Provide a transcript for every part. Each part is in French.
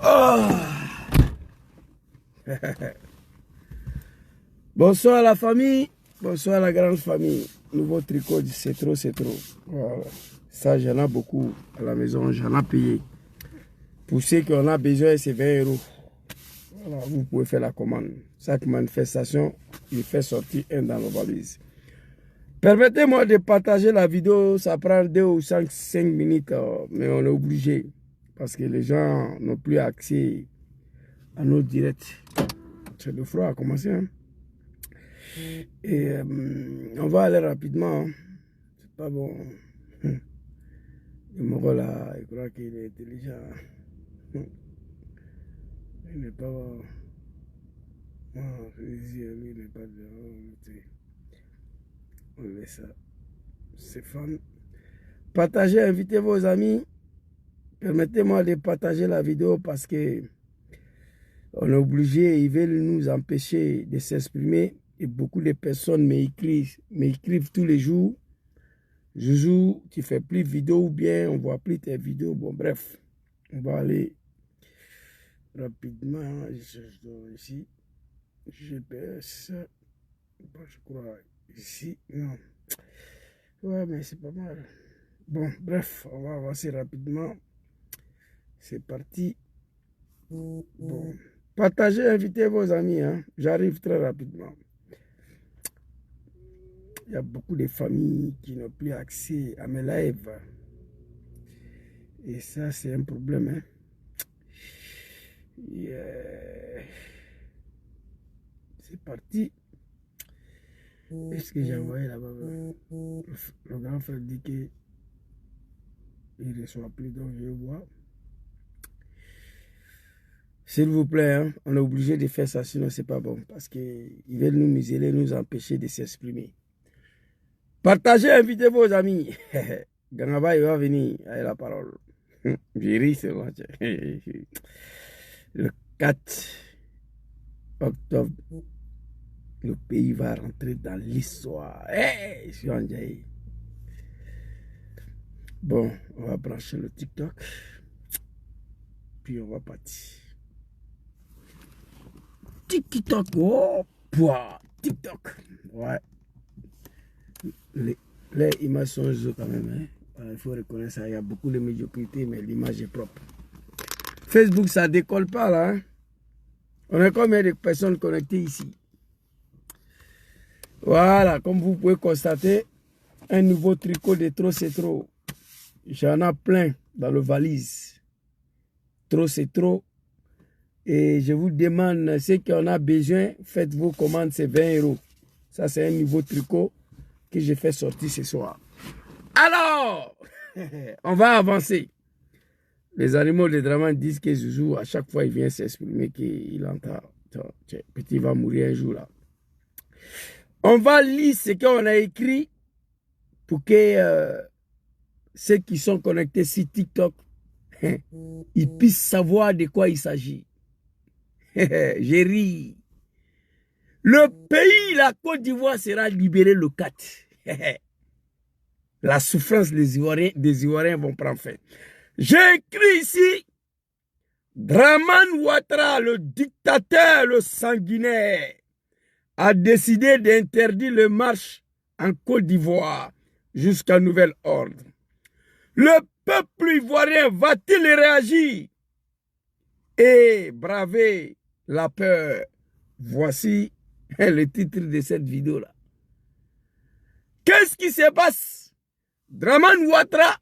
Ah. Bonsoir la famille, bonsoir la grande famille. Nouveau tricot, c'est trop, c'est trop. Voilà. Ça, j'en ai beaucoup à la maison, j'en ai payé. Pour ceux qui en ont besoin, c'est 20 €. Voilà, vous pouvez faire la commande. Chaque manifestation, il fait sortir un dans la valise. Permettez-moi de partager la vidéo, ça prend 2 ou 5 minutes, mais on est obligé. Parce que les gens n'ont plus accès à nos directs. C'est le froid à commencer. Hein? Et on va aller rapidement. Hein? C'est pas bon. Le Moro là, il croit qu'il est intelligent. Il n'est pas. Lui, il n'est pas de. On laisse ça. C'est fun. Partagez, invitez vos amis. Permettez-moi de partager la vidéo parce que on est obligé, ils veulent nous empêcher de s'exprimer. Et beaucoup de personnes m'écrivent tous les jours. Joujou, tu fais plus de vidéos ou bien on voit plus tes vidéos. Bon, bref, on va aller rapidement. Je cherche ici. GPS. Bon, je crois ici. Non. Ouais, mais c'est pas mal. Bon, bref, on va avancer rapidement. C'est parti. Bon. Partagez, invitez vos amis. Hein. J'arrive très rapidement. Il y a beaucoup de familles qui n'ont plus accès à mes lives. Et ça, c'est un problème. Hein. C'est parti. Est-ce que j'ai envoyé là-bas? Le grand frère dit qu'il ne reçoit plus, donc je vois. S'il vous plaît, hein, on est obligé de faire ça, sinon c'est pas bon. Parce qu'ils veulent nous museler, nous empêcher de s'exprimer. Partagez, invitez vos amis. Gangaba, il va venir avec la parole. J'ai ri, c'est moi. Le 4 octobre, le pays va rentrer dans l'histoire. Hey, je suis en jaillit. Bon, on va brancher le TikTok. Puis on va partir. TikTok, oh, pouah, TikTok. Ouais. Les images sont jolies quand même. Hein. Il faut reconnaître ça. Il y a beaucoup de médiocrité, mais l'image est propre. Facebook, ça décolle pas là. Hein. On a combien de personnes connectées ici? Voilà, comme vous pouvez constater, un nouveau tricot de trop c'est trop. J'en ai plein dans le valise. Trop c'est trop. Et je vous demande, ceux qui en ont besoin, faites vos commandes, c'est 20 €. Ça, c'est un nouveau tricot que j'ai fait sortir ce soir. Alors, on va avancer. Les animaux de Draman disent que Zouzou, à chaque fois, il vient s'exprimer qu'il entend. Petit va mourir un jour là. On va lire ce qu'on a écrit pour que ceux qui sont connectés sur TikTok, ils puissent savoir de quoi il s'agit. J'ai ri. Le pays, la Côte d'Ivoire, sera libéré le 4. La souffrance des Ivoiriens vont prendre fin. J'ai écrit ici, Draman Ouattara, le dictateur, le sanguinaire, a décidé d'interdire les marches en Côte d'Ivoire jusqu'à nouvel ordre. Le peuple ivoirien va-t-il réagir et braver la peur? Voici le titre de cette vidéo-là. Qu'est-ce qui se passe? Draman Ouattara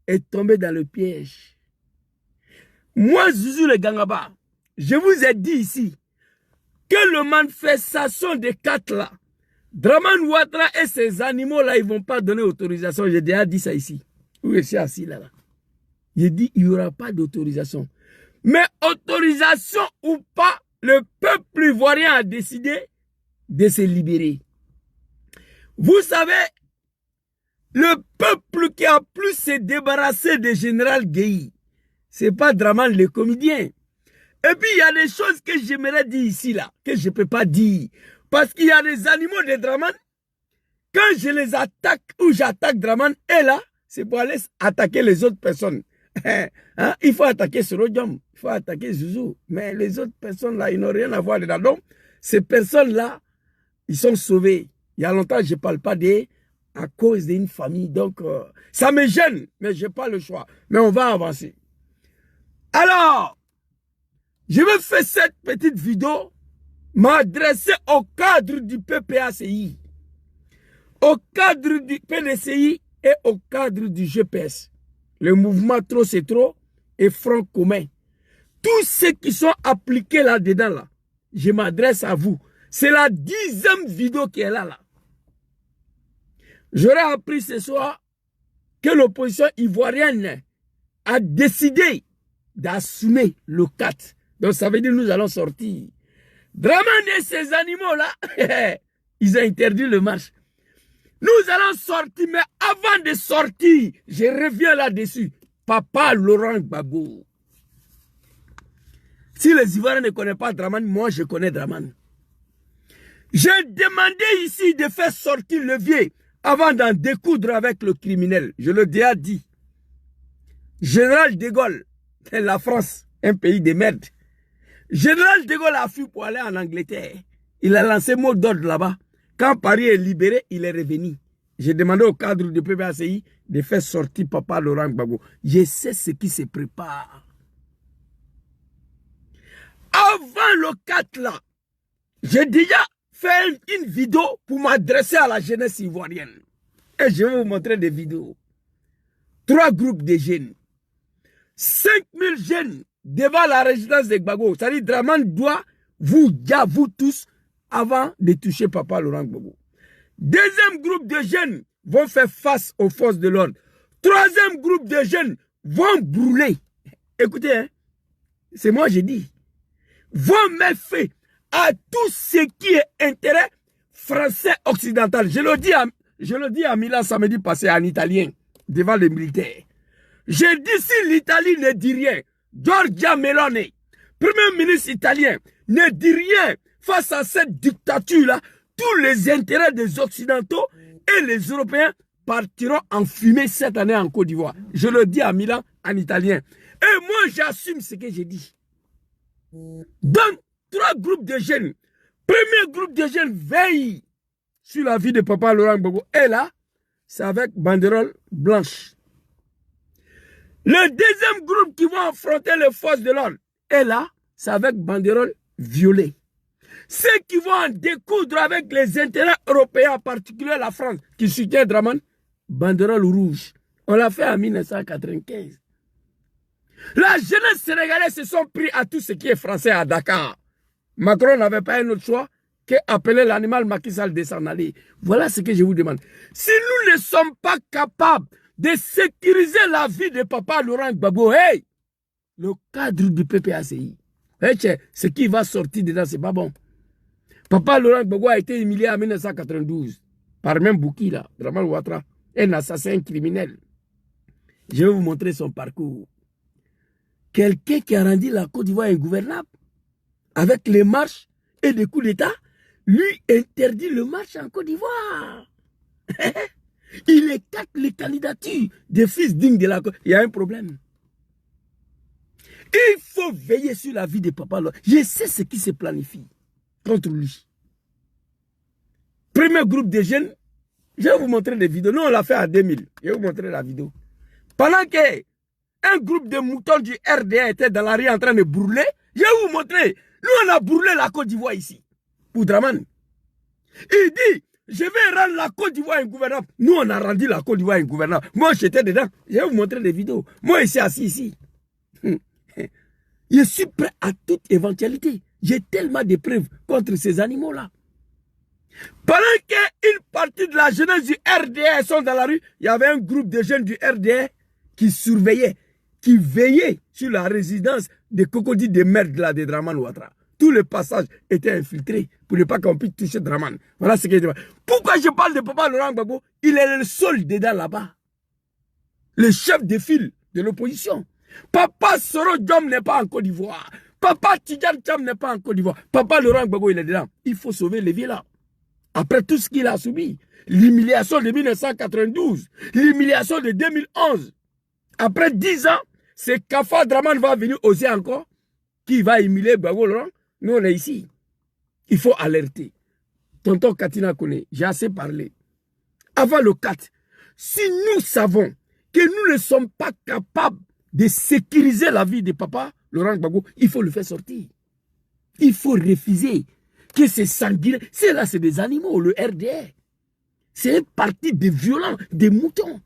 est tombé dans le piège. Moi, Zouzou le Gangaba, je vous ai dit ici que le manifestation des 4 là, Draman Ouattara et ces animaux-là, ils ne vont pas donner autorisation. J'ai déjà dit ça ici. Où je suis assis là. J'ai dit il n'y aura pas d'autorisation. Mais autorisation ou pas, le peuple ivoirien a décidé de se libérer. Vous savez, le peuple qui a plus se débarrassé de Général Gueye, ce n'est pas Draman le comédien. Et puis il y a des choses que j'aimerais dire ici là, que je ne peux pas dire. Parce qu'il y a des animaux de Draman, quand je les attaque ou j'attaque Draman, et là, c'est pour aller attaquer les autres personnes. Hein? Il faut attaquer Sorodium, il faut attaquer Zouzou. Mais les autres personnes là, ils n'ont rien à voir dedans. Donc, ces personnes-là, ils sont sauvés. Il y a longtemps, je ne parle pas d'eux à cause d'une famille. Donc, ça me gêne, mais je n'ai pas le choix. Mais on va avancer. Alors, je vais faire cette petite vidéo, m'adresser au cadre du PPACI, au cadre du PDCI et au cadre du GPS. Le mouvement Trop c'est trop et Front commun. Tous ceux qui sont appliqués là-dedans, là, je m'adresse à vous. C'est la 10e vidéo qui est là. J'aurais appris ce soir que l'opposition ivoirienne a décidé d'assumer le 4. Donc ça veut dire que nous allons sortir. Draman et ces animaux-là, ils ont interdit le marche. Nous allons sortir, mais avant de sortir, je reviens là-dessus. Papa Laurent Gbagbo. Si les Ivoiriens ne connaissent pas Draman, moi je connais Draman. J'ai demandé ici de faire sortir le vieux avant d'en découdre avec le criminel. Je le déjà dit. Général de Gaulle, la France, un pays de merde. Général de Gaulle a fui pour aller en Angleterre. Il a lancé mot d'ordre là-bas. Quand Paris est libéré, il est revenu. J'ai demandé au cadre du PPACI de faire sortir Papa Laurent Gbagbo. Je sais ce qui se prépare. Avant le 4 là, j'ai déjà fait une vidéo pour m'adresser à la jeunesse ivoirienne. Et je vais vous montrer des vidéos. 3 groupes de jeunes. 5000 jeunes devant la résidence de Gbagbo. C'est-à-dire Draman doit vous dire, vous tous, avant de toucher Papa Laurent Gbagbo. Deuxième groupe de jeunes vont faire face aux forces de l'ordre. Troisième groupe de jeunes vont brûler. Écoutez, hein, c'est moi j'ai dit. Vont mettre fin à tout ce qui est intérêt français occidental. Je le dis à Milan samedi passé en italien, devant les militaires. J'ai dit si l'Italie ne dit rien, Giorgia Meloni, premier ministre italien, ne dit rien face à cette dictature-là, tous les intérêts des Occidentaux et les Européens partiront en fumée cette année en Côte d'Ivoire. Je le dis à Milan en italien. Et moi, j'assume ce que j'ai dit. Donc, 3 groupes de jeunes. Premier groupe de jeunes veille sur la vie de Papa Laurent Gbagbo. Et là, c'est avec banderole blanche. Le deuxième groupe qui va affronter les forces de l'ordre. Et là, c'est avec banderole violet. Ceux qui vont en découdre avec les intérêts européens, en particulier la France, qui soutient Draman, banderole rouge. On l'a fait en 1995. La jeunesse sénégalaise se sont pris à tout ce qui est français à Dakar. Macron n'avait pas un autre choix qu'appeler l'animal Macky Sall de s'en aller. Voilà ce que je vous demande. Si nous ne sommes pas capables de sécuriser la vie de Papa Laurent Gbagbo, hey, le cadre du PPACI, ce qui va sortir dedans, c'est pas bon. Papa Laurent Gbagbo a été humilié en 1992 par même Bouki, là, Draman Ouattara, un assassin criminel. Je vais vous montrer son parcours. Quelqu'un qui a rendu la Côte d'Ivoire ingouvernable, avec les marches et des coups d'État, lui interdit le marche en Côte d'Ivoire. Il écarte les candidatures des fils dignes de la Côte. Il y a un problème. Il faut veiller sur la vie de Papa Laurent. Je sais ce qui se planifie contre lui. Premier groupe de jeunes, je vais vous montrer des vidéos. Nous, on l'a fait en 2000. Je vais vous montrer la vidéo. Pendant que un groupe de moutons du RDA était dans la rue en train de brûler, je vais vous montrer. Nous, on a brûlé la Côte d'Ivoire ici. Pour Draman. Il dit, je vais rendre la Côte d'Ivoire ingouvernable. Nous, on a rendu la Côte d'Ivoire ingouvernable. Moi, j'étais dedans. Je vais vous montrer des vidéos. Moi, je suis assis ici. Je suis prêt à toute éventualité. J'ai tellement de preuves contre ces animaux-là. Pendant qu'une partie de la jeunesse du RDA sont dans la rue, il y avait un groupe de jeunes du RDA qui surveillaient, qui veillaient sur la résidence des crocodiles de merde là de Draman Ouattara. Tout le passage était infiltré pour ne pas qu'on puisse toucher Draman. Voilà ce que je dis. Pourquoi je parle de Papa Laurent Gbagbo? Il est le seul dedans là-bas. Le chef de file de l'opposition. Papa Sorodium n'est pas en Côte d'Ivoire. Papa Tidjane Thiam n'est pas en Côte d'Ivoire. Papa Laurent Gbagbo, il est dedans. Il faut sauver les vieux là. Après tout ce qu'il a subi. L'humiliation de 1992. L'humiliation de 2011. Après 10 ans, c'est Kafa Draman va venir oser encore. Qui va humilier Gbagbo Laurent? Nous, on est ici. Il faut alerter. Tonton Katina connaît. J'ai assez parlé. Avant le 4, si nous savons que nous ne sommes pas capables de sécuriser la vie de papa Laurent Gbagbo, il faut le faire sortir. Il faut refuser que ces sanguinaires, c'est là, c'est des animaux, le RDR. C'est un parti de violents, des moutons.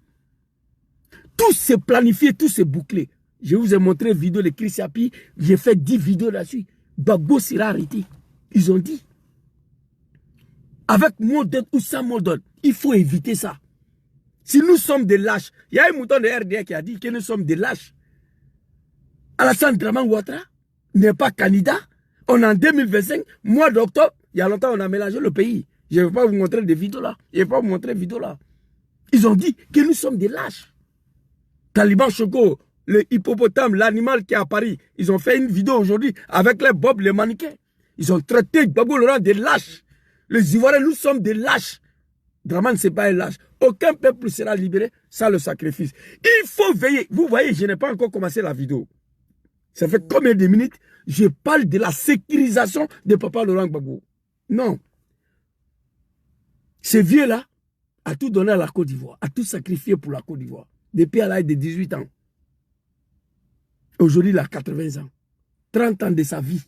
Tout s'est planifié, tout s'est bouclé. Je vous ai montré une vidéo de Chris Api, j'ai fait 10 vidéos là-dessus. Gbagbo sera arrêté. Ils ont dit. Avec mot d'ordre ou sans mot d'ordre, il faut éviter ça. Si nous sommes des lâches, il y a un mouton de RDR qui a dit que nous sommes des lâches. Alassane Dramane Ouattara n'est pas candidat. On est en 2025, mois d'octobre, il y a longtemps on a mélangé le pays. Je ne vais pas vous montrer des vidéos là. Je ne vais pas vous montrer des vidéos là. Ils ont dit que nous sommes des lâches. Taliban Choco, le hippopotame, l'animal qui est à Paris, ils ont fait une vidéo aujourd'hui avec les Bob, les mannequins. Ils ont traité Gbagbo Laurent des lâches. Les Ivoiriens, nous sommes des lâches. Dramane, ce n'est pas un lâche. Aucun peuple sera libéré sans le sacrifice. Il faut veiller. Vous voyez, je n'ai pas encore commencé la vidéo. Ça fait combien de minutes? Je parle de la sécurisation de papa Laurent Gbagbo. Non. Ce vieux-là a tout donné à la Côte d'Ivoire, a tout sacrifié pour la Côte d'Ivoire. Depuis à l'âge de 18 ans. Aujourd'hui, il a 80 ans. 30 ans de sa vie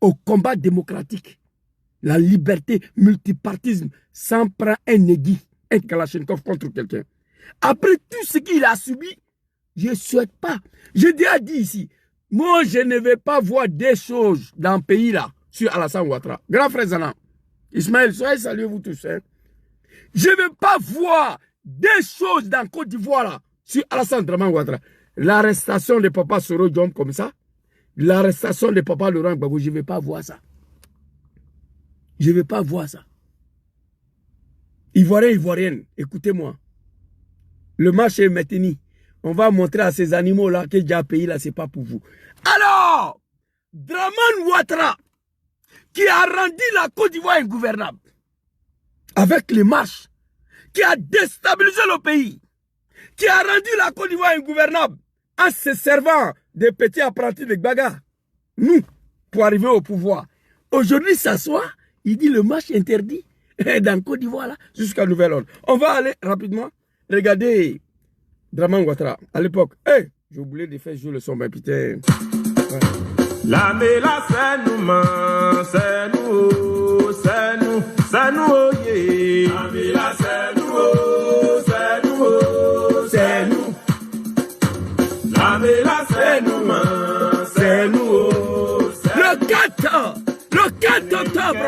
au combat démocratique. La liberté, multipartisme, sans prendre un aiguille, un Kalachnikov contre quelqu'un. Après tout ce qu'il a subi, je ne souhaite pas. Je déjà dit ici, moi je ne vais pas voir des choses dans le pays là, sur Alassane Ouattara. Grand frère Zana, Ismaël, soyez salués vous tous. Hein. Je ne vais pas voir des choses dans Côte d'Ivoire là, sur Alassane Dramane Ouattara. L'arrestation de papa Soro Diom comme ça, l'arrestation de papa Laurent Gbagbo, je ne vais pas voir ça. Je ne vais pas voir ça. Ivoiriens, Ivoiriennes, écoutez-moi. Le match est maintenu. On va montrer à ces animaux-là que déjà pays là, ce n'est pas pour vous. Alors, Dramane Ouattara, qui a rendu la Côte d'Ivoire ingouvernable, avec les marches, qui a déstabilisé le pays, qui a rendu la Côte d'Ivoire ingouvernable, en se servant des petits apprentis de Gbaga, nous, pour arriver au pouvoir. Aujourd'hui, s'assoit, il dit le match interdit dans Côte d'Ivoire, là, jusqu'à nouvel ordre. On va aller rapidement regarder Dramane Ouattara. À l'époque, hey, j'ai oublié de faire jouer le son, ben putain. Ouais. La méla, c'est nous, man, c'est nous, c'est nous, c'est nous, oh yeah. La méla, c'est nous, oh, c'est nous, oh, c'est nous. La méla, c'est nous, man, c'est nous, oh, c'est nous. Le 4 octobre. Le 4 octobre.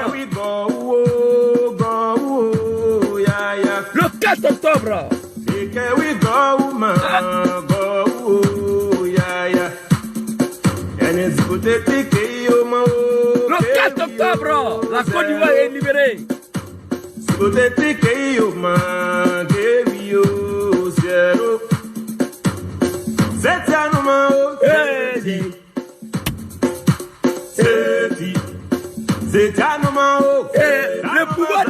Le 4 octobre, la Côte d'Ivoire est libérée. Le pouvoir.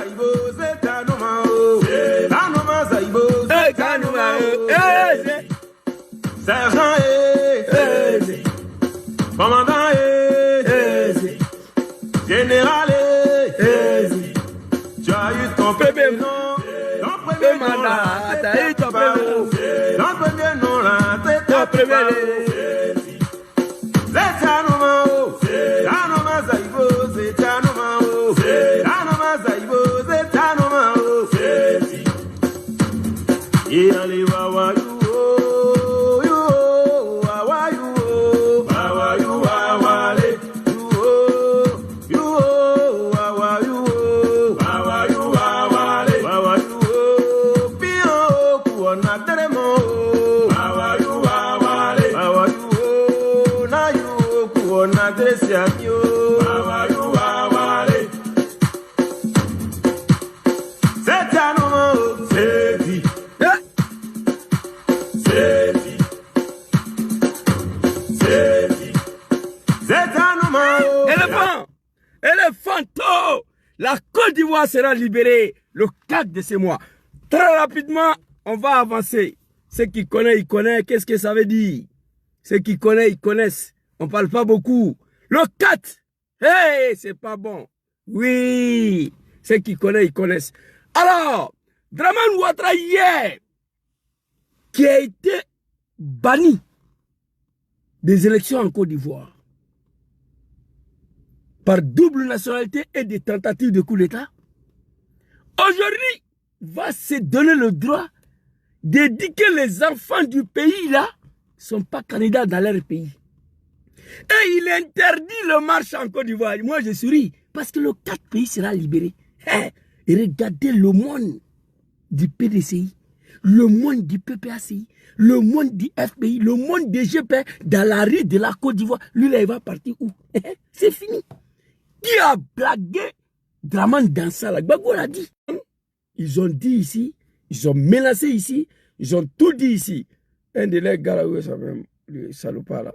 Sergent commandant général tu as eu ton premier nom, ton premier nom là, t'as eu ton premier nom là, c'est ton premier nom. C'est Tanoma, c'est Tanoma Zaibo, c'est Tanoma, c'est Tanoma Zaibo, c'est Tanoma, c'est et allez wawa you. La Côte d'Ivoire sera libérée le 4 de ce mois. Très rapidement, on va avancer. Ceux qui connaissent, ils connaissent. Qu'est-ce que ça veut dire? Ceux qui connaissent, ils connaissent. On ne parle pas beaucoup. Le 4, hey, c'est pas bon. Oui, ceux qui connaissent, ils connaissent. Alors, Dramane Ouattara hier, qui a été banni des élections en Côte d'Ivoire par double nationalité et des tentatives de coup d'État, aujourd'hui, va se donner le droit de dire que les enfants du pays là ne sont pas candidats dans leur pays. Et il interdit le marche en Côte d'Ivoire. Moi, je souris parce que le 4 pays sera libéré. Et regardez le monde du PDCI, le monde du PPACI, le monde du FPI, le monde des GP dans la rue de la Côte d'Ivoire. Lui, là, il va partir où? C'est fini. Qui a blagué Dramane dans ça là? Gbagbo l'a dit. Ils ont dit ici, ils ont menacé ici, ils ont tout dit ici. Un de leurs gars là, où ça même, le salopard là.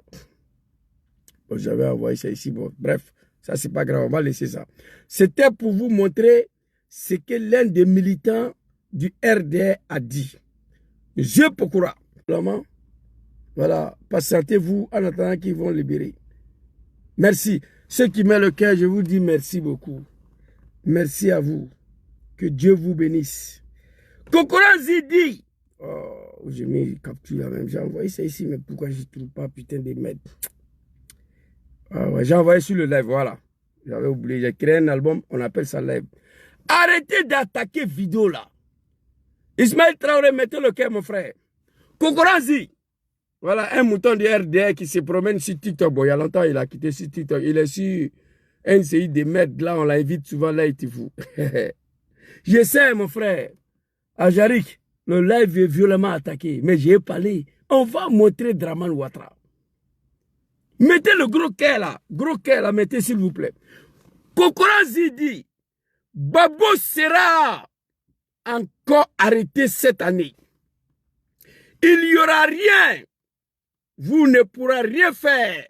Bon, j'avais envoyé ça ici. Bon, bref, ça c'est pas grave, on va laisser ça. C'était pour vous montrer ce que l'un des militants du RDR a dit. Je Pokora. Voilà, patientez-vous en attendant qu'ils vont libérer. Merci. Ceux qui mettent le cœur, je vous dis merci beaucoup. Merci à vous. Que Dieu vous bénisse. Kokoranzi dit. Oh, j'ai mis capture là même. J'ai envoyé ça ici, mais pourquoi je ne trouve pas putain de merde? Ah ouais, j'ai envoyé sur le live, voilà. J'avais oublié, j'ai créé un album, on appelle ça live. Arrêtez d'attaquer vidéo là. Ismaël Traoré, mettez le cœur, mon frère. Kokoranzi. Voilà, un mouton de RDR qui se promène sur TikTok. Bon, il y a longtemps, il a quitté sur TikTok. Il est sur NCI de merde. Là, on l'invite souvent, là, il te fout. Je sais, mon frère. À Jarik, le live est violemment attaqué. Mais j'ai parlé. On va montrer Dramane Ouattara. Mettez le gros cœur là. Gros cœur là, mettez s'il vous plaît. Kokoranzi dit, Babo sera encore arrêté cette année. Il n'y aura rien. Vous ne pourrez rien faire.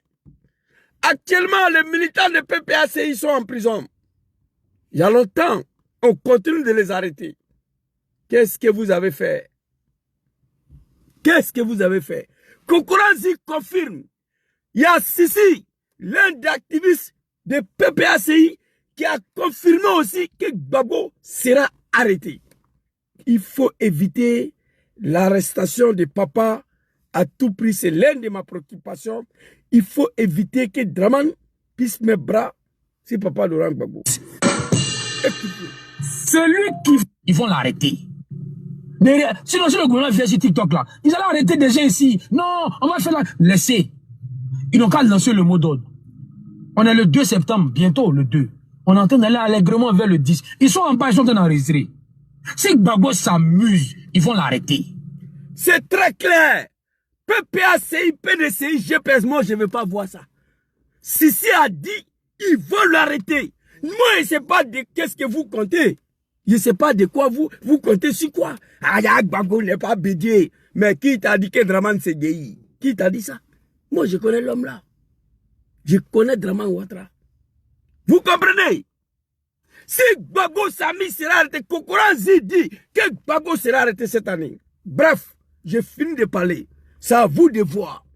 Actuellement, les militants de PPACI sont en prison. Il y a longtemps, on continue de les arrêter. Qu'est-ce que vous avez fait? Qu'est-ce que vous avez fait? Kokoranzi confirme. Il y a Sissi, l'un des activistes de PPACI, qui a confirmé aussi que Gbagbo sera arrêté. Il faut éviter l'arrestation de papa à tout prix. C'est l'une de mes préoccupations. Il faut éviter que Dramane puisse mettre bras sur papa Laurent Gbagbo. Celui qui... Ils vont l'arrêter. Sinon, si le gouvernement vient sur TikTok là, ils allaient arrêter des gens ici. Non, on va faire là. Laissez. Ils n'ont qu'à lancer le mot d'ordre. On est le 2 septembre, bientôt le 2. On est en train d'aller allègrement vers le 10. Ils sont en bas, ils sont en train d'enregistrer. Si Gbagbo s'amuse, ils vont l'arrêter. C'est très clair. PPACI, PDCI, GPS, moi je ne veux pas voir ça. Sissi a dit, ils vont l'arrêter. Moi je ne sais pas de qu'est-ce que vous comptez. Je ne sais pas de quoi vous comptez sur quoi. Ah, Gbagbo n'est pas bédié. Mais qui t'a dit que Dramane c'est gay? Qui t'a dit ça? Moi je connais l'homme là. Je connais Dramane Ouattara. Vous comprenez? Si Gbagbo Sami sera arrêté, Kokoranzi dit que Gbagbo sera arrêté cette année. Bref, j'ai fini de parler. C'est à vous de voir.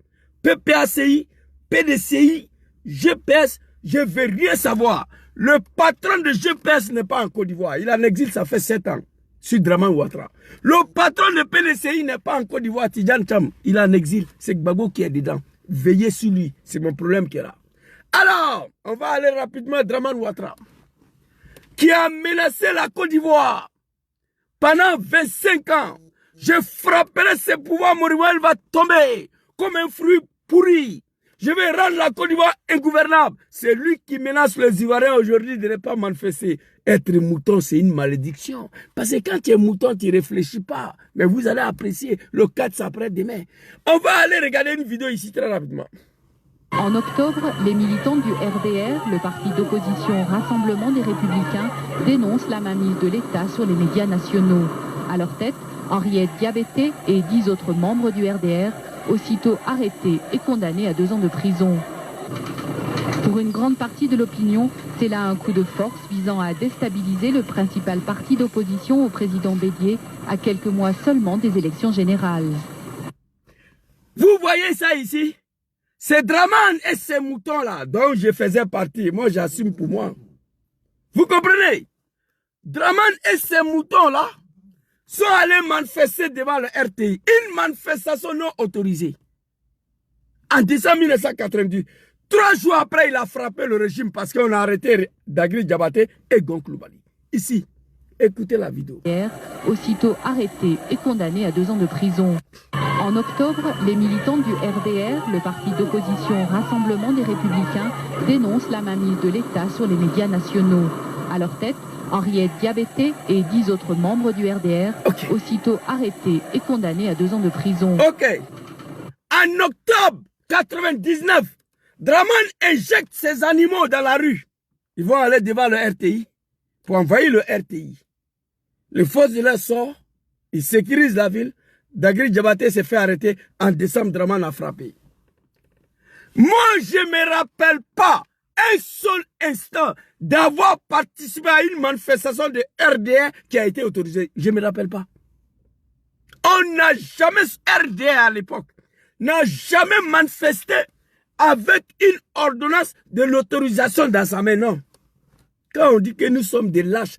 PPACI, PDCI, GPS, je ne veux rien savoir. Le patron de GPS n'est pas en Côte d'Ivoire. Il est en exil, ça fait 7 ans. Sur Dramane Ouattara. Le patron de PDCI n'est pas en Côte d'Ivoire. Tidjane Cham, il est en exil. C'est Gbagbo qui est dedans. Veillez sur lui. C'est mon problème qui est là. Alors, on va aller rapidement à Dramane Ouattara, qui a menacé la Côte d'Ivoire pendant 25 ans. Je frapperai ses pouvoirs, mon rival va tomber comme un fruit pourri. Je vais rendre la Côte d'Ivoire ingouvernable. C'est lui qui menace les Ivoiriens aujourd'hui de ne pas manifester. Être mouton, c'est une malédiction. Parce que quand tu es mouton, tu ne réfléchis pas. Mais vous allez apprécier. Le 4 s'apprête demain. On va aller regarder une vidéo ici très rapidement. En octobre, les militants du RDR, le parti d'opposition Rassemblement des Républicains, dénoncent la mainmise de l'État sur les médias nationaux. À leur tête, Henriette Diabété et 10 autres membres du RDR, aussitôt arrêtés et condamnés à 2 ans de prison. Pour une grande partie de l'opinion, c'est là un coup de force visant à déstabiliser le principal parti d'opposition au président Bédié à quelques mois seulement des élections générales. Vous voyez ça ici? C'est Draman et ces moutons-là dont je faisais partie. Moi, j'assume pour moi. Vous comprenez? Draman et ces moutons-là sont allés manifester devant le RTI. Une manifestation non autorisée. En décembre 1990, 3 jours après, il a frappé le régime parce qu'on a arrêté Dagri Diabaté et Gonkloubali. Ici, écoutez la vidéo. Aussitôt arrêté et condamné à 2 ans de prison. En octobre, les militants du RDR, le parti d'opposition Rassemblement des Républicains, dénoncent la mainmise de l'État sur les médias nationaux. À leur tête, Henriette Diabeté et 10 autres membres du RDR, aussitôt arrêtés et condamnés à 2 ans de prison. Ok. En octobre 99, Draman injecte ses animaux dans la rue. Ils vont aller devant le RTI pour envahir le RTI. Les forces de l'air sortent, ils sécurisent la ville. Dagri Diabaté s'est fait arrêter. En décembre, Draman a frappé. Moi, je ne me rappelle pas un seul instant d'avoir participé à une manifestation de RDR qui a été autorisée. Je ne me rappelle pas. On n'a jamais, RDR à l'époque, n'a jamais manifesté avec une ordonnance de l'autorisation dans sa main, non. Quand on dit que nous sommes des lâches,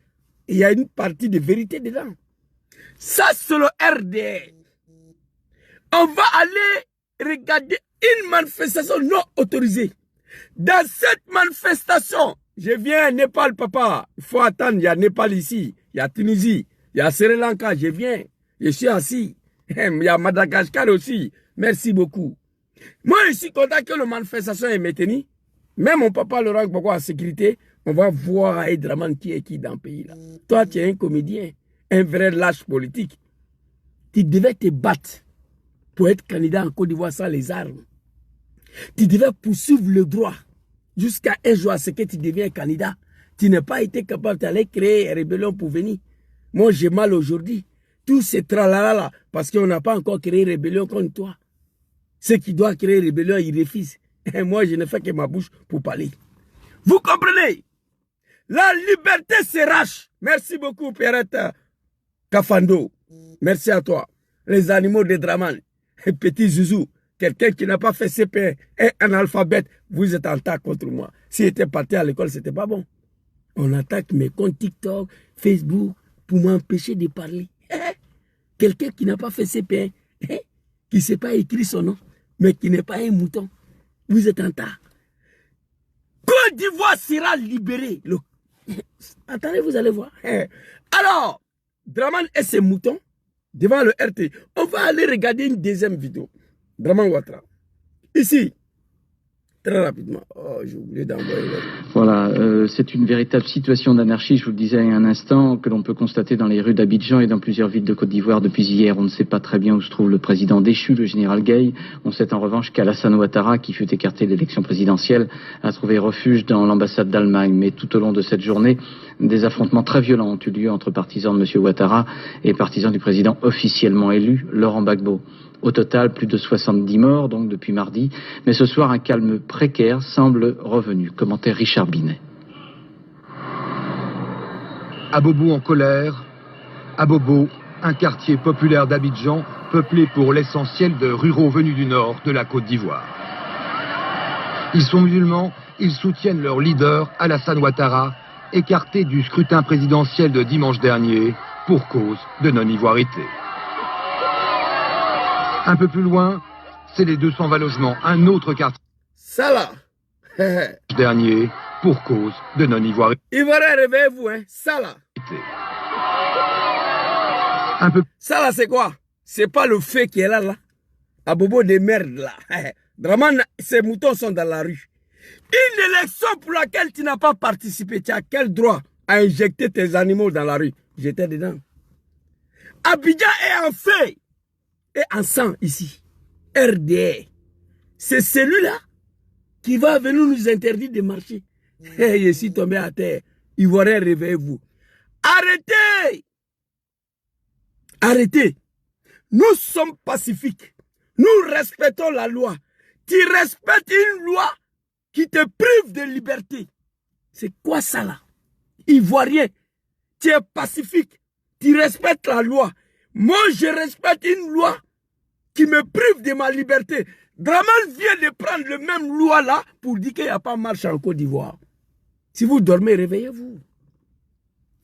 il y a une partie de vérité dedans. Ça, c'est le RDR. On va aller regarder une manifestation non autorisée. Dans cette manifestation, je viens à Népal, papa. Il faut attendre, il y a Népal ici, il y a Tunisie, il y a Sri Lanka, je viens. Je suis assis. Il y a Madagascar aussi. Merci beaucoup. Moi, je suis content que la manifestation est maintenue. Même mon papa le rend beaucoup en sécurité. On va voir à Draman qui est qui dans le pays là. Toi, tu es un comédien, un vrai lâche politique. Tu devais te battre pour être candidat en Côte d'Ivoire sans les armes. Tu devais poursuivre le droit jusqu'à un jour à ce que tu deviens candidat. Tu n'as pas été capable d'aller créer une rébellion pour venir. Moi, j'ai mal aujourd'hui. Tout ce tralala là, parce qu'on n'a pas encore créé une rébellion contre toi. Ceux qui doivent créer une rébellion, ils refusent. Et moi, je ne fais que ma bouche pour parler. Vous comprenez? La liberté s'arrache. Merci beaucoup, Pierrette Kafando. Merci à toi. Les animaux de Draman. Petit Zouzou. Quelqu'un qui n'a pas fait CP, un analphabète, vous êtes en attaque contre moi. S'il était parti à l'école, c'était pas bon. On attaque mes comptes TikTok, Facebook, pour m'empêcher de parler. Quelqu'un qui n'a pas fait CP, qui ne sait pas écrire son nom, mais qui n'est pas un mouton. Vous êtes en tas. Côte d'Ivoire sera libérée. Attendez, vous allez voir. Alors, Draman et ses moutons, devant le RT, on va aller regarder une deuxième vidéo. Draman Ouattara. Ici, très rapidement. Oh, j'ai oublié d'envoyer. Voilà, c'est une véritable situation d'anarchie, je vous le disais il y a un instant, que l'on peut constater dans les rues d'Abidjan et dans plusieurs villes de Côte d'Ivoire depuis hier. On ne sait pas très bien où se trouve le président déchu, le général Gueye. On sait en revanche qu'Alassane Ouattara, qui fut écarté de l'élection présidentielle, a trouvé refuge dans l'ambassade d'Allemagne. Mais tout au long de cette journée, des affrontements très violents ont eu lieu entre partisans de M. Ouattara et partisans du président officiellement élu, Laurent Gbagbo. Au total, plus de 70 morts, donc depuis mardi. Mais ce soir, un calme précaire semble revenu. Commentaire Richard Binet. Abobo en colère. Abobo, un quartier populaire d'Abidjan, peuplé pour l'essentiel de ruraux venus du nord de la Côte d'Ivoire. Ils sont musulmans, ils soutiennent leur leader, Alassane Ouattara, écarté du scrutin présidentiel de dimanche dernier pour cause de non-ivoirité. Un peu plus loin, c'est les 220 logements, un autre quartier. Ça là. Dernier, pour cause de non-ivoirité. Ivoirien, réveillez-vous, hein. Ça là. Un peu. Ça là, c'est quoi? C'est pas le fait qui est là, là. À bobo de merde, là. Draman, ces moutons sont dans la rue. Une élection pour laquelle tu n'as pas participé, tu as quel droit à injecter tes animaux dans la rue? J'étais dedans. Abidjan est en feu et en sang ici. RDR. C'est celui-là qui va venir nous interdire de marcher. Je suis tombé à terre. Ivoirien, réveillez-vous. Arrêtez! Arrêtez! Nous sommes pacifiques. Nous respectons la loi. Tu respectes une loi qui te prive de liberté. C'est quoi ça là? Ivoirien, tu es pacifique. Tu respectes la loi. Moi, je respecte une loi qui me prive de ma liberté. Draman vient de prendre le même loi là pour dire qu'il n'y a pas marche en Côte d'Ivoire. Si vous dormez, réveillez-vous.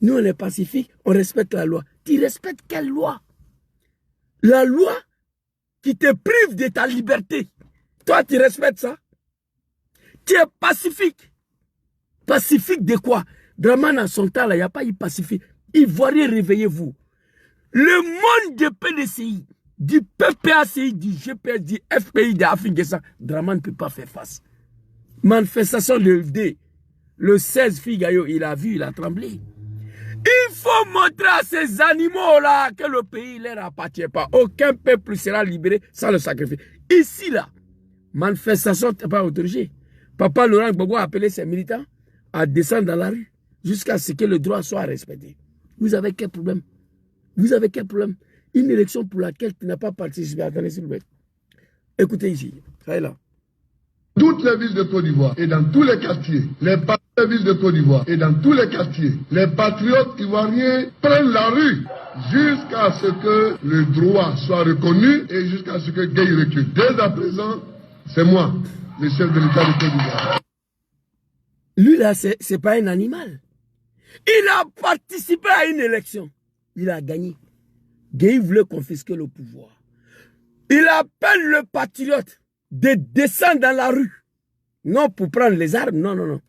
Nous, on est pacifiques, on respecte la loi. Tu respectes quelle loi? La loi qui te prive de ta liberté. Toi, tu respectes ça? Tu es pacifique. Pacifique de quoi? Draman, à son temps, il n'y a pas eu pacifique. Ivoiriens, réveillez-vous. Le monde de PDCI, du PPACI, du GPS, du FPI, de Afrique, Draman ne peut pas faire face. Manifestation le 16 Figayo, il a vu, il a tremblé. Il faut montrer à ces animaux-là que le pays ne leur appartient pas. Aucun peuple sera libéré sans le sacrifice. Ici, là, manifestation n'est pas autorisée. Papa Laurent Gbagbo a appelé ses militants à descendre dans la rue jusqu'à ce que le droit soit respecté. Vous avez quel problème? Vous avez quel problème? Une élection pour laquelle tu n'as pas participé. Attendez, s'il vous plaît. Écoutez ici. Ça est là. Toutes les villes de Côte d'Ivoire et dans tous les quartiers, les villes de Côte d'Ivoire et dans tous les quartiers, les patriotes ivoiriens prennent la rue jusqu'à ce que le droit soit reconnu et jusqu'à ce que Gueye recule. Dès à présent, c'est moi, le chef de l'État de Côte d'Ivoire. Lui là, c'est pas un animal. Il a participé à une élection. Il a gagné. Gueye voulait confisquer le pouvoir. Il appelle le patriote de descendre dans la rue. Non pour prendre les armes, non, non, non.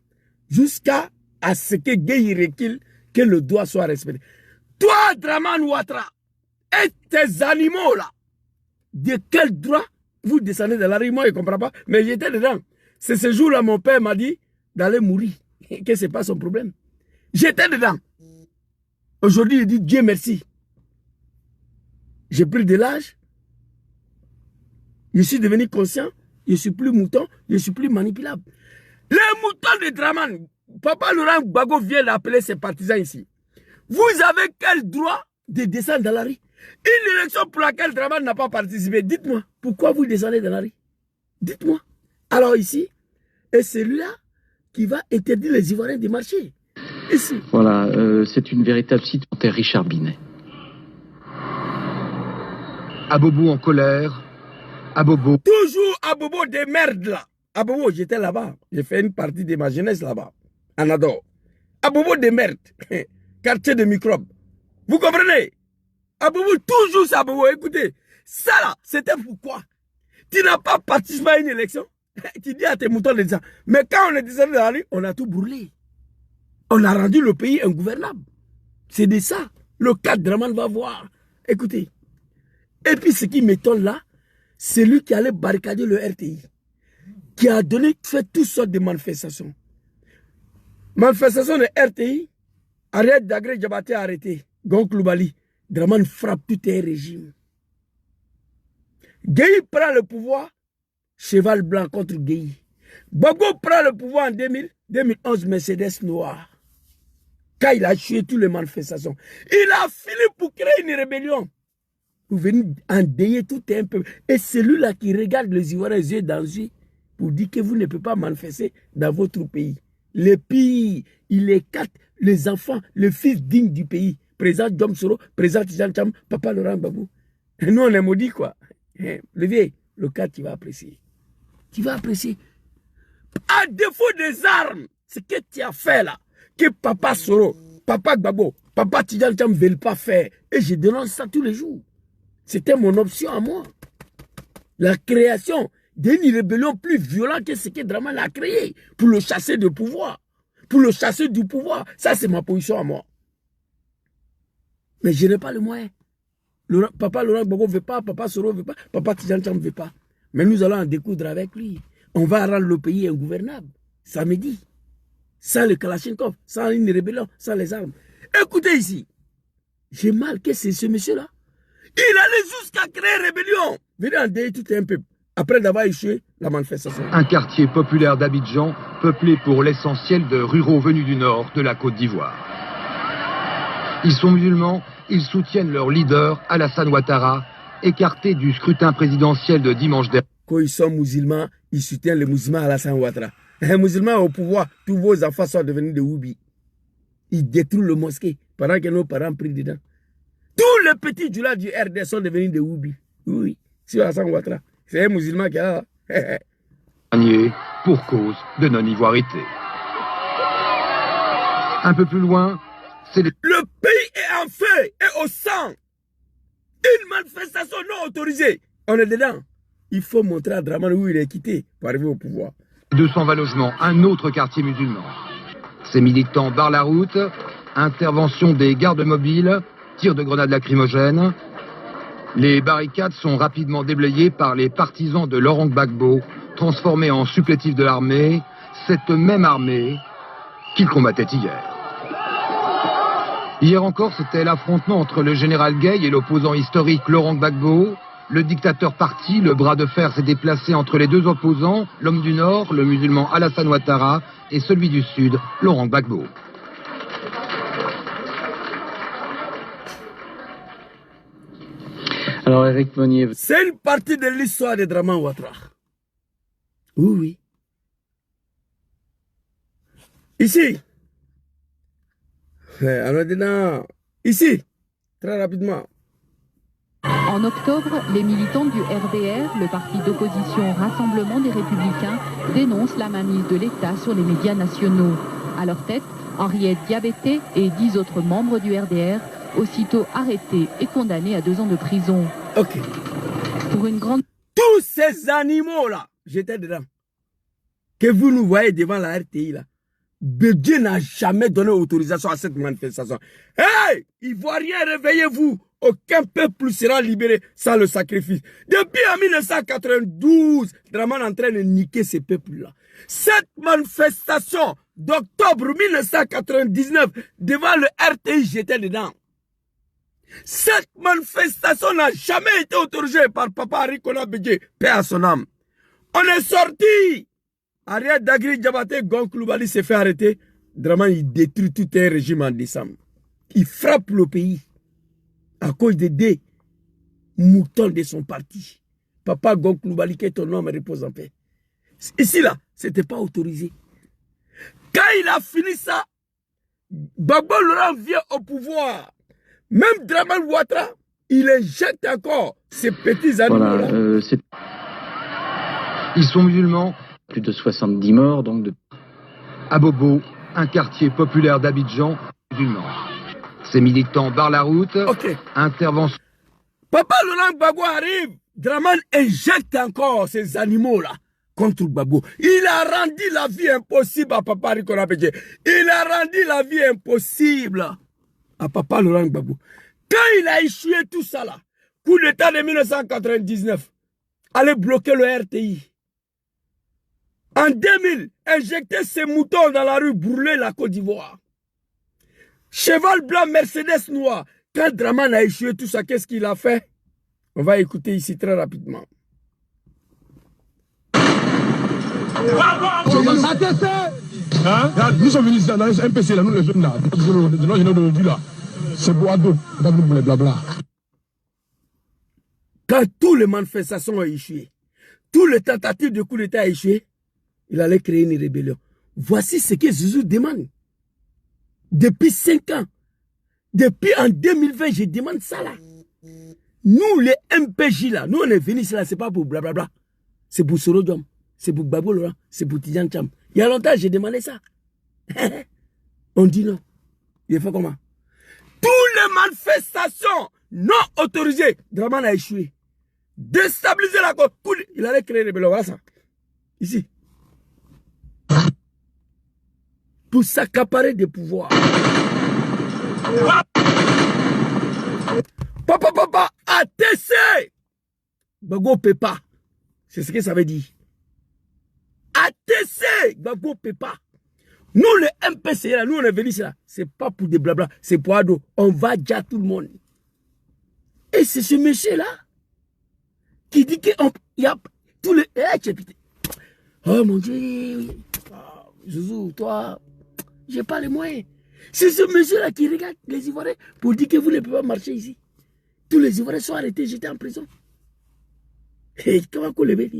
Jusqu'à ce que Gueye recule, que le droit soit respecté. Toi, Draman Ouattara, et tes animaux là, de quel droit vous descendez dans la rue? Moi, je ne comprends pas, mais j'étais dedans. C'est ce jour-là, mon père m'a dit d'aller mourir, que ce n'est pas son problème. J'étais dedans. Aujourd'hui, il dit Dieu merci. J'ai pris de l'âge. Je suis devenu conscient. Je ne suis plus mouton. Je ne suis plus manipulable. Les moutons de Draman, Papa Laurent Gbagbo vient d'appeler ses partisans ici. Vous avez quel droit de descendre dans la rue? Une élection pour laquelle Draman n'a pas participé. Dites-moi, pourquoi vous descendez dans la rue? Dites-moi. Alors ici, et c'est lui-là qui va interdire les Ivoiriens de marcher. Ici. Voilà, c'est une véritable situation. Richard Binet. Abobo en colère. Abobo. Toujours Abobo des merdes là. Abobo, j'étais là-bas. J'ai fait une partie de ma jeunesse là-bas. En Ador. Abobo des merdes. Quartier de microbes. Vous comprenez? Abobo, toujours ça, Abobo. Écoutez, ça là, c'était pourquoi? Tu n'as pas participé à une élection. Tu dis à tes moutons de ça. Mais quand on est descendu dans la rue, on a tout brûlé. On a rendu le pays ingouvernable. C'est de ça. Le cadre Draman va voir. Écoutez. Et puis ce qui m'étonne là, c'est lui qui allait barricader le RTI. Qui a fait toutes sortes de manifestations. Manifestation de RTI, Ariel Dagré Diabaté a arrêté. Gonk Loubali. Draman frappe tout un régime. Gueye prend le pouvoir, cheval blanc contre Gueye. Gbagbo prend le pouvoir en 2011, Mercedes noir. Quand il a tué toutes les manifestations. Il a fini pour créer une rébellion. Pour venir endeuiller tout un peuple. Et c'est lui-là qui regarde les Ivoiriens yeux dans les yeux pour dire que vous ne pouvez pas manifester dans votre pays. Les pays, il écarte les enfants, les fils dignes du pays. Président Djom Soro, président Tidjane Cham, Papa Laurent Gbagbo. Et nous, on est maudits, quoi. Le vieux, le cas, tu vas apprécier. Tu vas apprécier. À défaut des armes, ce que tu as fait là, que Papa Soro, Papa Gbagbo, Papa Tidjane Cham ne veulent pas faire. Et je dénonce ça tous les jours. C'était mon option à moi. La création d'une rébellion plus violente que ce que Draman a créé pour le chasser du pouvoir. Pour le chasser du pouvoir. Ça, c'est ma position à moi. Mais je n'ai pas le moyen. Papa Laurent Gbagbo ne veut pas, Papa Soro ne veut pas, Papa Tidjane Cham ne veut pas. Mais nous allons en découdre avec lui. On va rendre le pays ingouvernable. Samedi. Sans le Kalachnikov, sans une rébellion, sans les armes. Écoutez ici. J'ai mal que c'est ce monsieur-là. Il allait jusqu'à créer rébellion. Venez en détruire tout un peuple. Après d'avoir échoué la manifestation. Un quartier populaire d'Abidjan, peuplé pour l'essentiel de ruraux venus du nord de la Côte d'Ivoire. Ils sont musulmans, ils soutiennent leur leader, Alassane Ouattara, écarté du scrutin présidentiel de dimanche dernier. Quand ils sont musulmans, ils soutiennent les musulmans Alassane Ouattara. Un musulman au pouvoir, tous vos enfants sont devenus des Woubi. Ils détruisent le mosquée pendant que nos parents prient dedans. Tous les petits djoulas du RD sont devenus des Woubi. Oui, c'est Alassane Ouattara. C'est un musulman qui a Pour cause de non-ivoirité. Un peu plus loin, c'est les... Le pays est en feu et au sang. Une manifestation non autorisée. On est dedans. Il faut montrer à Dramane où il est quitté pour arriver au pouvoir. 220 logements, un autre quartier musulman. Ces militants barrent la route, intervention des gardes mobiles, tir de grenades lacrymogènes. Les barricades sont rapidement déblayées par les partisans de Laurent Gbagbo, transformés en supplétifs de l'armée, cette même armée qu'ils combattaient hier. Hier encore, c'était l'affrontement entre le général Gueye et l'opposant historique Laurent Gbagbo. Le dictateur parti, le bras de fer s'est déplacé entre les deux opposants, l'homme du Nord, le musulman Alassane Ouattara, et celui du Sud, Laurent Gbagbo. Alors Éric Monnier... C'est une partie de l'histoire de Dramane Ouattara. Oui, oui. Ici. Alors maintenant, ici, très rapidement. En octobre, les militants du RDR, le parti d'opposition Rassemblement des Républicains, dénoncent la mainmise de l'État sur les médias nationaux. À leur tête, Henriette Diabété et 10 autres membres du RDR, aussitôt arrêtés et condamnés à 2 ans de prison. Ok. Pour une grande... Tous ces animaux-là, j'étais dedans, que vous nous voyez devant la RTI, là, Dieu n'a jamais donné autorisation à cette manifestation. Hey, Ivoiriens, réveillez-vous. Aucun peuple sera libéré sans le sacrifice. Depuis en 1992, Dramane est en train de niquer ces peuples-là. Cette manifestation d'octobre 1999 devant le RTI, j'étais dedans. Cette manifestation n'a jamais été autorisée par Papa Arikona Bédié, paix à son âme. On est sorti. Ariel Dagri Diabaté Gonkloubali s'est fait arrêter. Dramane, il détruit tout un régime en décembre. Il frappe le pays à cause des moutons de son parti. Papa Gonkloubali, que ton nom repose en paix. Ici, là, c'était pas autorisé. Quand il a fini ça, Gbagbo Laurent vient au pouvoir. Même Dramane Ouattara, il injecte encore ces petits animaux-là. Voilà, Ils sont musulmans. Plus de 70 morts, donc de... Abobo, un quartier populaire d'Abidjan, musulman. Ces militants barrent la route. Ok. Intervention. Papa Laurent Gbagbo arrive. Dramane injecte encore ces animaux-là contre Gbagbo. Il a rendu la vie impossible à Papa Arikona Bédié. Il a rendu la vie impossible à Papa Laurent Gbagbo. Quand il a échoué tout ça là, coup d'état de 1999, allait bloquer le RTI. En 2000, injecter ces moutons dans la rue, brûler la Côte d'Ivoire. Cheval blanc, Mercedes noir. Quand Dramane a échoué tout ça, qu'est-ce qu'il a fait? On va écouter ici très rapidement. Nous sommes venus dans un MPC, là, nous les jeunes là, là. C'est Boado, blabla. Quand toutes les manifestations ont échoué, toutes les tentatives de coup d'État ont échoué, il allait créer une rébellion. Voici ce que Zouzou demande. Depuis 5 ans, depuis en 2020, je demande ça là. Nous, les MPJ là, nous on est venus là, c'est pas pour blablabla. C'est pour Sorodom, c'est pour Gbagbo Laurent, c'est pour Tidjane Cham. Il y a longtemps, j'ai demandé ça. On dit non. Il fait comment? Toutes les manifestations non autorisées, Dramane a échoué. Déstabiliser la côte, il allait créer une rébellion. Voilà ça. Ici. Pour s'accaparer des pouvoirs. Papa, ATC! Gbagbo Pépa. C'est ce que ça veut dire. ATC! Gbagbo Pépa. Nous, les MPC, là, nous, on est venus là. C'est pas pour des blabla, c'est pour ado. On va déjà tout le monde. Et c'est ce monsieur-là qui dit qu'il y a tous les... Oh mon Dieu. Oh, Zouzou, toi, j'ai pas les moyens. C'est ce monsieur-là qui regarde les Ivoiriens pour dire que vous ne pouvez pas marcher ici. Tous les Ivoiriens sont arrêtés, j'étais en prison. Et comment qu'on les met?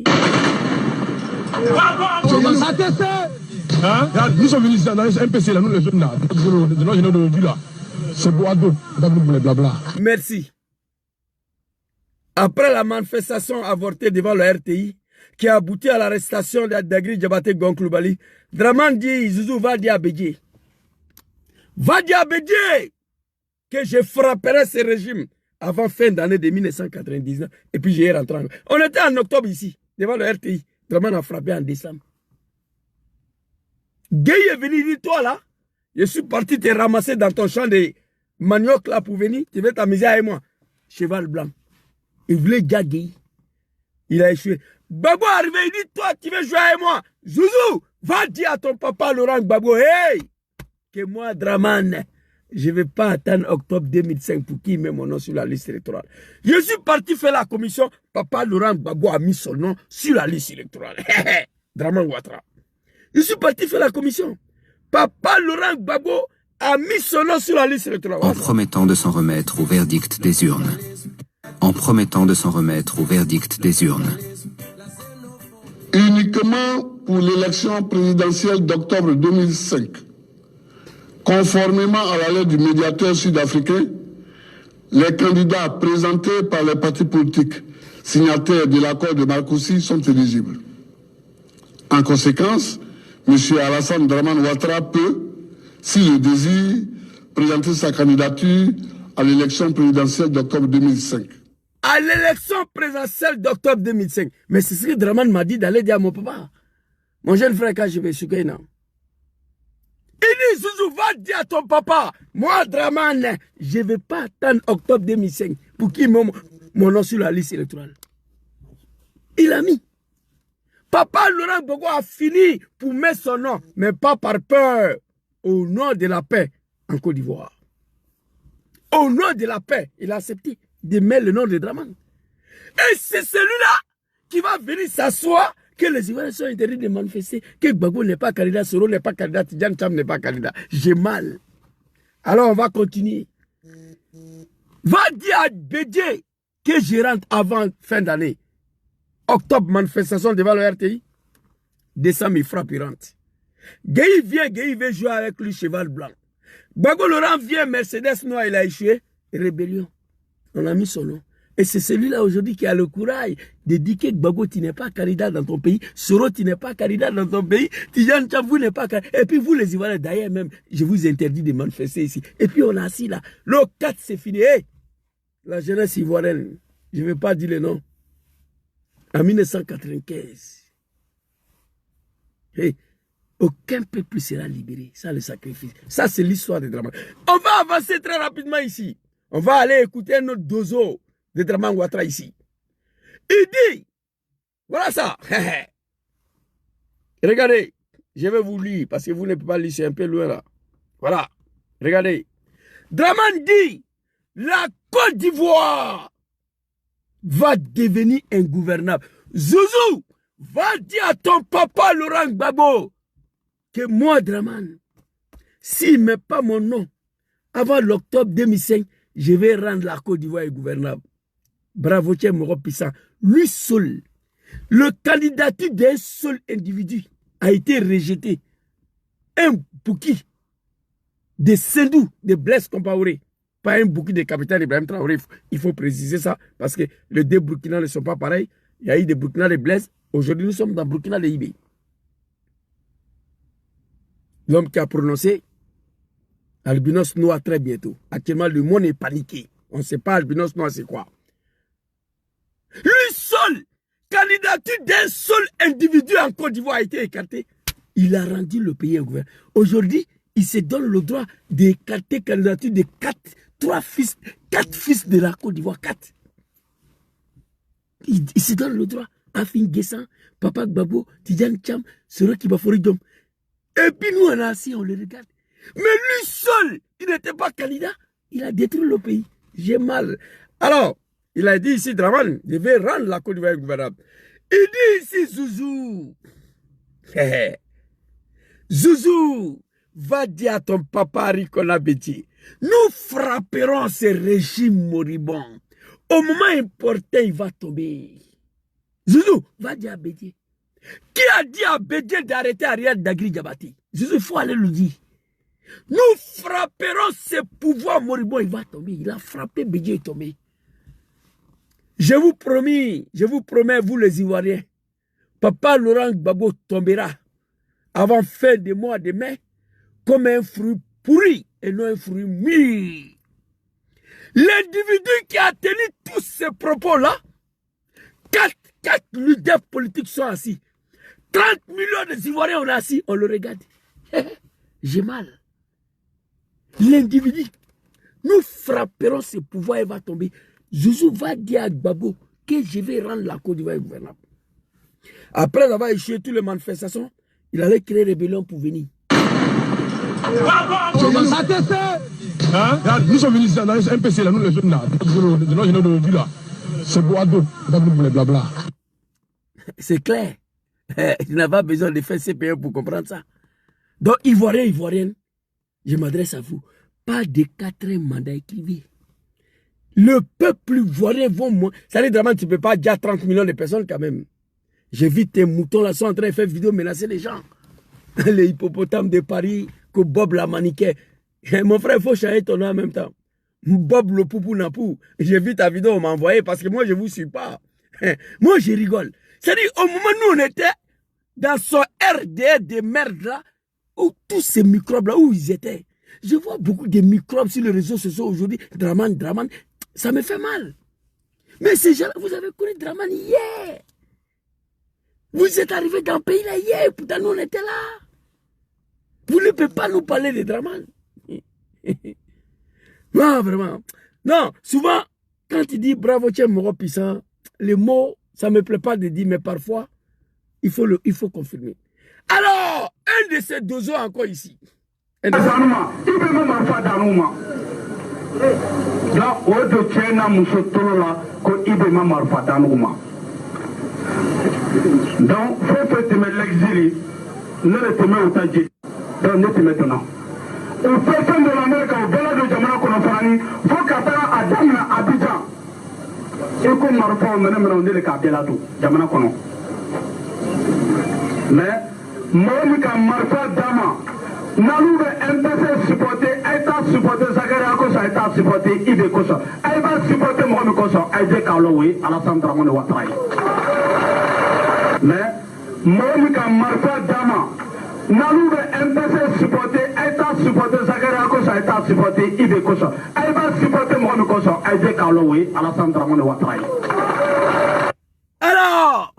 Nous sommes venus dans un MPC, là, nous les jeunes là, c'est Boado, blabla. Merci. Après la manifestation avortée devant le RTI, qui a abouti à l'arrestation d'Agri Diabaté Gonkloubali. Dramane dit, Zouzou, va dire à Bédié. Va dire à Bédié que je frapperai ce régime avant fin d'année de 1999. Et puis j'ai rentré. On était en octobre ici, devant le RTI. Dramane a frappé en décembre. Gay est venu dire, toi là, je suis parti te ramasser dans ton champ de manioc là pour venir, tu veux t'amuser avec moi. Cheval blanc. Il voulait gagner. Il a échoué. Gbagbo est arrivé, il dit, toi tu veux jouer avec moi. Zouzou, va dire à ton papa Laurent Gbagbo, hey, que moi, Dramane, je ne vais pas attendre octobre 2005 pour qu'il mette mon nom sur la liste électorale. Je suis parti faire la commission, papa Laurent Gbagbo a mis son nom sur la liste électorale. Dramane Ouattara. Je suis parti faire la commission. Papa Laurent Gbagbo a mis son nom sur la liste électorale. En promettant de s'en remettre au verdict des urnes. En promettant de s'en remettre au verdict des urnes. Uniquement pour l'élection présidentielle d'octobre 2005, conformément à la lettre du médiateur sud-africain, les candidats présentés par les partis politiques signataires de l'accord de Marcoussis sont éligibles. En conséquence, M. Alassane Dramane Ouattara peut, s'il le désire, présenter sa candidature à l'élection présidentielle d'octobre 2005. À l'élection présidentielle d'octobre 2005. Mais c'est ce que Dramane m'a dit d'aller dire à mon papa. Mon jeune frère, quand je vais sur Kenya. Il dit, Zouzou, va dire à ton papa, moi, Dramane, je ne vais pas attendre octobre 2005 pour qu'il mette mon nom sur la liste électorale. Il a mis. Papa Laurent Gbagbo a fini pour mettre son nom, mais pas par peur, au nom de la paix en Côte d'Ivoire. Au nom de la paix, il a accepté de mettre le nom de Dramane. Et c'est celui-là qui va venir s'asseoir que les Ivoiriens sont interdits de manifester, que Gbagbo n'est pas candidat, Soro n'est pas candidat, Tidjane Cham n'est pas candidat. J'ai mal. Alors on va continuer. Va dire à Bédié que je rentre avant fin d'année. Octobre, manifestation devant le RTI. Décembre, il frappe, il rentre. Gueye vient, Gueye veut jouer avec lui, cheval blanc. Gbagbo Laurent vient, Mercedes noir, il a échoué. Rébellion. On a mis son nom. Et c'est celui-là aujourd'hui qui a le courage de dire que Gbagbo, tu n'es pas candidat dans ton pays. Soro, tu n'es pas candidat dans ton pays. Tidjane Cham, vous n'êtes pas candidat. Et puis vous, les Ivoiriens, d'ailleurs même, je vous interdis de manifester ici. Et puis on a assis là. Le 4, c'est fini. Hey, la jeunesse ivoirienne, je ne vais pas dire le nom. En 1995, hey, aucun peuple sera libéré sans le sacrifice. Ça, c'est l'histoire de Dramane. On va avancer très rapidement ici. On va aller écouter notre dozo de Dramane Ouattara ici. Il dit, voilà ça. Regardez, je vais vous lire parce que vous ne pouvez pas lire, c'est un peu loin là. Voilà, regardez. Dramane dit, la Côte d'Ivoire va devenir ingouvernable. Zouzou, va dire à ton papa Laurent Gbagbo que moi, Dramane, s'il ne met pas mon nom avant l'octobre 2005, je vais rendre la Côte d'Ivoire ingouvernable. Bravo, tiens, Moro Puissant. Lui seul, le candidature d'un seul individu a été rejeté. Un bouquet de Sendou, de Blaise Compaoré. Pas un bouquet de capitaine Ibrahim Traoré. Il faut préciser ça parce que les deux Burkina ne sont pas pareils. Il y a eu des Burkina de Blaise. Aujourd'hui, nous sommes dans Burkina de Ibé. L'homme qui a prononcé albinos noir très bientôt. Actuellement, le monde est paniqué. On ne sait pas albinos noir c'est quoi. Lui seul, candidature d'un seul individu en Côte d'Ivoire a été écarté. Il a rendu le pays ingouvernable. Aujourd'hui, il se donne le droit d'écarter candidature de 4 fils de la Côte d'Ivoire. 4. Il se donne le droit. Afin Guessan, Papa Gbagbo, Tidjane Cham, Soro Kibafori Dom. Et puis nous, on a assis, on le regarde. Mais lui seul, il n'était pas candidat. Il a détruit le pays. J'ai mal. Alors, il a dit ici, Dramane, je vais rendre la Côte d'Ivoire gouvernable. Il dit ici, Zouzou. Zouzou, va dire à ton papa Rikola Bédié, nous frapperons ce régime moribond. Au moment important, il va tomber. Zouzou, va dire à Bédié. Qui a dit à Bédié d'arrêter Ariel Dagri Diabaté? Zouzou, il faut aller le dire. Nous frapperons ce pouvoir moribond, il va tomber. Il a frappé, Bédié est tombé. Je vous promets, vous les Ivoiriens, Papa Laurent Gbagbo tombera avant fin de mois de mai comme un fruit pourri et non un fruit mûr. L'individu qui a tenu tous ces propos-là, 4 leaders politiques sont assis. 30 millions d'Ivoiriens on est assis, on le regarde. J'ai mal. L'individu, nous frapperons ce pouvoir et va tomber. Zouzou va dire à Gbagbo que je vais rendre la Côte d'Ivoire gouvernable. Après avoir échoué toutes les manifestations, il allait créer rébellion pour venir. Nous sommes venus dans les MPC, là, nous les jeunes là, de là. C'est Boado, blabla. C'est clair. Il n'a pas besoin de faire CPE pour comprendre ça. Donc, Ivoirienne, je m'adresse à vous. Pas de 4 mandats écrivés. Le peuple ivoirien va moins. Ça dit vraiment, tu ne peux pas dire 30 millions de personnes quand même. J'ai vu tes moutons là sont en train de faire vidéo menacer les gens. Les hippopotames de Paris, que Bob la maniquait. Mon frère, il faut changer ton nom en même temps. Bob le poupou napou. J'ai vu ta vidéo, on m'a envoyé parce que moi, je ne vous suis pas. Moi, je rigole. C'est-à-dire, au moment où on était dans son RDR de merde là, où tous ces microbes là, où ils étaient. Je vois beaucoup de microbes sur les réseaux sociaux aujourd'hui. Draman, ça me fait mal. Mais ces gens-là, vous avez connu Draman hier. Vous êtes arrivés dans le pays là hier, pourtant nous on était là. Vous ne pouvez pas nous parler de Draman. Non, vraiment. Non, souvent, quand il dit bravo, tiens, Moro puissant, les mots, ça ne me plaît pas de dire, mais parfois, il faut confirmer. Alors, un de ces deux ans encore ici. Donc, faut que tu me l'exiles, ne le te mets au tadji, donc ne te maintenant. Au fait de l'Amérique, au Bela de Jamana Konofani, faut qu'à faire Adam à Abidjan. Et comme Marfa, on est le Kabela tout, Jamana Kono. Mais, Monica Marfa Dama, Nalou MPC supporté, État supporté, Zakaria Kosa, État supporté, Ibe Kosa. Elle va supporter Mohamed Kosa, Aïdé Kaloui, Alassane Dramane Ouattaraï. Mais, Monica Marfa Dama, Nalou MPC supporté, État supporté, Zakaria Kosa, État supporté, Ibe Kosa. Elle va supporter Mohamed Kosa, Aïdé Kaloui, Alassane Dramane Ouattaraï. Alors,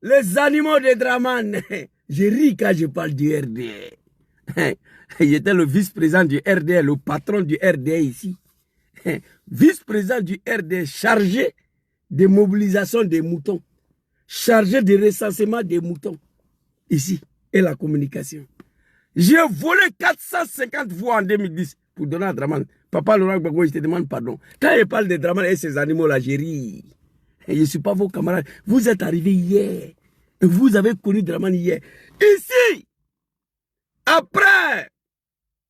les animaux de Draman, je ris quand je parle du RDR. J'étais le vice-président du RDR, le patron du RDR ici. Vice-président du RDR chargé de mobilisation des moutons, chargé de recensement des moutons ici et la communication. J'ai volé 450 voix en 2010 pour donner à Draman. Papa Laurent Gbagbo, je te demande pardon. Quand il parle de Draman et ces animaux-là, j'ai ri. Je ne suis pas vos camarades. Vous êtes arrivés hier. Vous avez connu Draman hier. Ici, après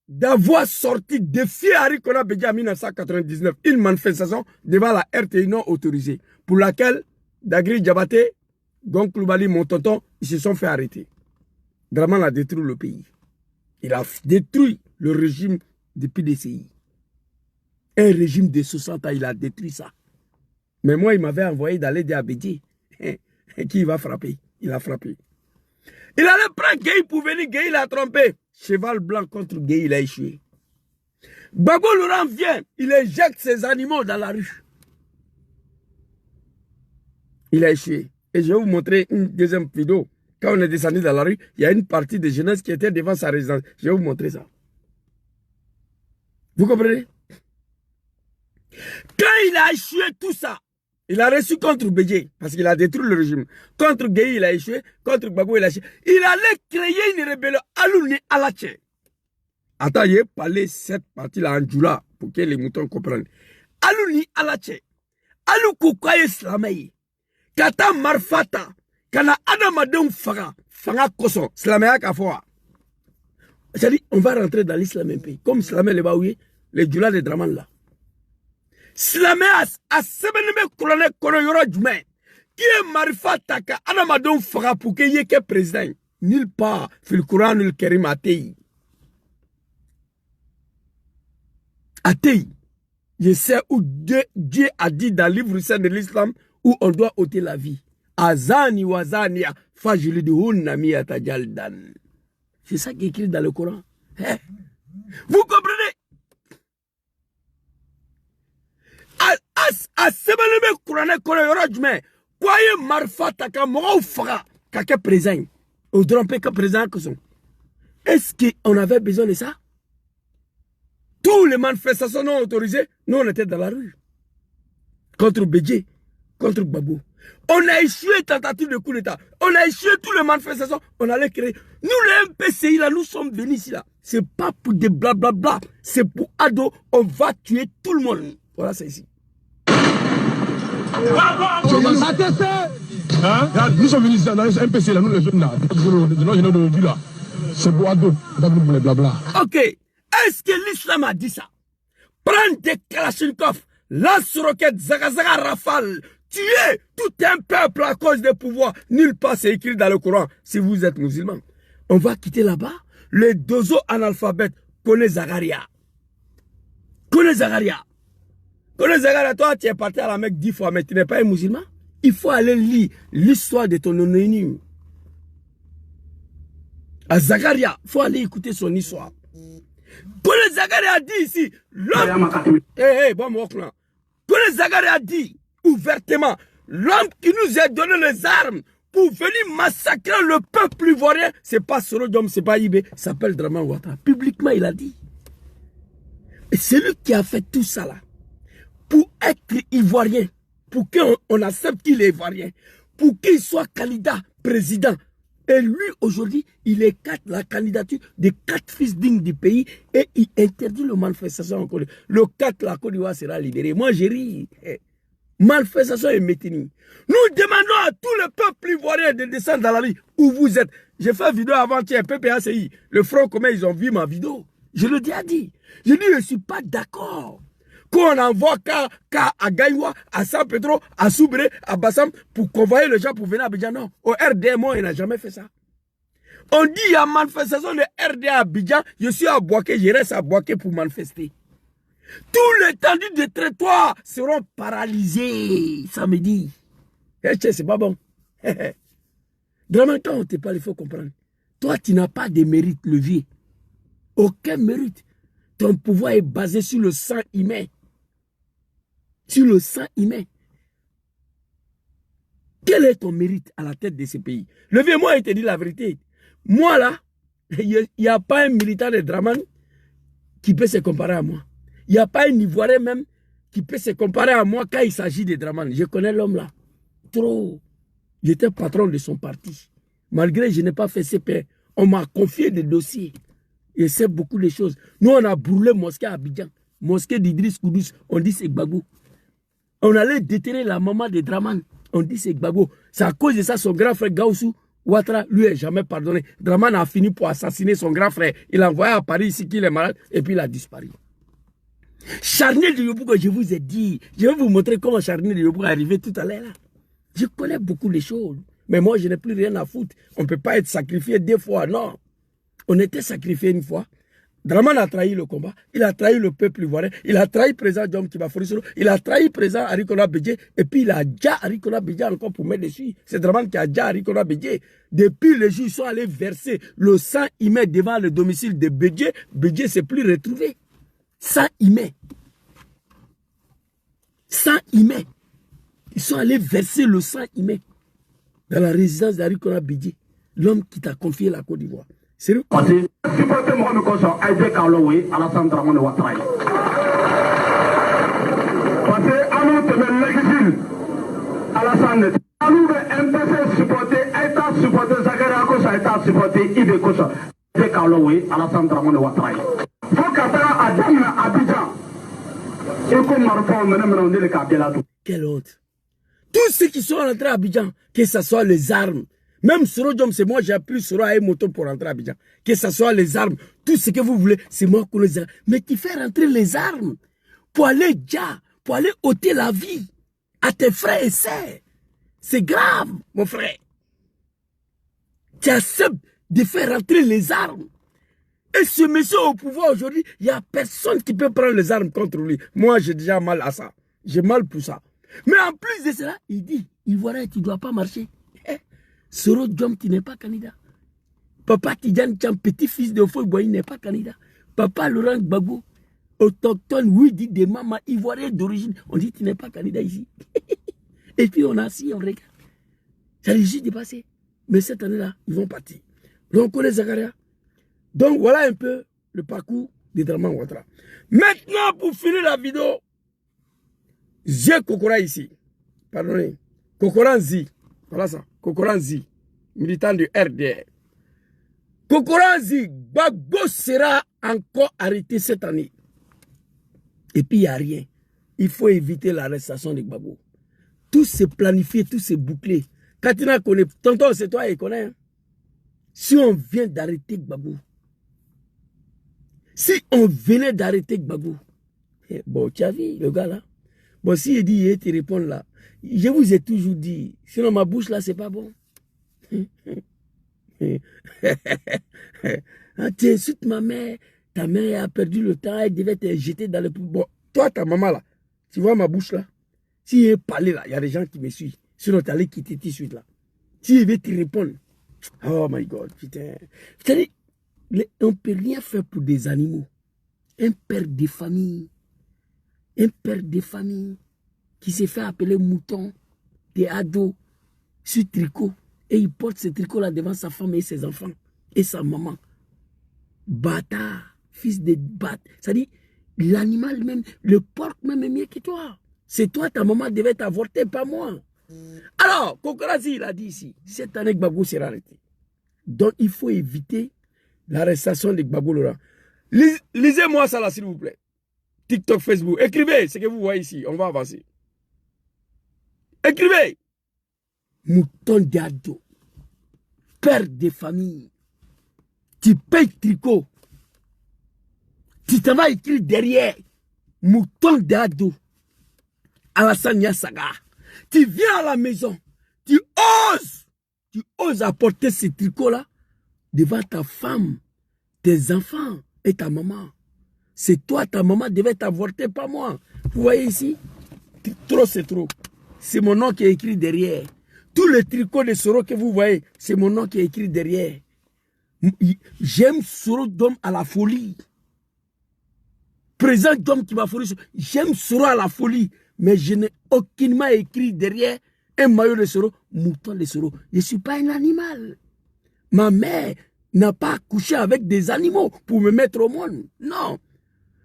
d'avoir sorti défier Harry Kona Bédia en 1999, une manifestation devant la RTI non autorisée, pour laquelle Dagri Diabaté, Gon Kloubali, mon tonton, ils se sont fait arrêter. Draman a détruit le pays. Il a détruit le régime du PDCI. Un régime de 60 ans, il a détruit ça. Mais moi, il m'avait envoyé d'aller dire à Bédié qui va frapper. Il a frappé. Il allait prendre Gueye pour venir, Gueye l'a trompé. Cheval blanc contre Gueye, il a échoué. Gbagbo Laurent vient, il éjecte ses animaux dans la rue. Il a échoué. Et je vais vous montrer une deuxième vidéo. Quand on est descendu dans la rue, il y a une partie de jeunesse qui était devant sa résidence. Je vais vous montrer ça. Vous comprenez? Quand il a échoué tout ça, il a reçu contre Bédié, parce qu'il a détruit le régime. Contre Gueye, il a échoué. Contre Gbagbo, il a échoué. Il allait créer une rébellion. Alouni Alache. Attends, il a parlé cette partie-là en Djoula, pour que les moutons comprennent. Alouni Alache. Alou Koukaye Slamay. Kata Marfata. Kana Adamadon Faga. Faga Koso. Slamaya Kafoa. C'est-à-dire, on va rentrer dans l'islam un pays. Comme Slamé le Baouye, les Djoula de Draman là. Slamé a sebenime colonel kono yoro djumé qui est marifa taka anamadon faga pour que yeke président nulle part fil Coran le Karim atei je sais où Dieu a dit dans le livre saint de l'islam où on doit ôter la vie azani wazania Fajili de Hunami Atajaldan. C'est ça qui est écrit dans le Coran. Vous comprenez? A sebaleme Coran Coran Kwaye Marfa Taka Moro Fara Kaka présent. Au drompé que présent que sont. Est-ce qu'on avait besoin de ça? Tous les manifestations non autorisées, nous on était dans la rue. Contre Bédjé, contre Gbagbo. On a échoué tentative de coup d'État. On a échoué toutes les manifestations. On allait créer. Nous, les MPCI, là, nous sommes venus ici, là. C'est pas pour des blablabla. C'est pour ado. On va tuer tout le monde. Voilà, c'est ici. Nous sommes venus dans les MPC, là, nous les jeunes là. De là. C'est pour ado. Blablabla. Ok. Est-ce que l'islam a dit ça? Prends des Kalachnikov, lance-roquettes, Zagazaga, Rafale. Tuer tout un peuple à cause des pouvoirs. Nulle part c'est écrit dans le Coran si vous êtes musulman. On va quitter là-bas. Les deux analphabètes connaissent Zagaria. Connaissent Zagaria. Connaissent Zagaria. Toi, tu es parti à la Mecque 10 fois, mais tu n'es pas un musulman. Il faut aller lire l'histoire de ton anonyme. À Zagaria, il faut aller écouter son histoire. Connaissent Zagaria a dit ici. L'homme. Bon, mon clan. Connaissent Zagaria a dit ouvertement, l'homme qui nous a donné les armes pour venir massacrer le peuple ivoirien, c'est pas Sorodom, c'est pas Ibé, s'appelle Dramane Ouattara. Publiquement, il a dit. Et c'est lui qui a fait tout ça là. Pour être ivoirien, pour qu'on accepte qu'il est ivoirien, pour qu'il soit candidat président. Et lui, aujourd'hui, il écarte la candidature des 4 fils dignes du pays et il interdit le manifestation en Côte d'Ivoire. Le 4, la Côte d'Ivoire sera libérée. Moi, j'ai ri. Malfaisation et métini. Nous demandons à tout le peuple ivoirien de descendre dans la rue où vous êtes. J'ai fait une vidéo avant-hier, PPACI. Le Front commun, ils ont vu ma vidéo. Je le dis à dit. Je dis, je ne suis pas d'accord. Qu'on envoie à Gaïwa, à San Pedro, à Soubré, à Bassam, pour convoyer les gens pour venir à Abidjan. Non. Au RDM, il n'a jamais fait ça. On dit, il y a manifestation de RDA à Abidjan. Je suis à Boaké, je reste à Boaké pour manifester. Tous les tendus de territoire seront paralysés samedi. C'est pas bon. Dramane, quand on te parle, il faut comprendre. Toi, tu n'as pas de mérite, levier. Aucun mérite. Ton pouvoir est basé sur le sang humain. Sur le sang humain. Quel est ton mérite à la tête de ce pays? Levier-moi et te dis la vérité. Moi, là, il n'y a pas un militant de Dramane qui peut se comparer à moi. Il n'y a pas un Ivoirien même qui peut se comparer à moi quand il s'agit de Dramane. Je connais l'homme là. Trop. J'étais patron de son parti. Malgré que je n'ai pas fait CPR, on m'a confié des dossiers. Je sais beaucoup de choses. Nous, on a brûlé mosquée à Abidjan. Mosquée d'Idriss Koudous. On dit c'est Gbagbo. On allait déterrer la maman de Dramane. On dit c'est Gbagbo. C'est à cause de ça, son grand frère Gaussou Ouattara, lui, n'a jamais pardonné. Dramane a fini pour assassiner son grand frère. Il l'a envoyé à Paris ici qu'il est malade et puis il a disparu. Charnier de Yopougon, je vous ai dit, je vais vous montrer comment Charnier de Yopougon est arrivé tout à l'heure là. Je connais beaucoup de choses, mais moi je n'ai plus rien à foutre. On ne peut pas être sacrifié 2 fois, non. On était sacrifié 1 fois. Dramane a trahi le combat, il a trahi le peuple ivoirien, il a trahi le président Djom Kibaforisolo, il a trahi le président Arikola Bédjé, et puis il a déjà Arikola Bédjé encore pour mettre dessus. C'est Dramane qui a déjà Arikola Bédjé. Depuis les jours, ils sont allés verser le sang humain devant le domicile de Bédjé. Bédjé ne s'est plus retrouvé. Sang humain. Sang humain. Ils sont allés verser le sang humain dans la résidence d'Arikola Bédjé, l'homme qui t'a confié la Côte d'Ivoire. Sérieux? Quelle honte. Tous ceux qui sont rentrés à Abidjan, que ce soit les armes, même Sorodom, c'est moi, j'ai appris Soro à un moto pour rentrer à Abidjan. Que ce soit les armes, tout ce que vous voulez, c'est moi qui les armes. Mais tu fais rentrer les armes pour aller déjà, pour aller ôter la vie à tes frères et sœurs. C'est grave, mon frère. Tu acceptes de faire rentrer les armes. Et ce monsieur au pouvoir aujourd'hui, il n'y a personne qui peut prendre les armes contre lui. Moi, j'ai déjà mal à ça. J'ai mal pour ça. Mais en plus de cela, il dit, Ivoirien, tu ne dois pas marcher. Soro Diom, tu n'es pas candidat. Papa Tidjane Tcham, petit-fils de Foy Boy, n'est pas candidat. Papa Laurent Gbagbo, autochtone, oui, dit des mamans ivoiriens d'origine. On dit tu n'es pas candidat ici. Et puis on a assis, on regarde. Ça les juste dépassé. Mais cette année-là, ils vont partir. Donc on connaît Zakaria. Donc voilà un peu le parcours de Draman Ouattara. Maintenant, pour finir la vidéo, j'ai Kokora ici. Pardonnez. Kokoranzi. Voilà ça. Kokoranzi. Militant du RDR. Kokoranzi, Gbagbo sera encore arrêté cette année. Et puis il n'y a rien. Il faut éviter l'arrestation de Gbagbo. Tout s'est planifié, tout s'est bouclé. Katina connaît, tonton c'est toi, il connaît. Hein? Si on vient d'arrêter Gbagbo, si on venait d'arrêter Gbagbo, bon, tu as vu le gars là. Bon, si il dit, il te répond là. Je vous ai toujours dit, sinon ma bouche là, c'est pas bon. Tu insultes ma mère, ta mère a perdu le temps, elle devait te jeter dans le... Bon, toi, ta maman là, tu vois ma bouche là, si il parle là, il y a des gens qui me suivent, sinon tu allais quitter tout de suite là. Si il veut te répondre, oh my God, putain. C'est-à-dire, on ne peut rien faire pour des animaux. Un père de famille qui s'est fait appeler mouton, des ados, sur tricot, et il porte ce tricot-là devant sa femme et ses enfants, et sa maman. Bâtard, fils de bâtard. C'est-à-dire, l'animal même, le porc même est mieux que toi. C'est toi, ta maman devait t'avorter, pas moi. Alors, Kokorazi, il a dit ici, cette année, Gbagbo sera arrêté. Donc, il faut éviter l'arrestation de Gbagbo Laurent. Lisez-moi ça là, s'il vous plaît. TikTok, Facebook. Écrivez ce que vous voyez ici. On va avancer. Écrivez. Mouton d'ado. Père de famille. Tu payes tricot. Tu t'en vas écrire derrière. Mouton d'ado. Alassane Yasaga. Tu viens à la maison. Tu oses apporter ce tricot-là devant ta femme, tes enfants et ta maman. C'est toi, ta maman devait t'avorter, pas moi. Vous voyez ici? Trop, c'est trop. C'est mon nom qui est écrit derrière. Tous les tricots de Soro que vous voyez, c'est mon nom qui est écrit derrière. J'aime Soro d'homme à la folie. Présent d'homme qui m'a folie. J'aime Soro à la folie. Mais je n'ai aucunement écrit derrière un maillot de Soro, mouton de Soro. Je ne suis pas un animal. Ma mère n'a pas accouché avec des animaux pour me mettre au monde. Non.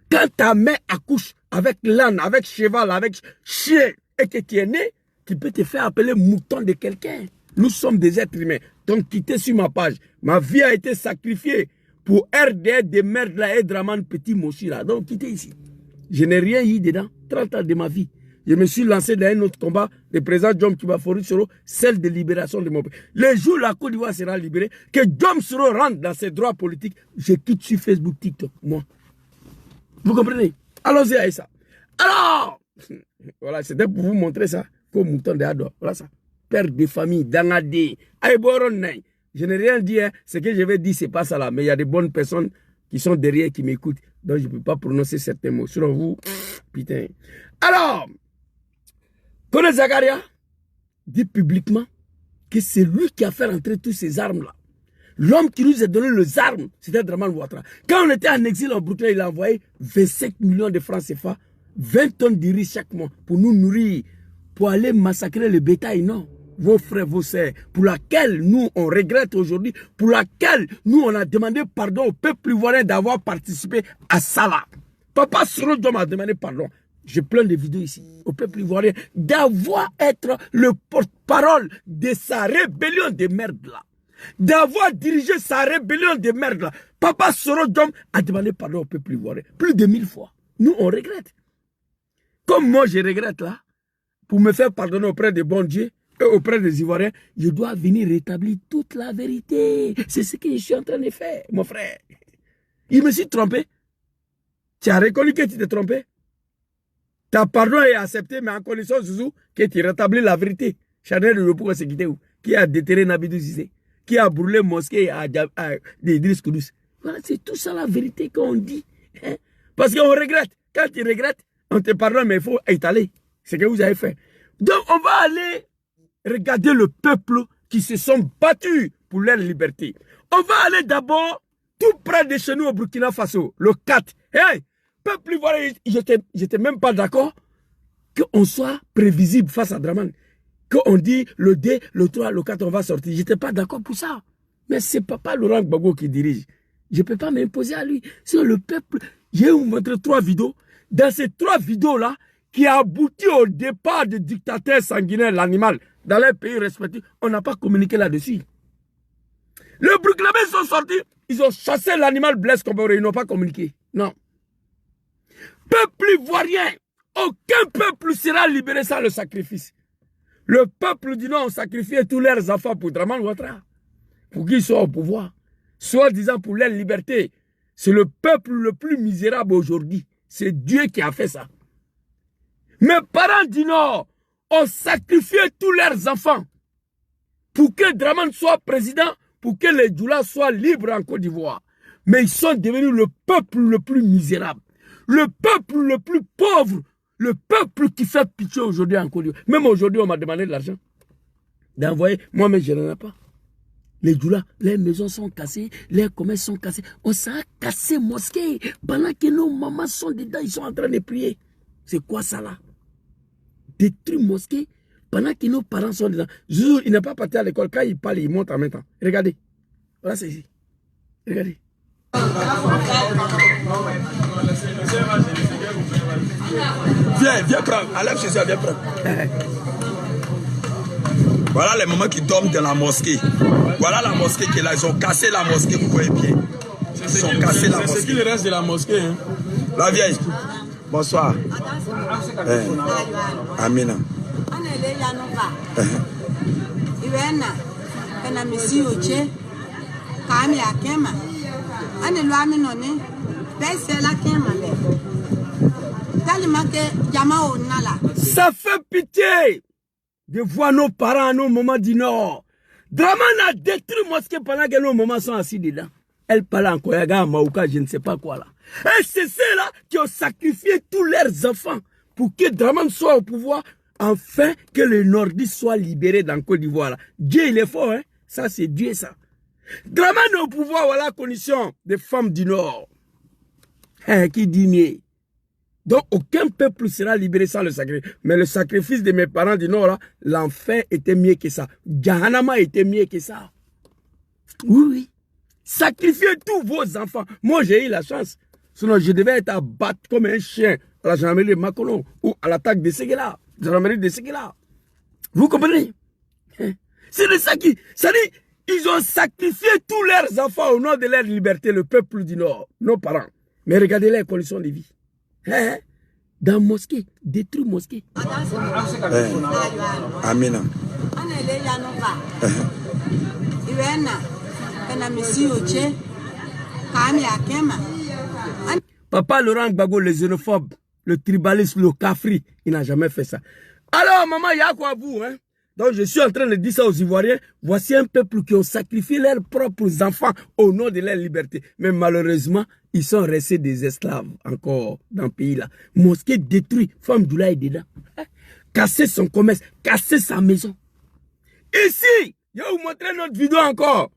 Quand ta mère accouche avec l'âne, avec cheval, avec chien, et que tu es né, tu peux te faire appeler mouton de quelqu'un. Nous sommes des êtres humains. Donc, quittez sur ma page. Ma vie a été sacrifiée pour RDR de merde là et Draman Petit Mossi là. Donc, quittez ici. Je n'ai rien eu dedans. 30 ans de ma vie. Je me suis lancé dans un autre combat, le président Djom Kibafori Soro, celle de libération de mon pays. Le jour où la Côte d'Ivoire sera libérée, que Djom Soro rentre dans ses droits politiques, je quitte sur Facebook, TikTok, moi. Vous comprenez? Allons-y avec ça. Alors, voilà, c'était pour vous montrer ça, comme mouton de Ado. Voilà ça. Père de famille, Dangadé, Aïboronay. Je n'ai rien dit, hein. Ce que je vais dire, c'est pas ça là, mais il y a des bonnes personnes qui sont derrière, qui m'écoutent. Donc, je ne peux pas prononcer certains mots. Selon vous, putain. Alors, Kone Zakaria dit publiquement que c'est lui qui a fait rentrer toutes ces armes-là. L'homme qui nous a donné les armes, c'était Draman Ouattara. Quand on était en exil en Brooklyn, il a envoyé 25 millions de francs CFA, 20 tonnes de riz chaque mois pour nous nourrir, pour aller massacrer le bétail, non. Vos frères, vos sœurs, pour laquelle nous, on regrette aujourd'hui, pour laquelle nous, on a demandé pardon au peuple ivoirien d'avoir participé à ça là. Papa Soro Diom a demandé pardon. J'ai plein de vidéos ici au peuple ivoirien d'avoir être le porte-parole de sa rébellion de merde là. D'avoir dirigé sa rébellion de merde là. Papa Soro Diom a demandé pardon au peuple ivoirien. Plus de 1000 fois. Nous, on regrette. Comme moi, je regrette là, pour me faire pardonner auprès des bons dieux et auprès des Ivoiriens, je dois venir rétablir toute la vérité. C'est ce que je suis en train de faire, mon frère. Il me suis trompé. Tu as reconnu que tu t'es trompé. Ta pardon est accepté, mais en condition, Zouzou, que tu rétablis la vérité. Chanel de Lopo, c'est qui a déterré Nabidou Zizé, qui a brûlé mosquée à Idriss Koudous. Voilà, c'est tout ça la vérité qu'on dit. Hein? Parce qu'on regrette. Quand tu regrettes, on te pardonne, mais il faut étaler ce que vous avez fait. Donc, on va aller regarder le peuple qui se sont battus pour leur liberté. On va aller d'abord tout près de chez nous au Burkina Faso, le 4. Hey, peuple ivoirien, j'étais même pas d'accord qu'on soit prévisible face à Dramane. Qu'on dit le 2, le 3, le 4, on va sortir. J'étais pas d'accord pour ça. Mais c'est Papa Laurent Gbagbo qui dirige. Je ne peux pas m'imposer à lui. Sinon le peuple, je vais vous montrer 3 vidéos. Dans ces 3 vidéos-là, qui a abouti au départ des dictateurs sanguinaires, l'animal, dans les pays respectifs, on n'a pas communiqué là-dessus. Les Burkinabés sont sortis, ils ont chassé l'animal Blaise Compaoré, ils n'ont pas communiqué. Non. Peuple ivoirien, aucun peuple sera libéré sans le sacrifice. Le peuple du Nord a sacrifié tous leurs enfants pour Dramane Ouattara, pour qu'ils soient au pouvoir, soi-disant pour leur liberté. C'est le peuple le plus misérable aujourd'hui. C'est Dieu qui a fait ça. Mes parents du Nord ont sacrifié tous leurs enfants pour que Dramane soit président, pour que les Djoula soient libres en Côte d'Ivoire. Mais ils sont devenus le peuple le plus misérable, le peuple le plus pauvre, le peuple qui fait pitié aujourd'hui en Côte d'Ivoire. Même aujourd'hui, on m'a demandé de l'argent d'envoyer. Moi, mais je n'en ai pas. Les Djoula, les maisons sont cassées, les commerces sont cassés. On s'est cassé mosquée pendant que nos mamans sont dedans, ils sont en train de prier. C'est quoi ça là? Détruire mosquée pendant que nos parents sont dedans. Jour, il n'est pas parti à l'école. Quand il parle, il monte en même temps. Regardez. Voilà, c'est ici. Regardez. Viens prendre. Enlève chez toi, viens prendre. Voilà les mamans qui dorment dans la mosquée. Voilà la mosquée qui est là. Ils ont cassé la mosquée, vous voyez bien. Ils ont cassé la mosquée. C'est ce qu'il reste de la mosquée. Hein. La vieille. Bonsoir. Amina. Ça fait pitié de voir nos parents à nos moments du Nord. Dramane a détruit la mosquée pendant que nos mamans sont assis dedans. Elle parle en Koyaga, Maouka, je ne sais pas quoi là. Et c'est ceux-là qui ont sacrifié tous leurs enfants pour que Dramane soit au pouvoir, afin que les Nordistes soient libérés dans Côte d'Ivoire. Dieu, il est fort, hein? Ça, c'est Dieu, ça. Dramane est au pouvoir, voilà la condition des femmes du Nord. Hein, qui dit mieux? Donc, aucun peuple sera libéré sans le sacrifice. Mais le sacrifice de mes parents du Nord, là, l'enfer était mieux que ça. Jahannama était mieux que ça. Oui, oui. Sacrifiez tous vos enfants. Moi, j'ai eu la chance. Sinon, je devais être abattu comme un chien à la gendarmerie de Makolon ou à l'attaque de Séguéla. Gendarmerie de Séguéla. Vous comprenez? C'est le sacrifice. Ça dit, ils ont sacrifié tous leurs enfants au nom de leur liberté, le peuple du Nord, nos parents. Mais regardez les conditions de vie. Dans la mosquée, détruire mosquée. Amina. Papa Laurent Gbagbo, le xénophobe, le tribaliste, le cafri, il n'a jamais fait ça. Alors, maman, il y a quoi à vous, hein? Donc, je suis en train de dire ça aux Ivoiriens. Voici un peuple qui ont sacrifié leurs propres enfants au nom de leur liberté. Mais malheureusement, ils sont restés des esclaves encore dans le pays-là. Mosquée détruite, femme Djoula est dedans. Casser son commerce, casser sa maison. Ici, je vais vous montrer notre vidéo encore.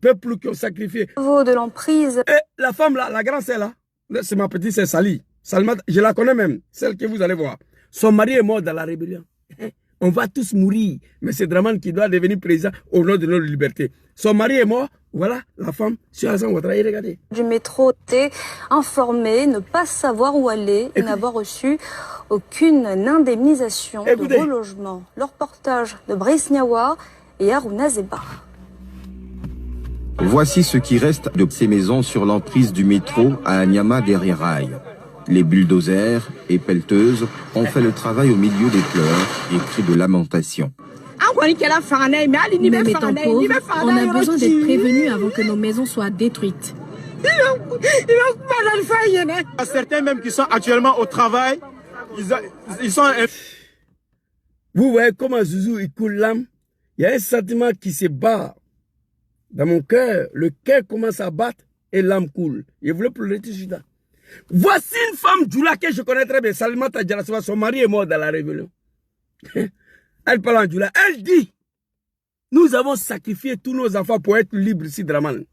Peuple qui ont sacrifié. De l'emprise. Et la femme là, la grande sœur là, c'est ma petite sœur Sali. Salma, je la connais même, celle que vous allez voir. Son mari est mort dans la rébellion. On va tous mourir. Mais c'est Dramane qui doit devenir président au nom de notre liberté. Son mari est mort. Voilà, la femme, sur Alassane Ouattara, regardez. Du métro était informé, ne pas savoir où aller et n'avoir reçu aucune indemnisation de relogement. Le reportage de Brice Niawa et Harouna Zeba. Voici ce qui reste de ces maisons sur l'emprise du métro à Nyama derrière rail. Les bulldozers et pelleteuses ont fait le travail au milieu des pleurs et cris de lamentation. Même étant pauvres, on a besoin d'être prévenus avant que nos maisons soient détruites. Il y a certains même qui sont actuellement au travail, ils sont... Vous voyez comment Zouzou il coule l'âme? Il y a un sentiment qui se bat dans mon cœur. Le cœur commence à battre et l'âme coule. Je voulais pleurer tout de suite. Voici une femme Djoula que je connais très bien, Salimata Diarra. Son mari est mort dans la rébellion. Elle parle en Djoula. Elle dit Nous avons sacrifié tous nos enfants pour être libres ici, Draman.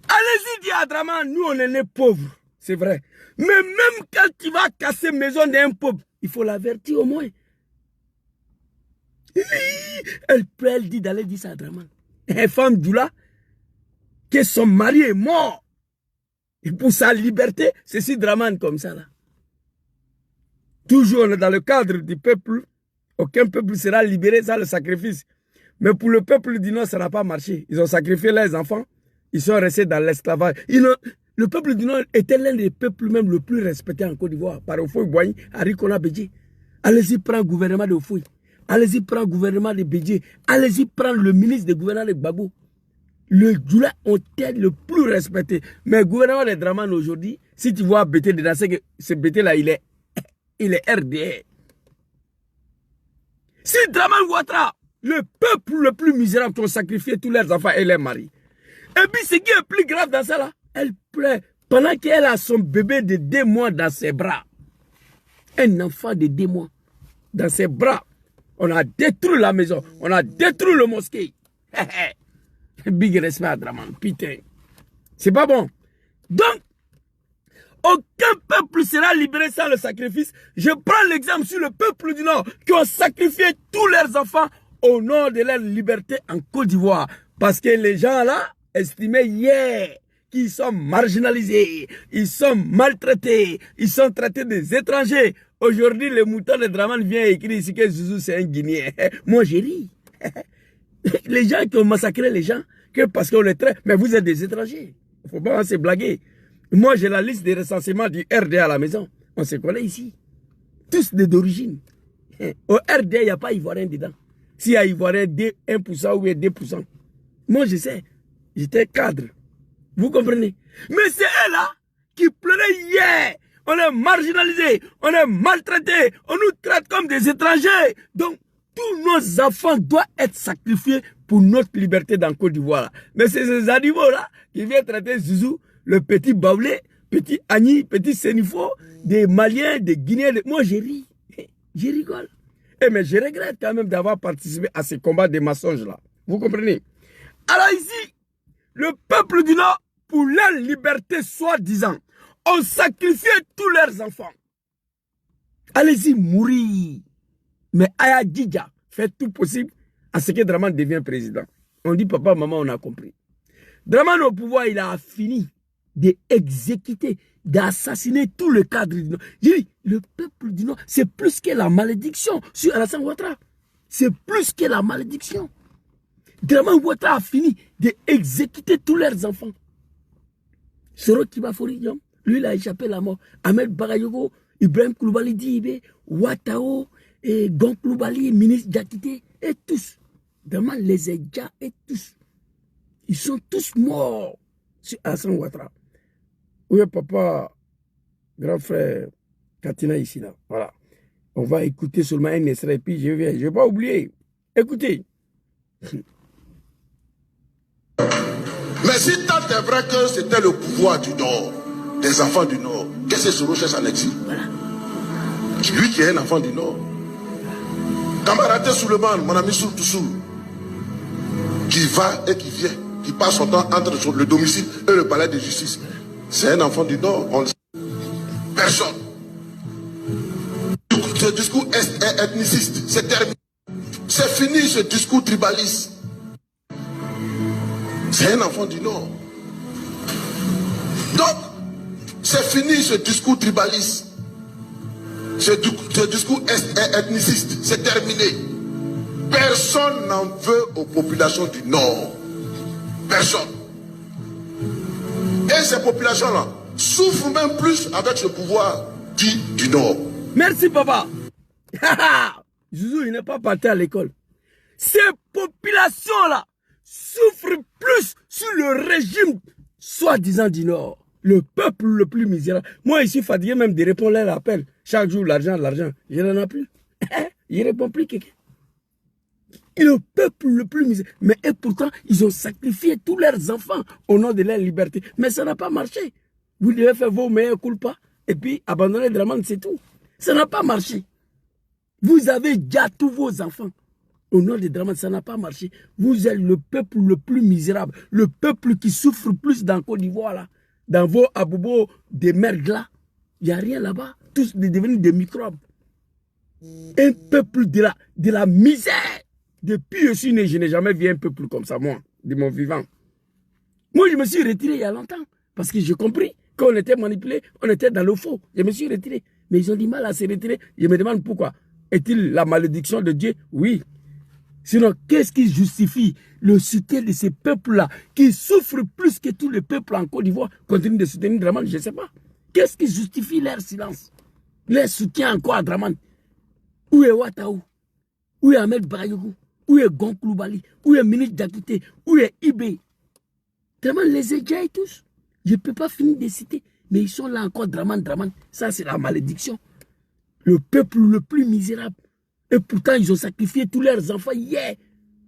Allez-y, dis à Draman, nous on est nés pauvres, c'est vrai. Mais même quand tu vas casser maison d'un pauvre, il faut l'avertir au moins. Elle dit d'aller dire ça à Draman. Une femme d'Oula, que son mari est mort. Et pour sa liberté, c'est si Draman comme ça là. Toujours on est dans le cadre du peuple. Aucun peuple sera libéré sans le sacrifice. Mais pour le peuple du Nord, ça n'a pas marché. Ils ont sacrifié leurs enfants. Ils sont restés dans l'esclavage. Le peuple du Nord était l'un des peuples même le plus respecté en Côte d'Ivoire. Par Ofoy Boigny, Arikona Bédié. Allez-y prendre le gouvernement de Ofoy. Allez-y prendre le gouvernement de Bédié. Allez-y prendre le ministre du gouvernement de Gbagbo. Le Djoula ont été le plus respecté. Mais le gouvernement de Draman aujourd'hui, si tu vois Bété dedans, c'est que ce Bété là, il est RDR. Si Draman Ouattara, le peuple le plus misérable qui ont sacrifié tous leurs enfants et leurs maris. Et puis ce qui est plus grave dans ça là, elle pleure pendant qu'elle a son bébé de 2 mois dans ses bras. Un enfant de 2 mois dans ses bras. On a détruit la maison, on a détruit le mosquée. Big respect à Draman, putain. C'est pas bon. Donc, aucun peuple sera libéré sans le sacrifice. Je prends l'exemple sur le peuple du Nord qui ont sacrifié tous leurs enfants au nom de leur liberté en Côte d'Ivoire. Parce que les gens là estimaient hier qu'ils sont marginalisés, ils sont maltraités, ils sont traités des étrangers. Aujourd'hui, le mouton de Draman vient écrire ici que Zouzou c'est un Guinéen. Moi j'ai ri. Les gens qui ont massacré les gens, que parce qu'on les traite, mais vous êtes des étrangers. Il ne faut pas se blaguer. Moi, j'ai la liste des recensements du RDA à la maison. On se connaît ici. Tous d'origine. Au RDA, il n'y a pas Ivoirien dedans. S'il y a Ivoirien, 1% ou 2%. Moi, je sais. J'étais cadre. Vous comprenez? Mais c'est eux là qui pleuraient hier. On est marginalisés, on est maltraités, on nous traite comme des étrangers. Donc, tous nos enfants doivent être sacrifiés pour notre liberté dans Côte d'Ivoire. Mais c'est ces animaux-là qui viennent traiter Zouzou, le petit Baoulé, petit Agni, petit Sénifo, des Maliens, des Guinéens. Moi, j'ai ri. Je rigole. Mais je regrette quand même d'avoir participé à ces combats des mensonges-là. Vous comprenez? Alors ici, le peuple du Nord, pour leur liberté soi-disant, ont sacrifié tous leurs enfants. Allez-y mourir. Mais Aya Djidja fait tout possible à ce que Draman devienne président. On dit papa, maman, on a compris. Draman au pouvoir, il a fini d'exécuter, d'assassiner tout le cadre du Nord. J'ai dit, le peuple du Nord, c'est plus que la malédiction sur Alassane Ouattara. C'est plus que la malédiction. Draman Ouattara a fini d'exécuter tous leurs enfants. Soro Kibafori, lui, il a échappé la mort. Ahmed Bagayogo, Ibrahim Koulibaly Dibé, Ouattao, et Gon Koulibaly, ministre Diakité, et tous. Draman les a déjà, et tous. Ils sont tous morts sur Alassane Ouattara. Oui, papa, grand frère Katina ici, là. Voilà. On va écouter seulement un extrait, et puis je viens. Je ne vais pas oublier. Écoutez. Mais si tant est vrai que c'était le pouvoir du Nord, des enfants du Nord, qu'est-ce que Soro cherche en exil? Voilà. Lui qui est un enfant du Nord. Kamaraté Souleymane, mon ami Soul, qui va et qui vient, qui passe son temps entre le domicile et le palais de justice. C'est un enfant du Nord, on le sait. Personne. Ce discours est ethniciste, c'est terminé. C'est fini ce discours tribaliste. C'est un enfant du Nord. Donc, c'est fini ce discours tribaliste. Ce discours ethniciste, c'est terminé. Personne n'en veut aux populations du Nord. Personne. Et ces populations-là souffrent même plus avec ce pouvoir dit du Nord. Merci, papa. Zouzou, il n'est pas parti à l'école. Ces populations-là souffrent plus sur le régime soi-disant du Nord. Le peuple le plus misérable. Moi, je suis fatigué même de répondre à l'appel. Chaque jour, l'argent, l'argent. Je n'en ai plus. Il ne répond plus quelqu'un. Le peuple le plus misérable. Mais et pourtant, ils ont sacrifié tous leurs enfants au nom de leur liberté. Mais ça n'a pas marché. Vous devez faire vos meilleurs culpas et puis abandonner Draman, c'est tout. Ça n'a pas marché. Vous avez déjà tous vos enfants. Au nord de Dramane, ça n'a pas marché. Vous êtes le peuple le plus misérable, le peuple qui souffre plus dans Côte d'Ivoire, là. Dans vos abobos de merde, là. Il n'y a rien là-bas. Tous devenus des microbes. Un peuple de la misère. Depuis je suis né, je n'ai jamais vu un peuple comme ça, moi, de mon vivant. Moi, je me suis retiré il y a longtemps. Parce que j'ai compris qu'on était manipulé, on était dans le faux. Je me suis retiré. Mais ils ont du mal à se retirer. Je me demande pourquoi. Est-il la malédiction de Dieu? Oui. Sinon, qu'est-ce qui justifie le soutien de ces peuples-là qui souffrent plus que tous les peuples en Côte d'Ivoire continuent de soutenir Dramane? Je ne sais pas. Qu'est-ce qui justifie leur silence? Leur soutien encore à Dramane? Où est Ouattara? Où est Ahmed Bayougou? Où est Goncoulou Bali? Où est Ministre d'Agriculture? Où est Ibé? Dramane les a déjà tous. Je ne peux pas finir de citer. Mais ils sont là encore, Dramane. Ça, c'est la malédiction. Le peuple le plus misérable. Et pourtant, ils ont sacrifié tous leurs enfants hier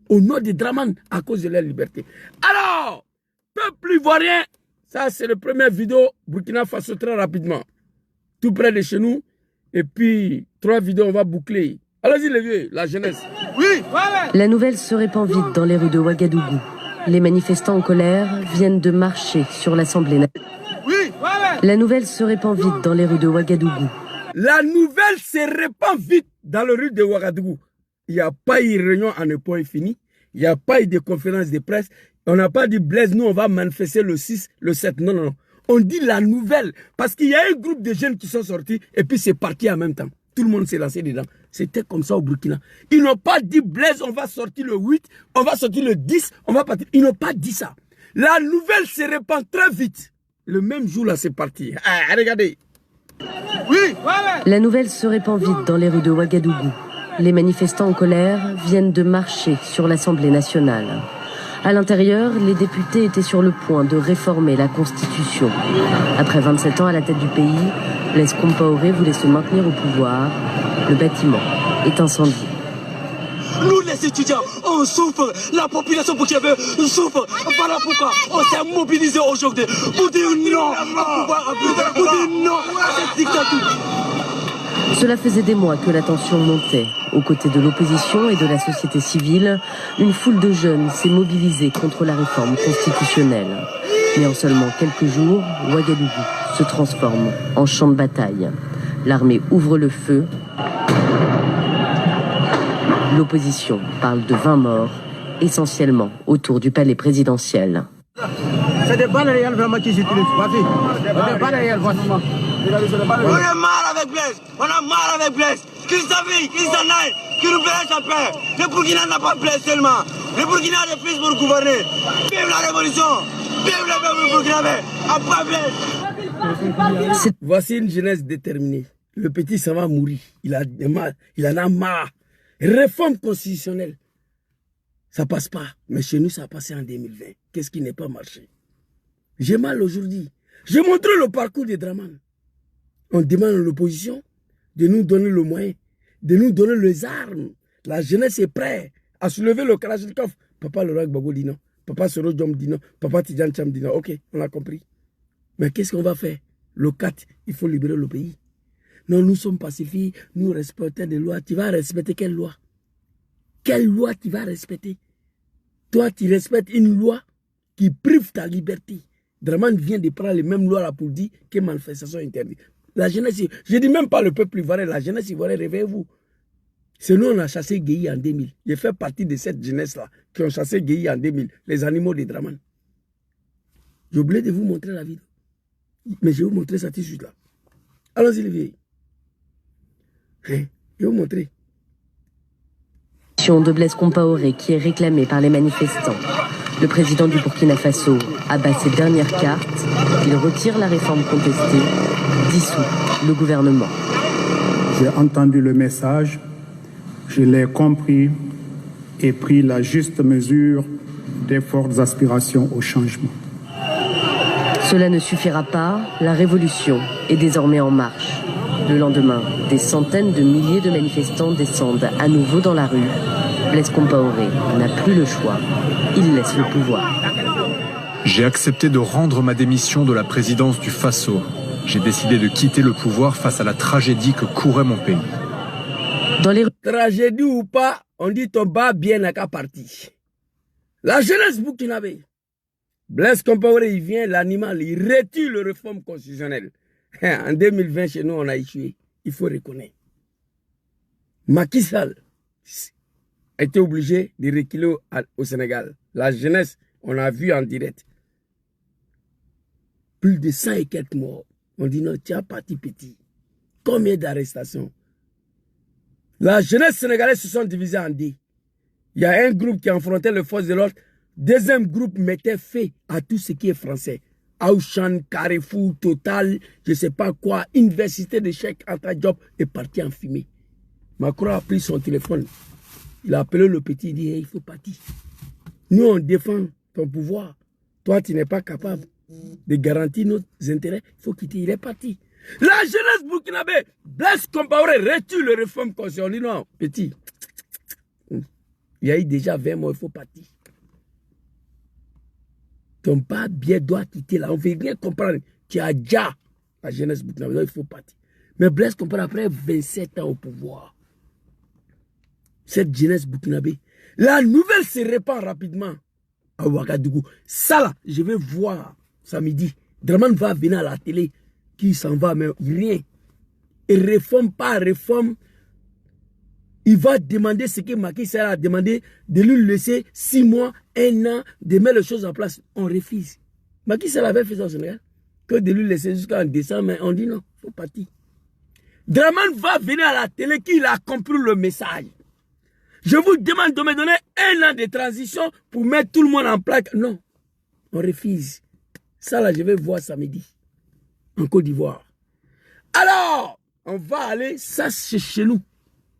au nom de Dramane à cause de leur liberté. Alors, peuple ivoirien, ça, c'est la première vidéo Burkina Faso très rapidement. Tout près de chez nous. Et puis, 3 vidéos, on va boucler. Allez-y, les vieux, la jeunesse. Oui, voilà. La nouvelle se répand vite dans les rues de Ouagadougou. Les manifestants en colère viennent de marcher sur l'Assemblée nationale. Oui, voilà. La nouvelle se répand vite dans les rues de Ouagadougou. La nouvelle se répand vite dans les rues de Ouagadougou. Il n'y a pas eu de réunion en un point fini. Il n'y a pas eu de conférence de presse. On n'a pas dit Blaise, nous on va manifester le 6, le 7. Non, non, non. On dit la nouvelle. Parce qu'il y a un groupe de jeunes qui sont sortis et puis c'est parti en même temps. Tout le monde s'est lancé dedans. C'était comme ça au Burkina. Ils n'ont pas dit Blaise, on va sortir le 8, on va sortir le 10, on va partir. Ils n'ont pas dit ça. La nouvelle se répand très vite. Le même jour là, c'est parti. Ah, regardez. Oui, voilà. La nouvelle se répand vite dans les rues de Ouagadougou. Les manifestants en colère viennent de marcher sur l'Assemblée nationale. À l'intérieur, les députés étaient sur le point de réformer la Constitution. Après 27 ans à la tête du pays, Blaise Compaoré voulait se maintenir au pouvoir. Le bâtiment est incendié. Nous les étudiants, on souffre, la population burkinabé souffre. Voilà pourquoi on s'est mobilisé aujourd'hui pour dire non au pouvoir, pour dire non à cette dictature. Cela faisait des mois que la tension montait. Aux côtés de l'opposition et de la société civile, une foule de jeunes s'est mobilisée contre la réforme constitutionnelle. Mais en seulement quelques jours, Ouagadougou se transforme en champ de bataille. L'armée ouvre le feu. L'opposition parle de 20 morts, essentiellement autour du palais présidentiel. C'est des balles réelles vraiment qui s'utilisent. Vas-y, des balles réelles, franchement. On est marre avec Blaise, on a marre avec Blaise. Qu'il s'habille, qu'il s'en aille, qu'il nous laisse en paix. Le Burkina n'a pas Blaise seulement. Le Burkina a des fils pour gouverner. Vive la révolution, vive le peuple burkinabé, après Blaise. Voici une jeunesse déterminée. Le petit, ça va mourir. Il en a marre. Réforme constitutionnelle. Ça passe pas. Mais chez nous, ça a passé en 2020. Qu'est-ce qui n'est pas marché? J'ai mal aujourd'hui. J'ai montré le parcours de Dramane. On demande à l'opposition de nous donner le moyen, de nous donner les armes. La jeunesse est prête à soulever le Kalachnikov. Papa Laurent Gbagbo dit non. Papa Soro Diom dit non. Papa Tidjane Cham dit non. Ok, on a compris. Mais qu'est-ce qu'on va faire? Le 4, il faut libérer le pays. Non, nous sommes pacifiques, nous respectons des lois. Tu vas respecter quelle loi? Quelle loi tu vas respecter? Toi, tu respectes une loi qui prive ta liberté. Dramane vient de prendre les mêmes lois là pour dire que manifestation interdite. La jeunesse, je ne dis même pas le peuple ivoirien, la jeunesse ivoirienne, réveillez-vous. C'est nous, on a chassé Guéhi en 2000. Je fais partie de cette jeunesse-là qui ont chassé Guéhi en 2000, les animaux de Dramane. J'ai oublié de vous montrer la vidéo. Mais je vais vous montrer ça tout de suite là. Allons-y, les vieilles. Je vais vous montrer. De Blaise Compaoré qui est réclamée par les manifestants. Le président du Burkina Faso abat ses dernières cartes. Il retire la réforme contestée, dissout le gouvernement. J'ai entendu le message, je l'ai compris et pris la juste mesure des fortes aspirations au changement. Cela ne suffira pas, la révolution est désormais en marche. Le lendemain, des centaines de milliers de manifestants descendent à nouveau dans la rue. Blaise Compaoré n'a plus le choix. Il laisse le pouvoir. J'ai accepté de rendre ma démission de la présidence du Faso. J'ai décidé de quitter le pouvoir face à la tragédie que courait mon pays. Dans les... Tragédie ou pas, on dit ton bas bien n'a qu'à partir. La jeunesse burkinabé. Blaise Compaoré, il vient, l'animal, il retire le réforme constitutionnelle. En 2020, chez nous, on a échoué. Il faut reconnaître. Macky Sall a été obligé de reculer au Sénégal. La jeunesse, on a vu en direct. Plus de 100 et quelques morts. On dit non, tiens, parti petit. Combien d'arrestations? La jeunesse sénégalaise se sont divisées en deux. Il y a un groupe qui affrontait les forces de l'ordre. Deuxième groupe mettait fin à tout ce qui est français. Auchan, Carrefour, Total, je ne sais pas quoi, Université de Cheikh Anta Diop est parti en fumée. Macron a pris son téléphone. Il a appelé le petit, il dit hey, il faut partir. Nous, on défend ton pouvoir. Toi, tu n'es pas capable de garantir nos intérêts. Il faut quitter. Il est parti. La jeunesse burkinabé, Blaise Compaoré, retire le réforme constitutionnel. Non, petit. Il y a eu déjà 20 mois, il faut partir. Ton pas bien doit quitter là. On ne veut rien comprendre. Tu as déjà la jeunesse burkinabé. Il faut partir. Mais Blaise Compaoré, après 27 ans au pouvoir, cette jeunesse burkinabé, la nouvelle se répand rapidement à Ouagadougou. Ça là, je vais voir samedi. Draman va venir à la télé, qui s'en va, mais rien. Et réforme par réforme, il va demander ce que Macky Sall a demandé, de lui laisser 6 mois, 1 an, de mettre les choses en place. On refuse. Macky Sall avait fait ça au Sénégal, que de lui laisser jusqu'en décembre, mais on dit non, il faut partir. Draman va venir à la télé, qu'il a compris le message. Je vous demande de me donner 1 an de transition pour mettre tout le monde en plaque. Non, on refuse. Ça là, je vais voir samedi, en Côte d'Ivoire. Alors, on va aller, ça c'est chez nous,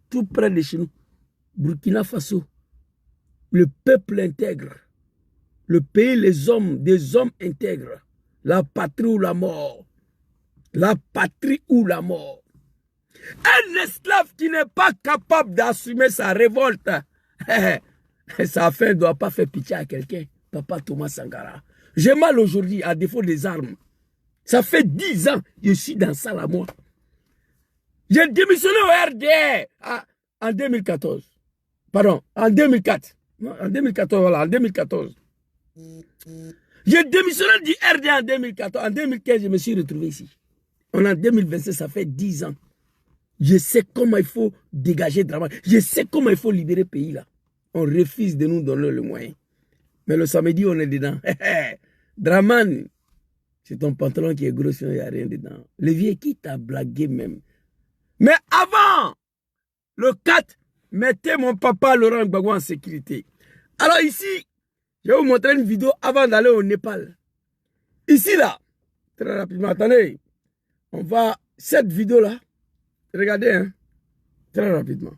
tout près de chez nous. Burkina Faso, le peuple intègre, le pays, les hommes, des hommes intègres, la patrie ou la mort, la patrie ou la mort. Un esclave qui n'est pas capable d'assumer sa révolte, sa fin ne doit pas faire pitié à quelqu'un. Papa Thomas Sankara. J'ai mal aujourd'hui à défaut des armes. Ça fait 10 ans que je suis dans ça là, moi. J'ai démissionné au RDR en 2014. Pardon, en 2004. Non, en 2014, voilà, en 2014. J'ai démissionné du RDR en 2014. En 2015, je me suis retrouvé ici. On est en 2026, ça fait 10 ans. Je sais comment il faut dégager Draman. Je sais comment il faut libérer le pays là. On refuse de nous donner le moyen. Mais le samedi, on est dedans. Draman, c'est ton pantalon qui est gros, sinon il n'y a rien dedans. Le vieux qui t'a blagué même. Mais avant, le 4, mettez mon papa Laurent Gbagbo en sécurité. Alors ici, je vais vous montrer une vidéo avant d'aller au Népal. Ici là, très rapidement, attendez. On va, cette vidéo là, regardez, hein, très rapidement.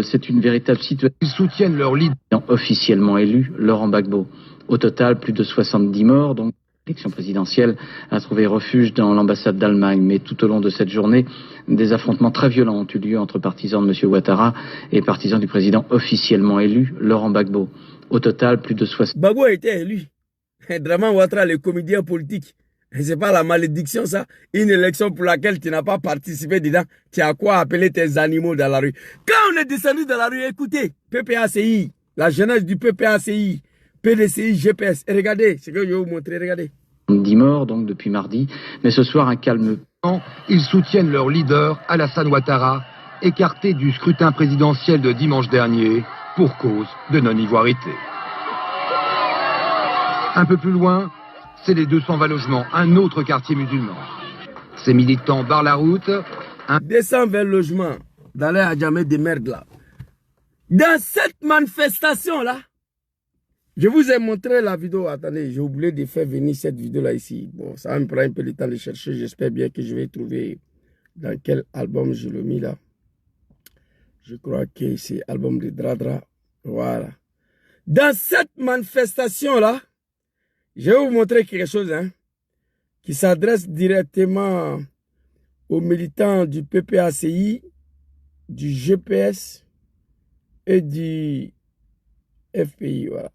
C'est une véritable situation. Ils soutiennent leur leader Officiellement élu, Laurent Gbagbo. Au total, plus de 70 morts, donc l'élection présidentielle a trouvé refuge dans l'ambassade d'Allemagne. Mais tout au long de cette journée, des affrontements très violents ont eu lieu entre partisans de M. Ouattara et partisans du président officiellement élu, Laurent Gbagbo. Au total, plus de 60... Gbagbo a été élu. Draman Ouattara, le comédien politique. C'est pas la malédiction, ça. Une élection pour laquelle tu n'as pas participé dedans. Tu as quoi appeler tes animaux dans la rue. Quand on est descendu dans la rue, écoutez, PPACI, la jeunesse du PPACI, PDCI, GPS. Et regardez, c'est que je vais vous montrer, regardez. 10 morts, donc, depuis mardi. Mais ce soir, un calme. Ils soutiennent leur leader, Alassane Ouattara, écarté du scrutin présidentiel de dimanche dernier pour cause de non-ivoirité. Un peu plus loin, c'est les 220 logements, un autre quartier musulman. Ces militants barrent la route. 220 logements dans les Adjamé de merde là. Dans cette manifestation là, je vous ai montré la vidéo. Attendez, j'ai oublié de faire venir cette vidéo là ici. Bon, ça va me prendre un peu le temps de chercher. J'espère bien que je vais trouver dans quel album je l'ai mis là. Je crois que c'est album de Dradra. Voilà. Dans cette manifestation là, je vais vous montrer quelque chose hein, qui s'adresse directement aux militants du PPACI, du GPS et du FPI. Voilà.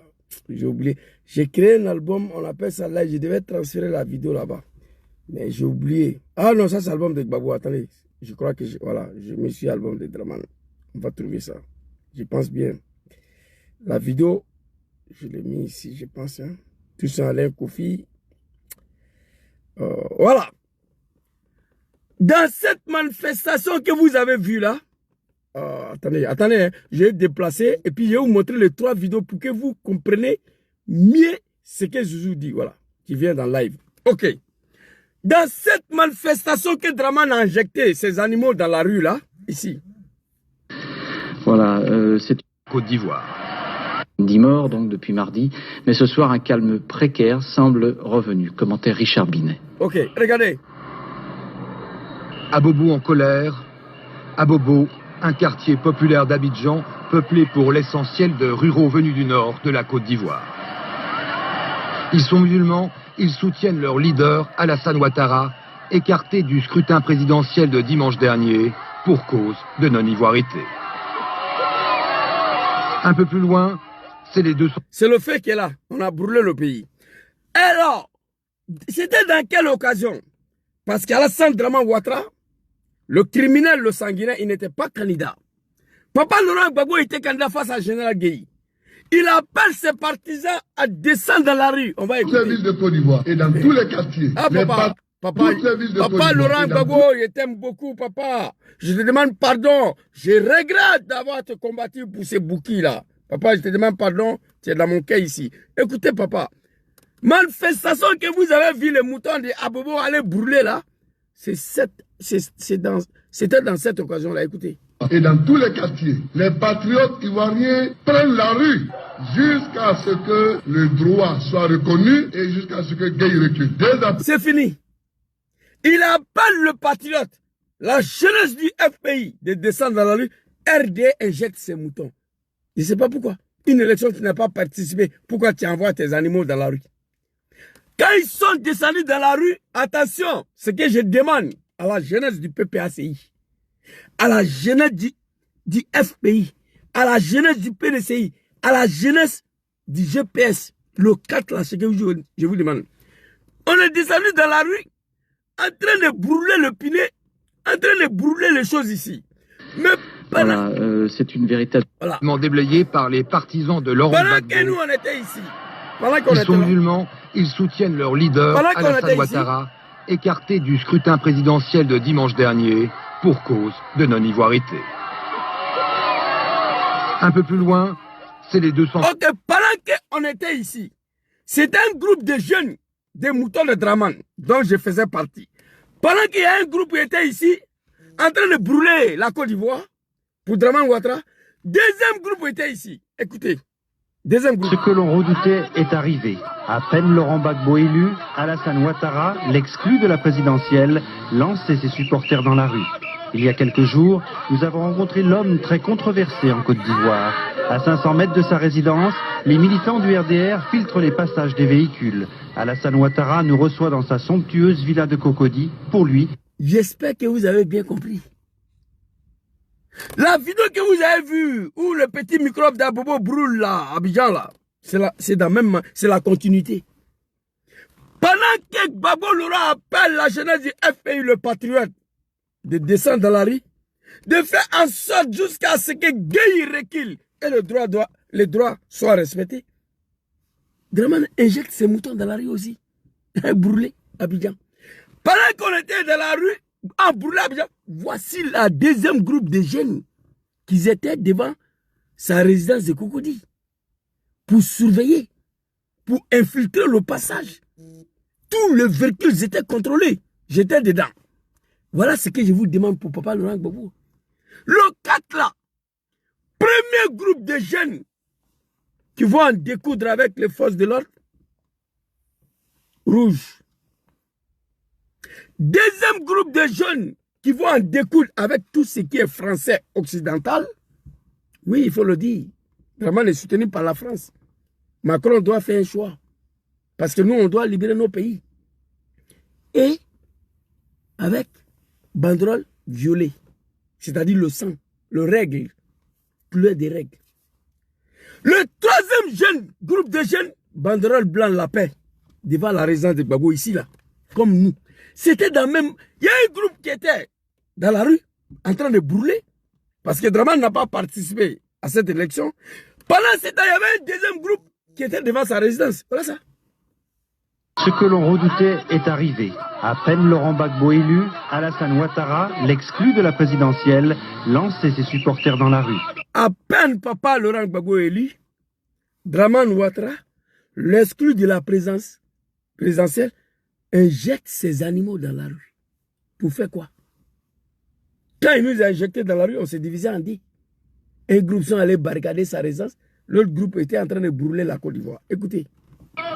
J'ai oublié. J'ai créé un album, on appelle ça là, je devais transférer la vidéo là-bas. Mais j'ai oublié. Ah non, ça c'est l'album de Gbagbo. Attendez, je crois que voilà, je me suis album de Draman. On va trouver ça. Je pense bien. La vidéo, je l'ai mis ici, je pense. Hein. Tout ça, Alain Kofi. Voilà. Dans cette manifestation que vous avez vue là, attendez, hein, j'ai déplacé et puis je vais vous montrer les 3 vidéos pour que vous compreniez mieux ce que Zouzou dit, voilà, qui vient dans live. Ok. Dans cette manifestation que Draman a injecté ces animaux dans la rue là, ici. Voilà, c'est Côte d'Ivoire. 10 morts donc depuis mardi, mais ce soir un calme précaire semble revenu. Commentaire Richard Binet. Ok, regardez. Abobo en colère. Abobo, un quartier populaire d'Abidjan, peuplé pour l'essentiel de ruraux venus du nord de la Côte d'Ivoire. Ils sont musulmans, ils soutiennent leur leader, Alassane Ouattara, écarté du scrutin présidentiel de dimanche dernier pour cause de non-ivoirité. Un peu plus loin, c'est les 200... C'est le fait qu'elle a, on a brûlé le pays. Alors, c'était dans quelle occasion? Parce qu'Alassane Draman Ouattara, le criminel, le sanguinaire, il n'était pas candidat. Papa Laurent Gbagbo était candidat face à Général Gueye. Il appelle ses partisans à descendre dans la rue. On va écouter. Dans toutes les villes de Côte d'Ivoire et dans tous les quartiers. Ah, papa, Laurent Gbagbo, je t'aime beaucoup, papa. Je te demande pardon. Je regrette d'avoir te combattu pour ces bouquis-là. Papa, je te demande pardon. Tu es dans mon cœur ici. Écoutez, papa. Manifestation que vous avez vu les moutons de Abobo aller brûler là, c'était dans cette occasion-là. Écoutez. Et dans tous les quartiers, les patriotes ivoiriens prennent la rue jusqu'à ce que le droit soit reconnu et jusqu'à ce que Gueye recule. C'est fini. Il appelle le patriote, la jeunesse du FPI, de descendre dans la rue. RD injecte ses moutons. Je ne sais pas pourquoi. Une élection qui n'a pas participé, pourquoi tu envoies tes animaux dans la rue? Quand ils sont descendus dans la rue, attention, ce que je demande à la jeunesse du PPACI, à la jeunesse du FPI, à la jeunesse du PDCI, à la jeunesse du GPS, le 4 là, ce que je vous demande. On est descendu dans la rue, en train de brûler le pinet, en train de brûler les choses ici. Mais voilà, c'est une véritable... Voilà. Déblayé par les partisans de Laurent Gbagbo. Pendant que nous on était ici, ils sont musulmans, ils soutiennent leur leader, Alassane Ouattara, écarté du scrutin présidentiel de dimanche dernier pour cause de non-ivoirité. Un peu plus loin, c'est les 200... Ok, pendant qu'on était ici, c'est un groupe de jeunes, des moutons de Draman, dont je faisais partie. Pendant qu'il y a un groupe qui était ici, en train de brûler la Côte d'Ivoire, pour Draman Ouattara, deuxième groupe était ici. Écoutez, deuxième groupe. Ce que l'on redoutait est arrivé. À peine Laurent Gbagbo élu, Alassane Ouattara, l'exclu de la présidentielle, lançait ses supporters dans la rue. Il y a quelques jours, nous avons rencontré l'homme très controversé en Côte d'Ivoire. À 500 mètres de sa résidence, les militants du RDR filtrent les passages des véhicules. Alassane Ouattara nous reçoit dans sa somptueuse villa de Cocody. Pour lui... J'espère que vous avez bien compris. La vidéo que vous avez vue, où le petit microbe d'Abobo brûle là, à Abidjan là, c'est la continuité. Pendant que Gbagbo Laurent appelle la jeunesse du FPI, le patriote, de descendre dans la rue, de faire en sorte jusqu'à ce que Gueye recule et le droit soit respecté. Draman injecte ses moutons dans la rue aussi. Brûlé Abidjan. Pendant qu'on était dans la rue, en brûlant Abidjan, voici la deuxième groupe de jeunes qui étaient devant sa résidence de Cocody pour surveiller, pour infiltrer le passage. Tous les véhicules étaient contrôlés. J'étais dedans. Voilà ce que je vous demande pour Papa Laurent Gbagbo. Le 4 là, premier groupe de jeunes qui vont en découdre avec les forces de l'ordre, rouge. Deuxième groupe de jeunes qui vont en découdre avec tout ce qui est français occidental, oui, il faut le dire, vraiment est soutenu par la France. Macron doit faire un choix. Parce que nous, on doit libérer nos pays. Et avec banderole violet, c'est-à-dire le sang, le règle, couleur des règles. Le troisième jeune, groupe de jeunes, banderole blanc, la paix, devant la résidence de Gbagbo, ici, là, comme nous. C'était dans le même... Il y a un groupe qui était dans la rue, en train de brûler, parce que Draman n'a pas participé à cette élection. Pendant ce temps, il y avait un deuxième groupe qui était devant sa résidence. Voilà ça. Ce que l'on redoutait est arrivé. À peine Laurent Gbagbo élu, Alassane Ouattara, l'exclu de la présidentielle, lançait ses supporters dans la rue. À peine papa Laurent Gbagbo élu, Dramane Ouattara, l'exclu de la présidentielle, injecte ses animaux dans la rue. Pour faire quoi? Quand il nous a injectés dans la rue, on s'est divisé en 10. Un groupe sont allés barricader sa résidence, l'autre groupe était en train de brûler la Côte d'Ivoire. Écoutez.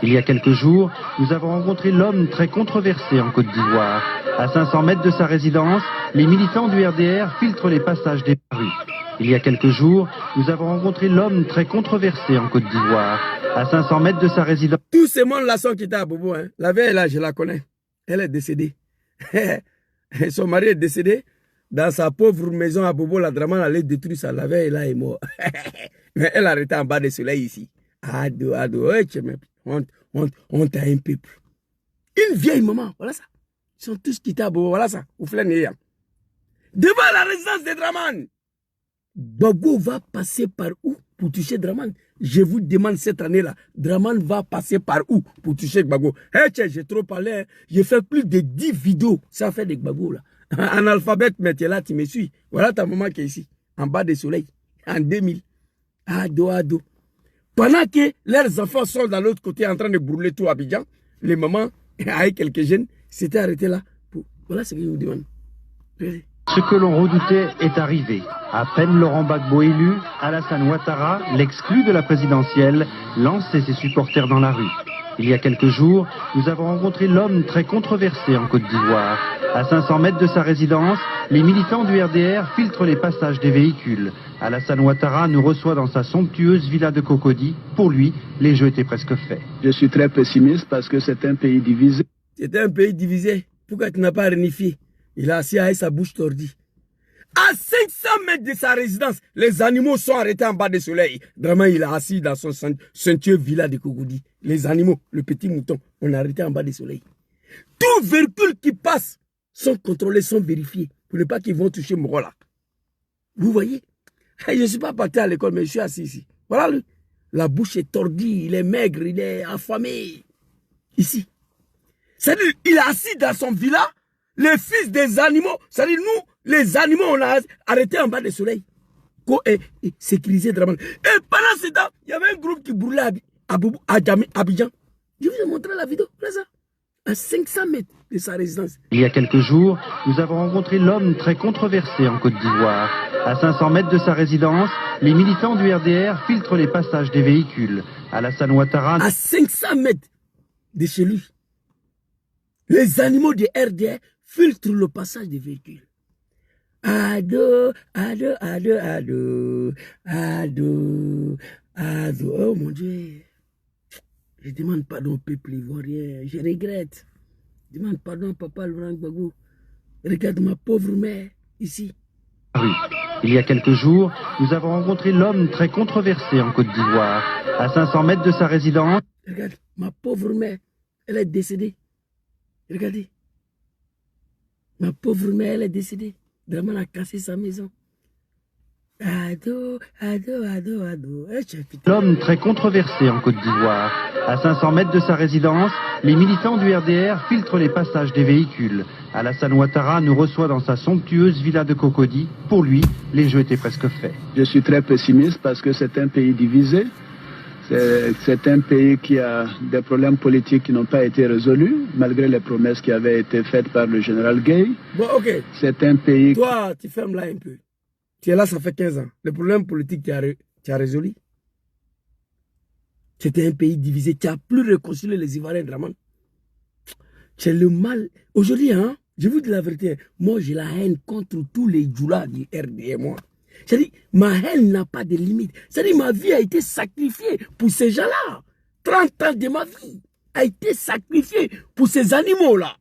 Il y a quelques jours, nous avons rencontré l'homme très controversé en Côte d'Ivoire. À 500 mètres de sa résidence, les militants du RDR filtrent les passages des rues. Il y a quelques jours, nous avons rencontré l'homme très controversé en Côte d'Ivoire. À 500 mètres de sa résidence... Tous ces monde-là sont quittés à Bobo. Hein. La veille, là, je la connais. Elle est décédée. Son mari est décédé. Dans sa pauvre maison à Bobo, la Dramane allait détruire ça. La veille, là, est mort. Mais elle a arrêté en bas du soleil ici. Ado, honte à un peuple. Une vieille maman, voilà ça. Ils sont tous quittés à Bobo, voilà ça. Devant la résidence de Dramane. Gbagbo va passer par où pour toucher Dramane? Je vous demande cette année-là, Dramane va passer par où pour toucher Gbagbo? J'ai trop parlé, hein. J'ai fait plus de 10 vidéos, ça fait de Gbagbo là. En alphabet, mais tu es là, tu me suis. Voilà ta maman qui est ici, en bas du soleil, en 2000. Ado. Pendant que leurs enfants sont dans l'autre côté en train de brûler tout Abidjan, les mamans, avec quelques jeunes, s'étaient arrêtés là. Voilà ce que je vous demande. Ce que l'on redoutait est arrivé. À peine Laurent Gbagbo élu, Alassane Ouattara, l'exclu de la présidentielle, lançait ses supporters dans la rue. Il y a quelques jours, nous avons rencontré l'homme très controversé en Côte d'Ivoire. À 500 mètres de sa résidence, les militants du RDR filtrent les passages des véhicules. Alassane Ouattara nous reçoit dans sa somptueuse villa de Cocody. Pour lui, les jeux étaient presque faits. Je suis très pessimiste parce que c'est un pays divisé. C'est un pays divisé. Pourquoi tu n'as pas réunifié? Il a assis avec sa bouche tordue. À 500 mètres de sa résidence, les animaux sont arrêtés en bas du soleil. Dramane, il a assis dans son somptueux villa de Cocody. Les animaux, le petit mouton, on a arrêté en bas du soleil. Tout véhicule qui passe sont contrôlés, sont vérifiés. Pour ne pas qu'ils vont toucher mon là. Vous voyez? Je ne suis pas parti à l'école, mais je suis assis ici. Voilà lui. La bouche est tordue, il est maigre, il est affamé. Ici. C'est-à-dire, il est assis dans son villa, les fils des animaux. C'est-à-dire, nous, les animaux, on a arrêté en bas du soleil. Et sécuriser Dramane. Et pendant ce temps, il y avait un groupe qui brûlait à Abidjan. Je vous ai montré la vidéo. Là, ça. À 500 mètres de sa résidence. Il y a quelques jours, nous avons rencontré l'homme très controversé en Côte d'Ivoire. À 500 mètres de sa résidence, les militants du RDR filtrent les passages des véhicules. Alassane Ouattara... À 500 mètres de chez lui, les animaux du RDR filtrent le passage des véhicules. Ado. Oh mon Dieu. Je demande pardon au peuple ivoirien. Je regrette. Je demande pardon papa Laurent Gbagbo. Regarde ma pauvre mère ici. Il y a quelques jours, nous avons rencontré l'homme très controversé en Côte d'Ivoire. À 500 mètres de sa résidence... Regarde, ma pauvre mère, elle est décédée. Regardez. Ma pauvre mère, elle est décédée. Dramane a cassé sa maison. Ado. L'homme très controversé en Côte d'Ivoire. À 500 mètres de sa résidence, les militants du RDR filtrent les passages des véhicules. Alassane Ouattara nous reçoit dans sa somptueuse villa de Cocody. Pour lui, les jeux étaient presque faits. Je suis très pessimiste parce que c'est un pays divisé. C'est un pays qui a des problèmes politiques qui n'ont pas été résolus, malgré les promesses qui avaient été faites par le général Gay. Bon, ok. C'est un pays... Toi, tu fermes là un peu. Tu es là, ça fait 15 ans. Le problème politique, tu as résolu. C'était un pays divisé. Tu n'as plus réconcilié les Ivoiriens, Dramane. C'est le mal. Aujourd'hui, hein, je vous dis la vérité. Moi, j'ai la haine contre tous les djoulas du RDR, moi. C'est-à-dire, ma haine n'a pas de limite. C'est-à-dire, ma vie a été sacrifiée pour ces gens-là. 30 ans de ma vie a été sacrifiée pour ces animaux-là.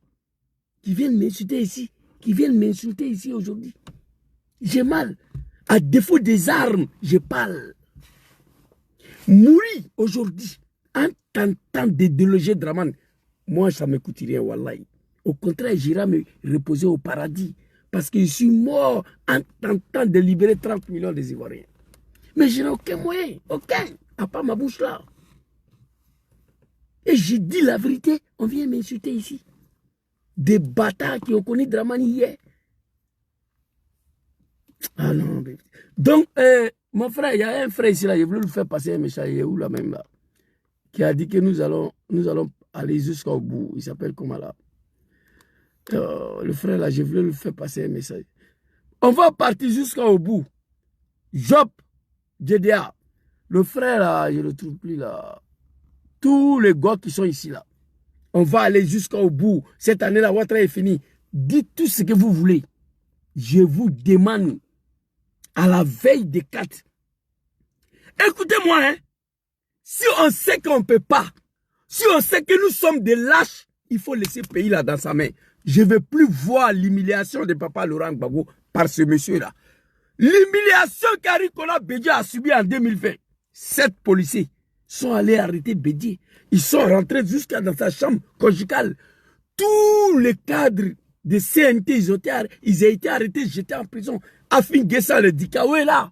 Qui viennent m'insulter ici. Qui viennent m'insulter ici aujourd'hui. J'ai mal. À défaut des armes, je parle. Mourir aujourd'hui en tentant de déloger Dramane, moi, ça ne me coûte rien, wallahi. Au contraire, j'irai me reposer au paradis. Parce que je suis mort en tentant de libérer 30 millions des Ivoiriens. Mais je n'ai aucun moyen, aucun, à part ma bouche là. Et j'ai dit la vérité, on vient m'insulter ici. Des bâtards qui ont connu Dramani hier. Ah non, mais... Donc, mon frère, il y a un frère ici là, je voulais lui faire passer un message, il est où là même là, qui a dit que nous allons aller jusqu'au bout. Il s'appelle comment là? Le frère là, je voulais lui faire passer un message. On va partir jusqu'au bout. Job, JDA, le frère là, je ne le trouve plus là. Tous les gars qui sont ici là, on va aller jusqu'au bout. Cette année là, Ouattara est fini. Dites tout ce que vous voulez. Je vous demande, à la veille des 4. Écoutez-moi, hein. Si on sait qu'on ne peut pas, si on sait que nous sommes des lâches, il faut laisser le pays là dans sa main. Je ne veux plus voir l'humiliation de Papa Laurent Gbagbo par ce monsieur-là. L'humiliation qu'Arikola Bédié a subie en 2020. 7 policiers sont allés arrêter Bédié. Ils sont rentrés jusqu'à dans sa chambre conjugale. Tous les cadres de CNT, ils ont été arrêtés, jetés en prison. Afin Guessa, le Dikaoué là.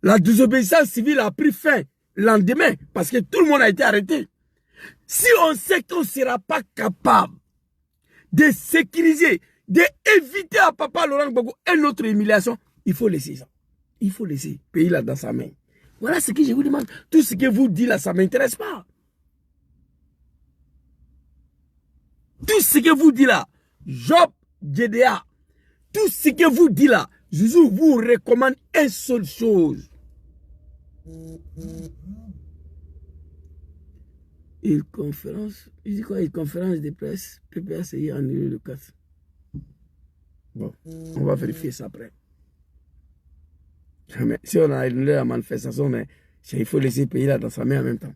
La désobéissance civile a pris fin le lendemain parce que tout le monde a été arrêté. Si on sait qu'on ne sera pas capable de sécuriser, d'éviter à Papa Laurent Gbagbo une autre humiliation, il faut laisser ça. Il faut laisser le pays là dans sa main. Voilà ce que je vous demande. Tout ce que vous dites là, ça ne m'intéresse pas. Tout ce que vous dites là, Job, JDA, tout ce que vous dites là, je vous recommande une seule chose. Une conférence, je dis quoi, une conférence de presse, PPACI a annulé le 4. Bon, on va vérifier ça après. Mais si on a annulé la manifestation, mais il faut laisser le pays là dans sa main en même temps.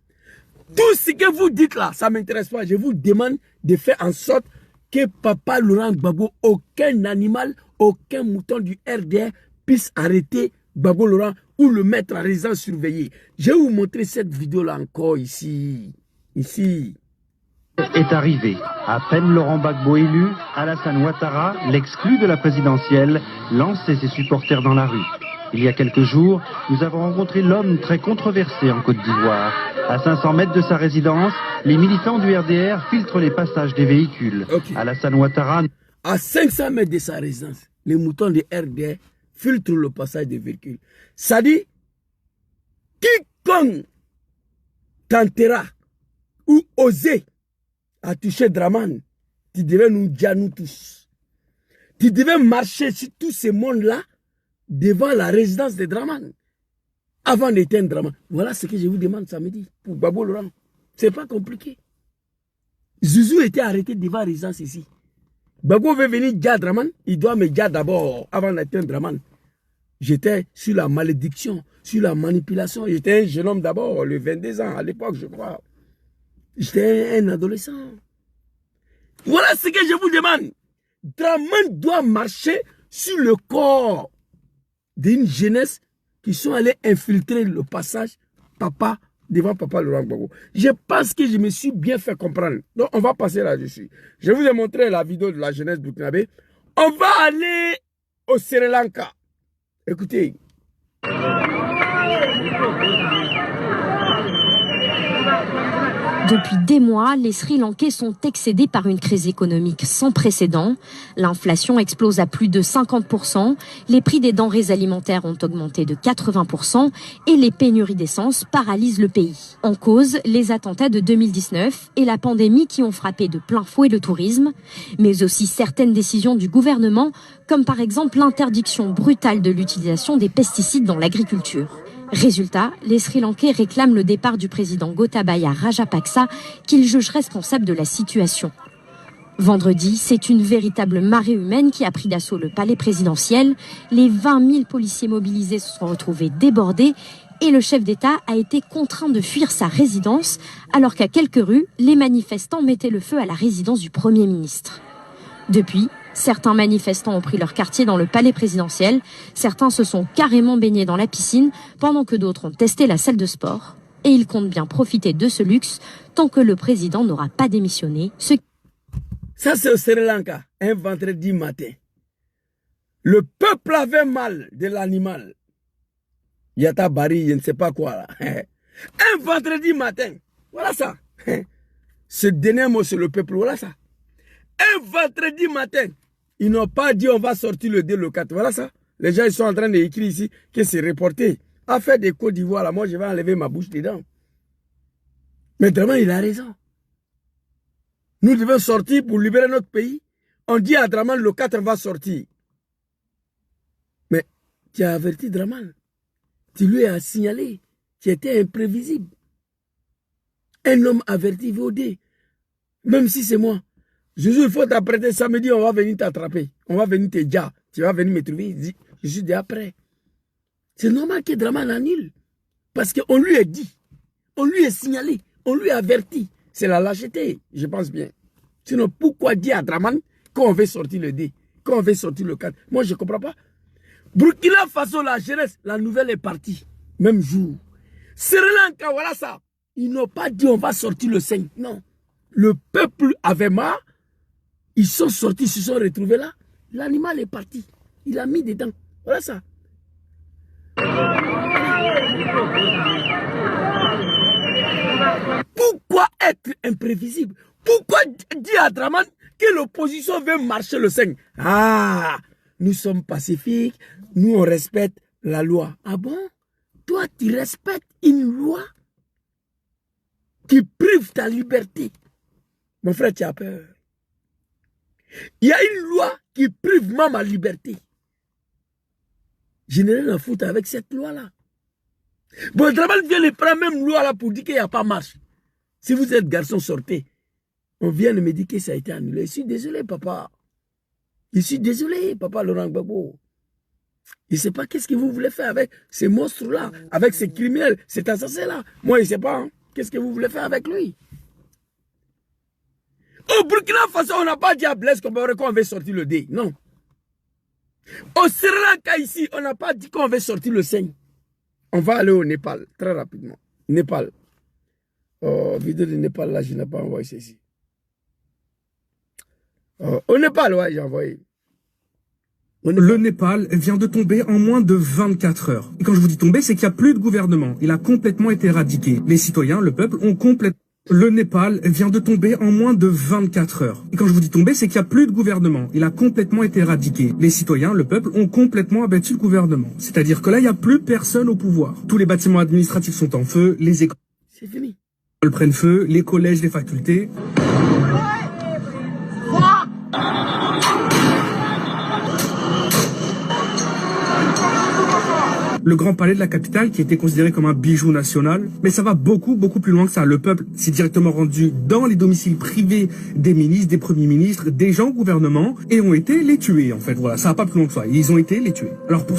Tout ce que vous dites là, ça ne m'intéresse pas. Je vous demande de faire en sorte que Papa Laurent Gbagbo, aucun animal, aucun mouton du RDR puisse arrêter Gbagbo Laurent ou le mettre en résidence surveillée. Je vais vous montrer cette vidéo là encore ici. Ici. Est arrivé. À peine Laurent Gbagbo élu, Alassane Ouattara, l'exclu de la présidentielle, lançait ses supporters dans la rue. Il y a quelques jours, nous avons rencontré l'homme très controversé en Côte d'Ivoire. À 500 mètres de sa résidence, les militants du RDR filtrent les passages des véhicules. Alassane Ouattara... À 500 mètres de sa résidence, les moutons du RDR filtrent le passage des véhicules. Ça dit, quiconque tentera ou oser à toucher Dramane, tu devais nous dire nous tous. Tu devais marcher sur tous ces mondes-là devant la résidence de Dramane, avant d'éteindre Dramane. Voilà ce que je vous demande samedi pour Gbagbo Laurent. C'est pas compliqué. Zouzou était arrêté devant la résidence ici. Gbagbo veut venir dire Dramane, il doit me dire d'abord avant d'éteindre Dramane. J'étais sur la malédiction, sur la manipulation. J'étais un jeune homme d'abord, le 22 ans à l'époque, je crois. J'étais un adolescent. Voilà ce que je vous demande. Dramane doit marcher sur le corps d'une jeunesse qui sont allés infiltrer le passage devant Papa Laurent Gbagbo. Je pense que je me suis bien fait comprendre. Donc on va passer là-dessus. Je vous ai montré la vidéo de la jeunesse burkinabé. On va aller au Sri Lanka. Écoutez. Depuis des mois, les Sri Lankais sont excédés par une crise économique sans précédent. L'inflation explose à plus de 50%, les prix des denrées alimentaires ont augmenté de 80% et les pénuries d'essence paralysent le pays. En cause, les attentats de 2019 et la pandémie qui ont frappé de plein fouet le tourisme, mais aussi certaines décisions du gouvernement, comme par exemple l'interdiction brutale de l'utilisation des pesticides dans l'agriculture. Résultat, les Sri Lankais réclament le départ du président Gotabaya Rajapaksa, qu'ils jugent responsable de la situation. Vendredi, c'est une véritable marée humaine qui a pris d'assaut le palais présidentiel. Les 20 000 policiers mobilisés se sont retrouvés débordés et le chef d'État a été contraint de fuir sa résidence, alors qu'à quelques rues, les manifestants mettaient le feu à la résidence du Premier ministre. Depuis, certains manifestants ont pris leur quartier dans le palais présidentiel, certains se sont carrément baignés dans la piscine, pendant que d'autres ont testé la salle de sport. Et ils comptent bien profiter de ce luxe tant que le président n'aura pas démissionné. Ça, c'est au Sri Lanka, un vendredi matin. Le peuple avait mal de l'animal. Yata Bari, je ne sais pas quoi là. Un vendredi matin, voilà ça. Ce dernier mot sur le peuple, voilà ça. Un vendredi matin, ils n'ont pas dit on va sortir le 2, le 4, voilà ça. Les gens ils sont en train d'écrire ici que c'est reporté. Affaire des Côte d'Ivoire, là, moi je vais enlever ma bouche dedans. Mais Draman, il a raison. Nous devons sortir pour libérer notre pays. On dit à Draman, le 4 on va sortir. Mais tu as averti Draman. Tu lui as signalé. Tu étais imprévisible. Un homme averti VOD. Même si c'est moi. Jésus, il faut t'apprêter samedi, on va venir t'attraper. On va venir te dire. Tu vas venir me trouver. Je suis déjà prêt. C'est normal que Draman annule. Parce qu'on lui a dit. On lui a signalé. On lui a averti. C'est la lâcheté, je pense bien. Sinon, pourquoi dire à Draman qu'on veut sortir le D, qu'on veut sortir le 4? Moi, je ne comprends pas. Burkina Faso, la jeunesse, la nouvelle est partie. Même jour. Sri Lanka, voilà ça. Ils n'ont pas dit on va sortir le 5. Non. Le peuple avait marre. Ils sont sortis, ils se sont retrouvés là. L'animal est parti. Il a mis dedans. Voilà ça. Pourquoi être imprévisible? Pourquoi dire à Draman que l'opposition veut marcher le 5? Ah, nous sommes pacifiques, nous on respecte la loi. Ah bon? Toi, tu respectes une loi qui prive ta liberté. Mon frère, tu as peur. Il y a une loi qui prive même ma liberté. Je n'ai rien à foutre avec cette loi-là. Bon, Draman vient de prendre même loi là pour dire qu'il n'y a pas marche. Si vous êtes garçon, sortez. On vient de me dire que ça a été annulé. Je suis désolé, papa. Je suis désolé, papa Laurent Gbagbo. Je ne sais pas qu'est-ce que vous voulez faire avec ces monstres-là, avec ces criminels, cet assassin-là. Moi, je ne sais pas. Hein. Qu'est-ce que vous voulez faire avec lui? Au Burkina Faso, on n'a pas dit à Blaise qu'on veut sortir le D. Non. Au Sri Lanka, ici, on n'a pas dit qu'on veut sortir le 5. On va aller au Népal, très rapidement. Népal. Vidéo de Népal, là, je n'ai pas envoyé ceci. Au Népal, ouais, j'ai envoyé. Le Népal vient de tomber en moins de 24 heures. Et quand je vous dis tomber, c'est qu'il n'y a plus de gouvernement. Il a complètement été éradiqué. Les citoyens, le peuple, ont complètement... Le Népal vient de tomber en moins de 24 heures. Et quand je vous dis tomber, c'est qu'il n'y a plus de gouvernement. Il a complètement été éradiqué. Les citoyens, le peuple, ont complètement abattu le gouvernement. C'est-à-dire que là, il n'y a plus personne au pouvoir. Tous les bâtiments administratifs sont en feu, les écoles prennent feu, les collèges, les facultés... Le grand palais de la capitale qui était considéré comme un bijou national. Mais ça va beaucoup plus loin que ça. Le peuple s'est directement rendu dans les domiciles privés des ministres, des premiers ministres, des gens au gouvernement et ont été les tuer en fait. Voilà, ça va pas plus loin que ça. Ils ont été les tuer. Alors pour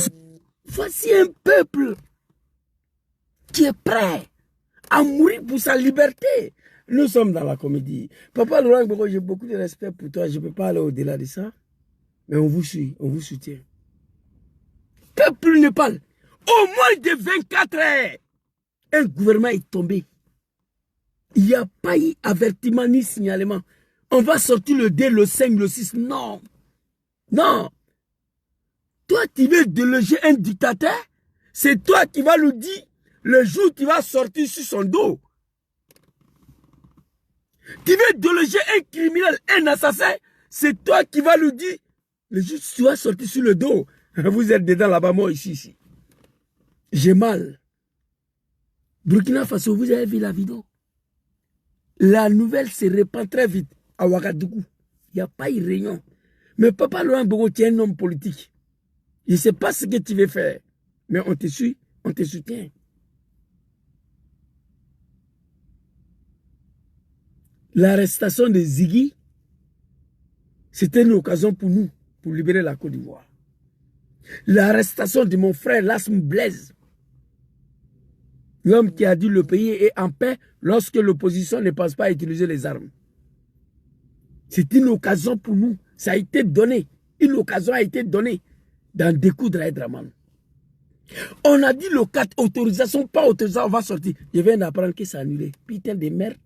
voici un peuple qui est prêt à mourir pour sa liberté. Nous sommes dans la comédie. Papa Laurent Gbagbo, j'ai beaucoup de respect pour toi. Je ne peux pas aller au-delà de ça. Mais on vous suit, on vous soutient. Peuple Népal. Au moins de 24 heures, un gouvernement est tombé. Il n'y a pas eu avertissement ni signalement. On va sortir le 2, le 5, le 6. Non. Non. Toi, tu veux déloger un dictateur? C'est toi qui vas lui dire le jour où tu vas sortir sur son dos. Tu veux déloger un criminel, un assassin? C'est toi qui vas lui dire le jour où tu vas sortir sur le dos. Vous êtes dedans là-bas, moi ici. J'ai mal. Burkina Faso, vous avez vu la vidéo? La nouvelle se répand très vite à Ouagadougou. Il n'y a pas eu réunion. Mais Papa Laurent Gbagbo, tu es un homme politique. Je ne sais pas ce que tu veux faire. Mais on te suit, on te soutient. L'arrestation de Ziggy, c'était une occasion pour nous, pour libérer la Côte d'Ivoire. L'arrestation de mon frère Lassm Blaise, l'homme qui a dit le pays est en paix lorsque l'opposition ne pense pas à utiliser les armes. C'est une occasion pour nous. Ça a été donné. Une occasion a été donnée d'en découdre à Draman. On a dit le 4, autorisation, pas autorisation, on va sortir. Je viens d'apprendre que c'est annulé. Putain de merde.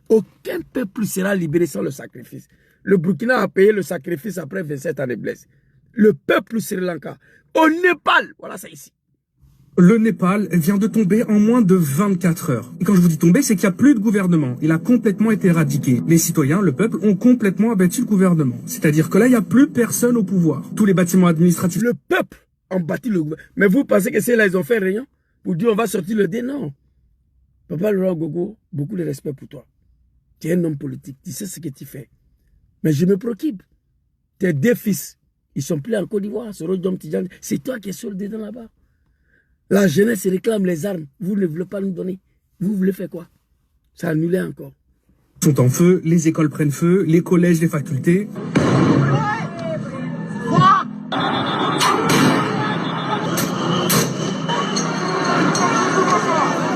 Aucun peuple sera libéré sans le sacrifice. Le Burkina a payé le sacrifice après 27 ans de Blaise. Le peuple Sri Lanka. Au Népal, voilà ça ici. Le Népal vient de tomber en moins de 24 heures. Et quand je vous dis tomber, c'est qu'il n'y a plus de gouvernement. Il a complètement été éradiqué. Les citoyens, le peuple, ont complètement abattu le gouvernement. C'est-à-dire que là, il n'y a plus personne au pouvoir. Tous les bâtiments administratifs... Le peuple a bâti le gouvernement. Mais vous pensez que c'est là ils ont fait rien pour dire on va sortir le dé? Non. Papa Laurent Gbagbo, beaucoup de respect pour toi. Tu es un homme politique, tu sais ce que tu fais. Mais je me préoccupe. Tes deux fils, ils sont plus en Côte d'Ivoire. C'est toi qui es sur le dedans là-bas. La jeunesse réclame les armes. Vous ne voulez pas nous donner. Vous voulez faire quoi? Ça a annulé encore. Sont en feu, les écoles prennent feu, les collèges, les facultés.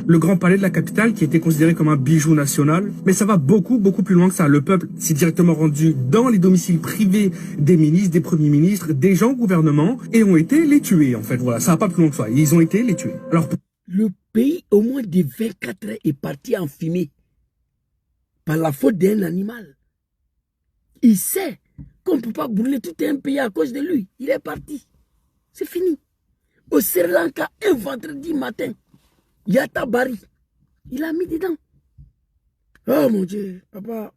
Le grand palais de la capitale qui était considéré comme un bijou national. Mais ça va beaucoup plus loin que ça. Le peuple s'est directement rendu dans les domiciles privés des ministres, des premiers ministres, des gens au gouvernement et ont été les tuer en fait. Voilà, ça va pas plus loin que ça. Ils ont été les tuer. Alors, le pays, au moins de 24 heures, est parti en fumée par la faute d'un animal. Il sait qu'on ne peut pas brûler tout un pays à cause de lui. Il est parti. C'est fini. Au Sri Lanka, un vendredi matin, Yatta Bari, il a mis dedans. Oh mon Dieu, papa,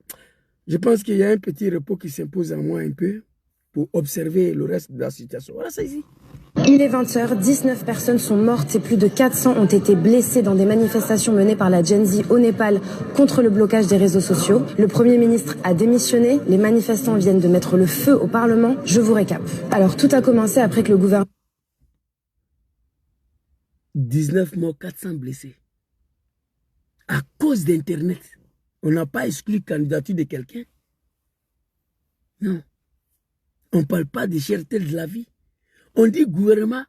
je pense qu'il y a un petit repos qui s'impose à moi un peu pour observer le reste de la situation. Voilà ça ici. Il est 20h, 19 personnes sont mortes et plus de 400 ont été blessées dans des manifestations menées par la Gen Z au Népal contre le blocage des réseaux sociaux. Le Premier ministre a démissionné, les manifestants viennent de mettre le feu au Parlement. Je vous récap. Alors tout a commencé après que le gouvernement... 19 morts, 400 blessés. À cause d'Internet. On n'a pas exclu la candidature de quelqu'un. Non. On ne parle pas de cherté de la vie. On dit que le gouvernement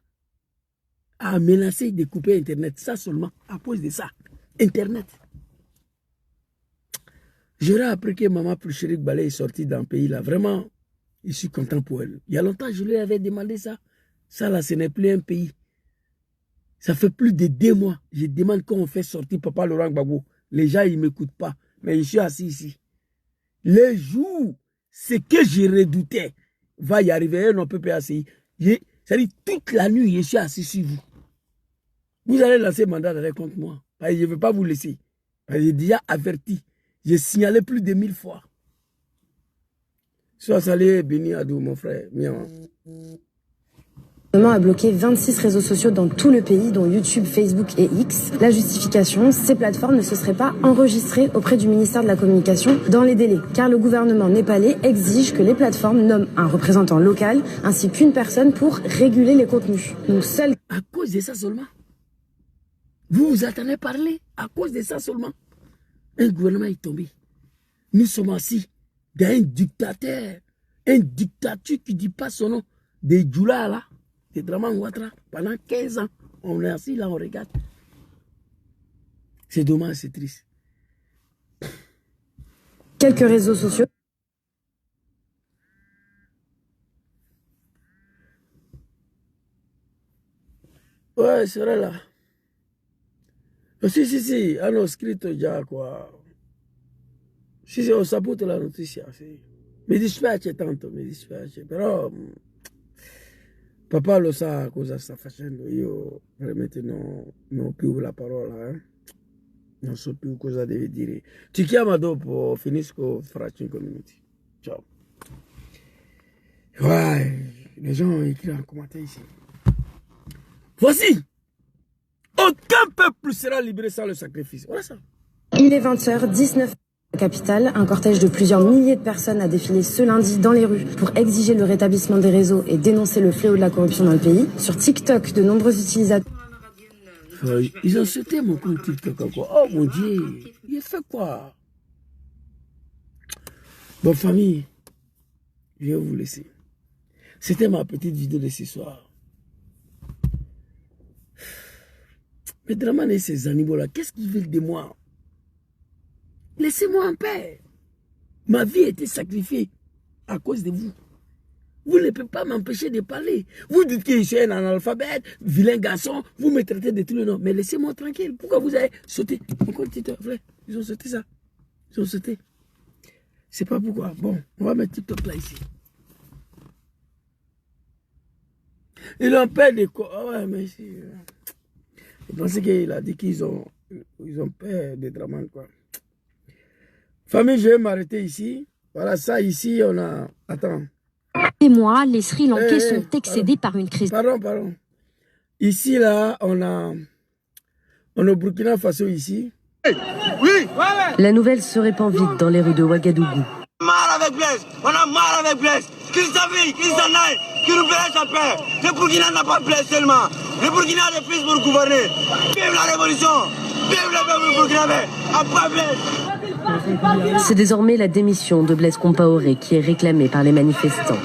a menacé de couper Internet. Ça seulement, à cause de ça. Internet. J'aurais appris que Maman Pulcherik Balé est sortie d'un pays là. Vraiment, je suis content pour elle. Il y a longtemps, je lui avais demandé ça. Ça là, ce n'est plus un pays. Ça fait plus de 2 mois. Je demande quand on fait sortir Papa Laurent Gbagbo. Les gens, ils ne m'écoutent pas. Mais je suis assis ici. Les jours, ce que je redoutais va y arriver. On peut pas assis. C'est-à-dire, toute la nuit, je suis assis sur vous. Vous allez lancer mandat d'arrêt contre moi. Parce que je ne veux pas vous laisser. J'ai déjà averti. J'ai signalé plus de 1000 fois. Sois salé, béni Adou, mon frère. Miam. Le gouvernement a bloqué 26 réseaux sociaux dans tout le pays, dont YouTube, Facebook et X. La justification, ces plateformes ne se seraient pas enregistrées auprès du ministère de la Communication dans les délais, car le gouvernement népalais exige que les plateformes nomment un représentant local ainsi qu'une personne pour réguler les contenus. Donc seul... À cause de ça seulement? Vous vous attendez parler à cause de ça seulement? Un gouvernement est tombé. Nous sommes assis dans un dictateur, une dictature qui ne dit pas son nom, des Djoula là. C'est Draman Ouattara, pendant 15 ans, on est assis là, on regarde. C'est dommage, c'est triste. Quelques réseaux sociaux. Ouais, c'est vrai là. Si, hanno scritto già qua. Sì, ho saputo la notizia, sì. Mi dispiace tanto, mi dispiace, però... Papa lo sa cosa sta facendo, io veramente non ho più la parola, non so più cosa deve dire. Ti chiama dopo, finisco fra 5 minuti. Ciao. Ouais, les gens écrivent en commentaire ici. Voici, aucun peuple sera libéré sans le sacrifice. Voilà ça. Il est 20h, 19 capitale, un cortège de plusieurs milliers de personnes a défilé ce lundi dans les rues pour exiger le rétablissement des réseaux et dénoncer le fléau de la corruption dans le pays. Sur TikTok, de nombreux utilisateurs... Ils ont sauté mon compte TikTok encore. Oh mon Dieu, il a fait quoi? Bon famille, je vais vous laisser. C'était ma petite vidéo de ce soir. Mais Dramane et ces animaux-là, qu'est-ce qu'ils veulent de moi? Laissez-moi en paix. Ma vie a été sacrifiée à cause de vous. Vous ne pouvez pas m'empêcher de parler. Vous dites que je suis un analphabète, vilain garçon, vous me traitez de tous les noms. Mais laissez-moi tranquille. Pourquoi vous avez sauté? Encore TikTok, frère. Ils ont sauté ça. Ils ont sauté. C'est pas pourquoi. Bon, on va mettre TikTok là ici. Ils ont peur de quoi? Ah ouais, mais Je pensais qu'il a dit qu'ils ont peur des Dramane, quoi. Famille, je vais m'arrêter ici. Voilà, ça ici, on a... Attends. Et moi, les Sri Lankais sont excédés par une crise. Pardon. Ici, là, on a au Burkina Faso, ici. Oui. La nouvelle se répand vite dans les rues de Ouagadougou. Marre avec Blaise, on a marre avec Blaise. Qu'il s'en aille, qu'il nous laisse en paix. Le Burkina n'a pas Blaise seulement. Le Burkina a des fils pour gouverner. Vive la révolution, vive le peuple burkinabé, à pas Blaise. C'est désormais la démission de Blaise Compaoré qui est réclamée par les manifestants.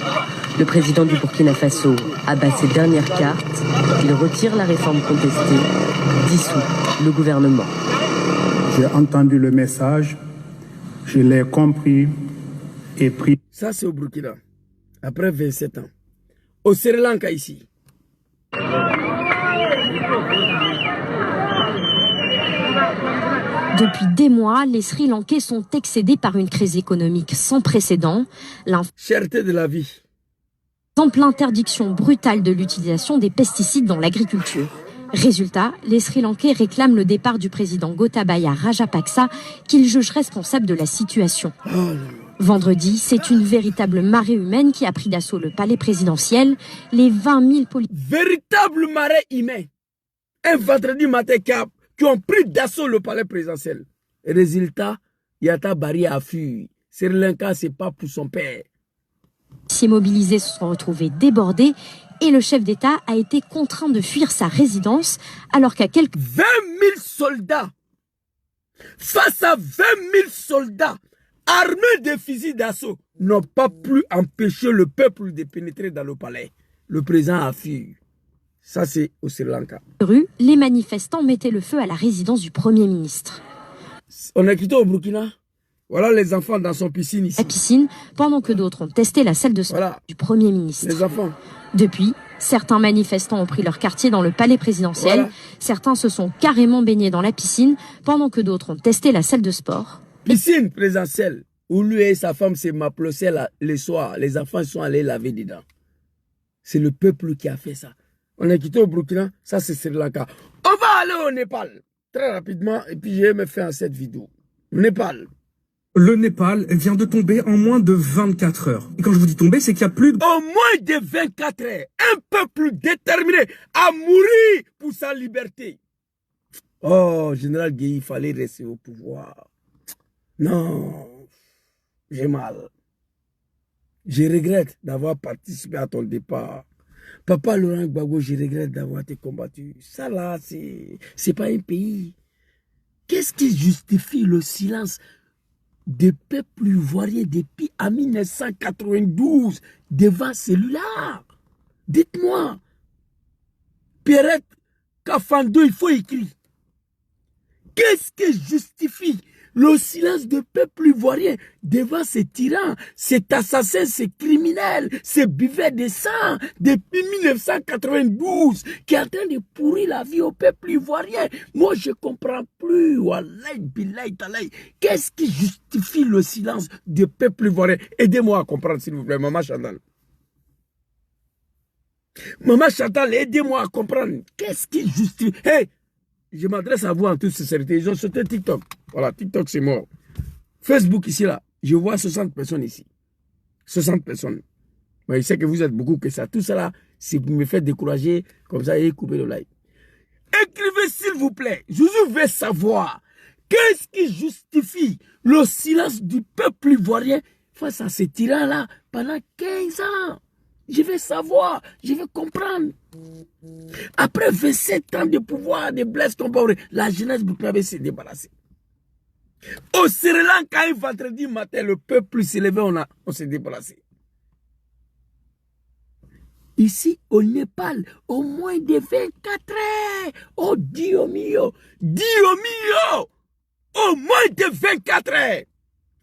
Le président du Burkina Faso abat ses dernières cartes. Il retire la réforme contestée, dissout le gouvernement. J'ai entendu le message, je l'ai compris et pris. Ça, c'est au Burkina, après 27 ans. Au Sri Lanka, ici. Depuis des mois, les Sri Lankais sont excédés par une crise économique sans précédent. Cherté de la vie. Exemple, l'interdiction brutale de l'utilisation des pesticides dans l'agriculture. Résultat, les Sri Lankais réclament le départ du président Gotabaya Rajapaksa, qu'ils jugent responsable de la situation. Vendredi, c'est une véritable marée humaine qui a pris d'assaut le palais présidentiel. Les 20 000 policiers... Véritable marée humaine. Un vendredi matin qui ont pris d'assaut le palais présidentiel. Résultat, Yata Bari a fui. Sri Lanka, c'est pas pour son père. Les mobilisés se sont retrouvés débordés et le chef d'État a été contraint de fuir sa résidence alors qu'à quelques... 20 000 soldats, face à 20 000 soldats armés de fusils d'assaut, n'ont pas pu empêcher le peuple de pénétrer dans le palais. Le président a fui. Ça, c'est au Sri Lanka. Les manifestants mettaient le feu à la résidence du Premier ministre. On a quitté au Burkina. Voilà les enfants dans son piscine ici. La piscine, pendant que d'autres ont testé la salle de sport du Premier ministre. Les enfants. Depuis, certains manifestants ont pris leur quartier dans le palais présidentiel. Voilà. Certains se sont carrément baignés dans la piscine, pendant que d'autres ont testé la salle de sport. Piscine présidentielle, où lui et sa femme se m'applaudissaient le soir. Les enfants sont allés laver dedans. C'est le peuple qui a fait ça. On est quitté au Burkina, ça c'est Sri Lanka. On va aller au Népal, très rapidement, et puis je vais me faire cette vidéo. Népal. Le Népal vient de tomber en moins de 24 heures. Et quand je vous dis tomber, c'est qu'il y a plus de... Au moins de 24 heures, un peuple déterminé à mourir pour sa liberté. Oh, Général Gueye, il fallait rester au pouvoir. Non, j'ai mal. Je regrette d'avoir participé à ton départ. Papa Laurent Gbagbo, je regrette d'avoir été combattu. Ça là, c'est pas un pays. Qu'est-ce qui justifie le silence des peuples ivoiriens depuis en 1992 devant celui-là? Dites-moi. Pierrette Kafando, il faut écrire. Qu'est-ce qui justifie le silence du peuple ivoirien devant ces tyrans, cet assassin, ces criminels, ces buveurs de sang depuis 1992 qui est en train de pourrir la vie au peuple ivoirien? Moi, je ne comprends plus. Wallahi, billahi, talahi. Qu'est-ce qui justifie le silence du peuple ivoirien? Aidez-moi à comprendre, s'il vous plaît, Maman Chantal. Maman Chantal, aidez-moi à comprendre. Qu'est-ce qui justifie? Hey! Je m'adresse à vous en toute sincérité. Ils ont sauté TikTok. Voilà, TikTok, c'est mort. Facebook, ici, là, je vois 60 personnes ici. 60 personnes. Mais je sais que vous êtes beaucoup que ça. Tout ça, là, c'est pour me faire décourager, comme ça, et couper le like. Écrivez, s'il vous plaît. Je veux savoir, qu'est-ce qui justifie le silence du peuple ivoirien face à ces tyrans-là pendant 15 ans? Je vais savoir, je vais comprendre. Après 27 ans de pouvoir de Blaise Compaoré, la jeunesse burkinabé s'est débarrassée. Au Sri Lanka, un vendredi matin, le peuple s'est levé, on s'est débarrassé. Ici, au Népal, au moins de 24 heures. Oh, Dio mio, Dio mio. Au moins de 24 heures.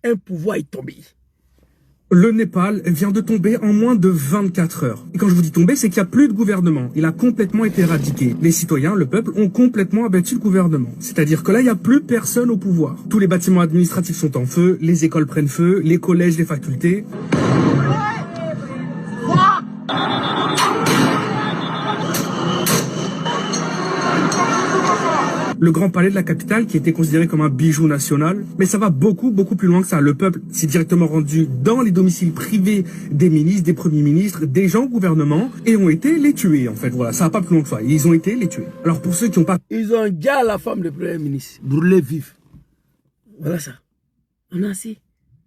Un pouvoir est tombé. Le Népal vient de tomber en moins de 24 heures. Et quand je vous dis tomber, c'est qu'il n'y a plus de gouvernement. Il a complètement été éradiqué. Les citoyens, le peuple, ont complètement abattu le gouvernement. C'est-à-dire que là, il n'y a plus personne au pouvoir. Tous les bâtiments administratifs sont en feu, les écoles prennent feu, les collèges, les facultés. le Grand Palais de la capitale qui était considéré comme un bijou national. Mais ça va beaucoup plus loin que ça. Le peuple s'est directement rendu dans les domiciles privés des ministres, des premiers ministres, des gens au gouvernement et ont été les tuer en fait. Voilà, ça va pas plus loin que ça. Ils ont été les tuer. Alors pour ceux qui n'ont pas... Ils ont déjà la femme du premier ministre, brûlée vive. Voilà ça. On a assez.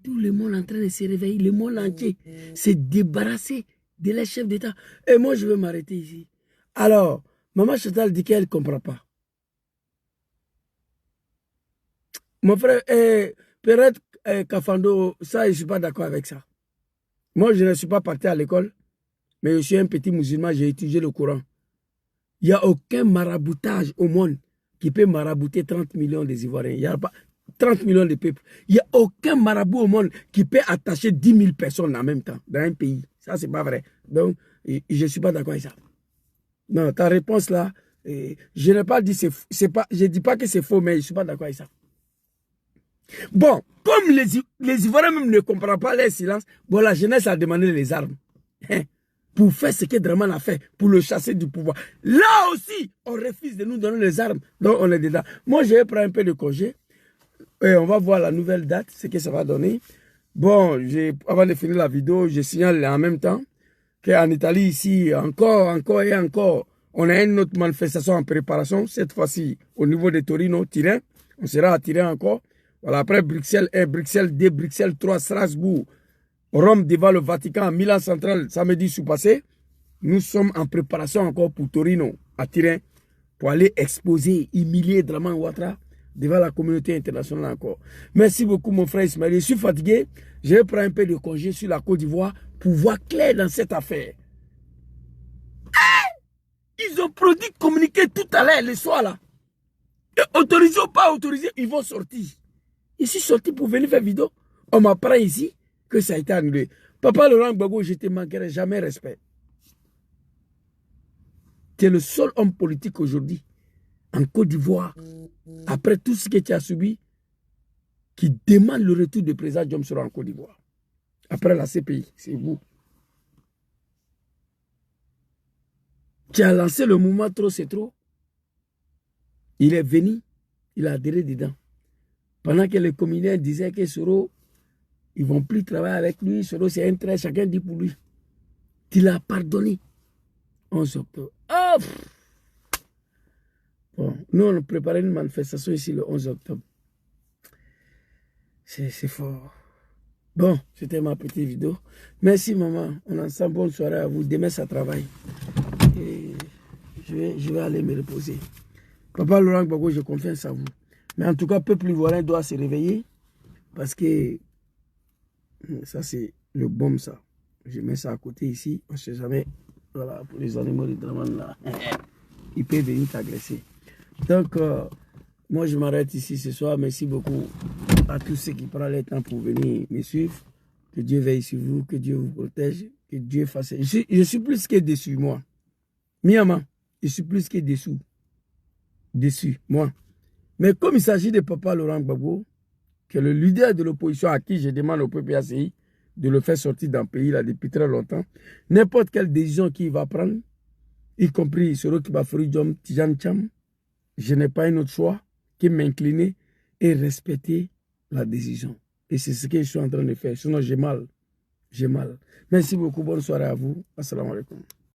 Tout le monde est en train de se réveiller, le monde entier s'est débarrassé de la chef d'État. Et moi, je vais m'arrêter ici. Alors, Maman Chantal dit qu'elle ne comprend pas. Mon frère, peut-être Kafando, ça, je ne suis pas d'accord avec ça. Moi, je ne suis pas parti à l'école, mais je suis un petit musulman, j'ai étudié le Coran. Il n'y a aucun maraboutage au monde qui peut marabouter 30 millions des Ivoiriens. Il n'y a pas 30 millions de peuples. Il n'y a aucun marabout au monde qui peut attacher 10 000 personnes en même temps dans un pays. Ça, ce n'est pas vrai. Donc, je ne suis pas d'accord avec ça. Non, ta réponse là, je n'ai pas dit c'est pas, je dis pas que c'est faux, mais je ne suis pas d'accord avec ça. Bon, comme les Ivoiriens même ne comprennent pas leur silence, bon, la jeunesse a demandé les armes. Pour faire ce que Draman a fait, pour le chasser du pouvoir. Là aussi, on refuse de nous donner les armes. Donc, on est dedans. Moi, je vais prendre un peu de congé. Et on va voir la nouvelle date, ce que ça va donner. Bon, avant de finir la vidéo, je signale en même temps qu'en Italie, ici, encore, on a une autre manifestation en préparation. Cette fois-ci, au niveau de Torino, Turin. On sera à Turin encore. Voilà, après Bruxelles 1, Bruxelles 2, Bruxelles 3, Strasbourg, Rome devant le Vatican, Milan central, samedi sous-passé. Nous sommes en préparation encore pour Torino, à Turin, pour aller exposer, humilier Draman Ouattara devant la communauté internationale encore. Merci beaucoup mon frère Ismaël. Je suis fatigué. Je vais prendre un peu de congé sur la Côte d'Ivoire pour voir clair dans cette affaire. Ils ont produit communiqué tout à l'heure, le soir là. Et autorisé ou pas autorisé, ils vont sortir. Je suis sorti pour venir faire vidéo. On m'apprend ici que ça a été annulé. Papa Laurent Gbagbo, je ne te manquerai jamais respect. Tu es le seul homme politique aujourd'hui en Côte d'Ivoire, après tout ce que tu as subi, qui demande le retour du président Diom Soro en Côte d'Ivoire. Après la CPI, c'est vous. Tu as lancé le mouvement Trop c'est trop. Il est venu, il a adhéré dedans. Pendant que les communards disaient que Soro, ils ne vont plus travailler avec lui, Soro c'est un trait, chacun dit pour lui. Tu l'as pardonné. 11 octobre. Oh, bon, nous on préparait une manifestation ici le 11 octobre. C'est fort. Bon, c'était ma petite vidéo. Merci maman, on a ensemble, bonne soirée à vous. Demain ça travaille. Et je vais aller me reposer. Papa Laurent Gbagbo, je confiance à vous. Mais en tout cas, le peuple ivoirien doit se réveiller parce que ça c'est le bombe ça. Je mets ça à côté ici, on ne sait jamais. Voilà, pour les animaux de Draman là, ils peuvent venir t'agresser. Donc, moi je m'arrête ici ce soir. Merci beaucoup à tous ceux qui prennent le temps pour venir me suivre. Que Dieu veille sur vous, que Dieu vous protège, que Dieu fasse. Je suis plus que déçu, moi. Miama, je suis plus que déçu. Déçu, moi. Mais comme il s'agit de Papa Laurent Gbagbo, que le leader de l'opposition à qui je demande au peuple ACI de le faire sortir d'un pays là depuis très longtemps, n'importe quelle décision qu'il va prendre, y compris Soro Kibafori Diom Tijan Cham, je n'ai pas un autre choix que m'incliner et respecter la décision. Et c'est ce que je suis en train de faire. Sinon, j'ai mal. J'ai mal. Merci beaucoup. Bonne soirée à vous. Assalamu alaikum.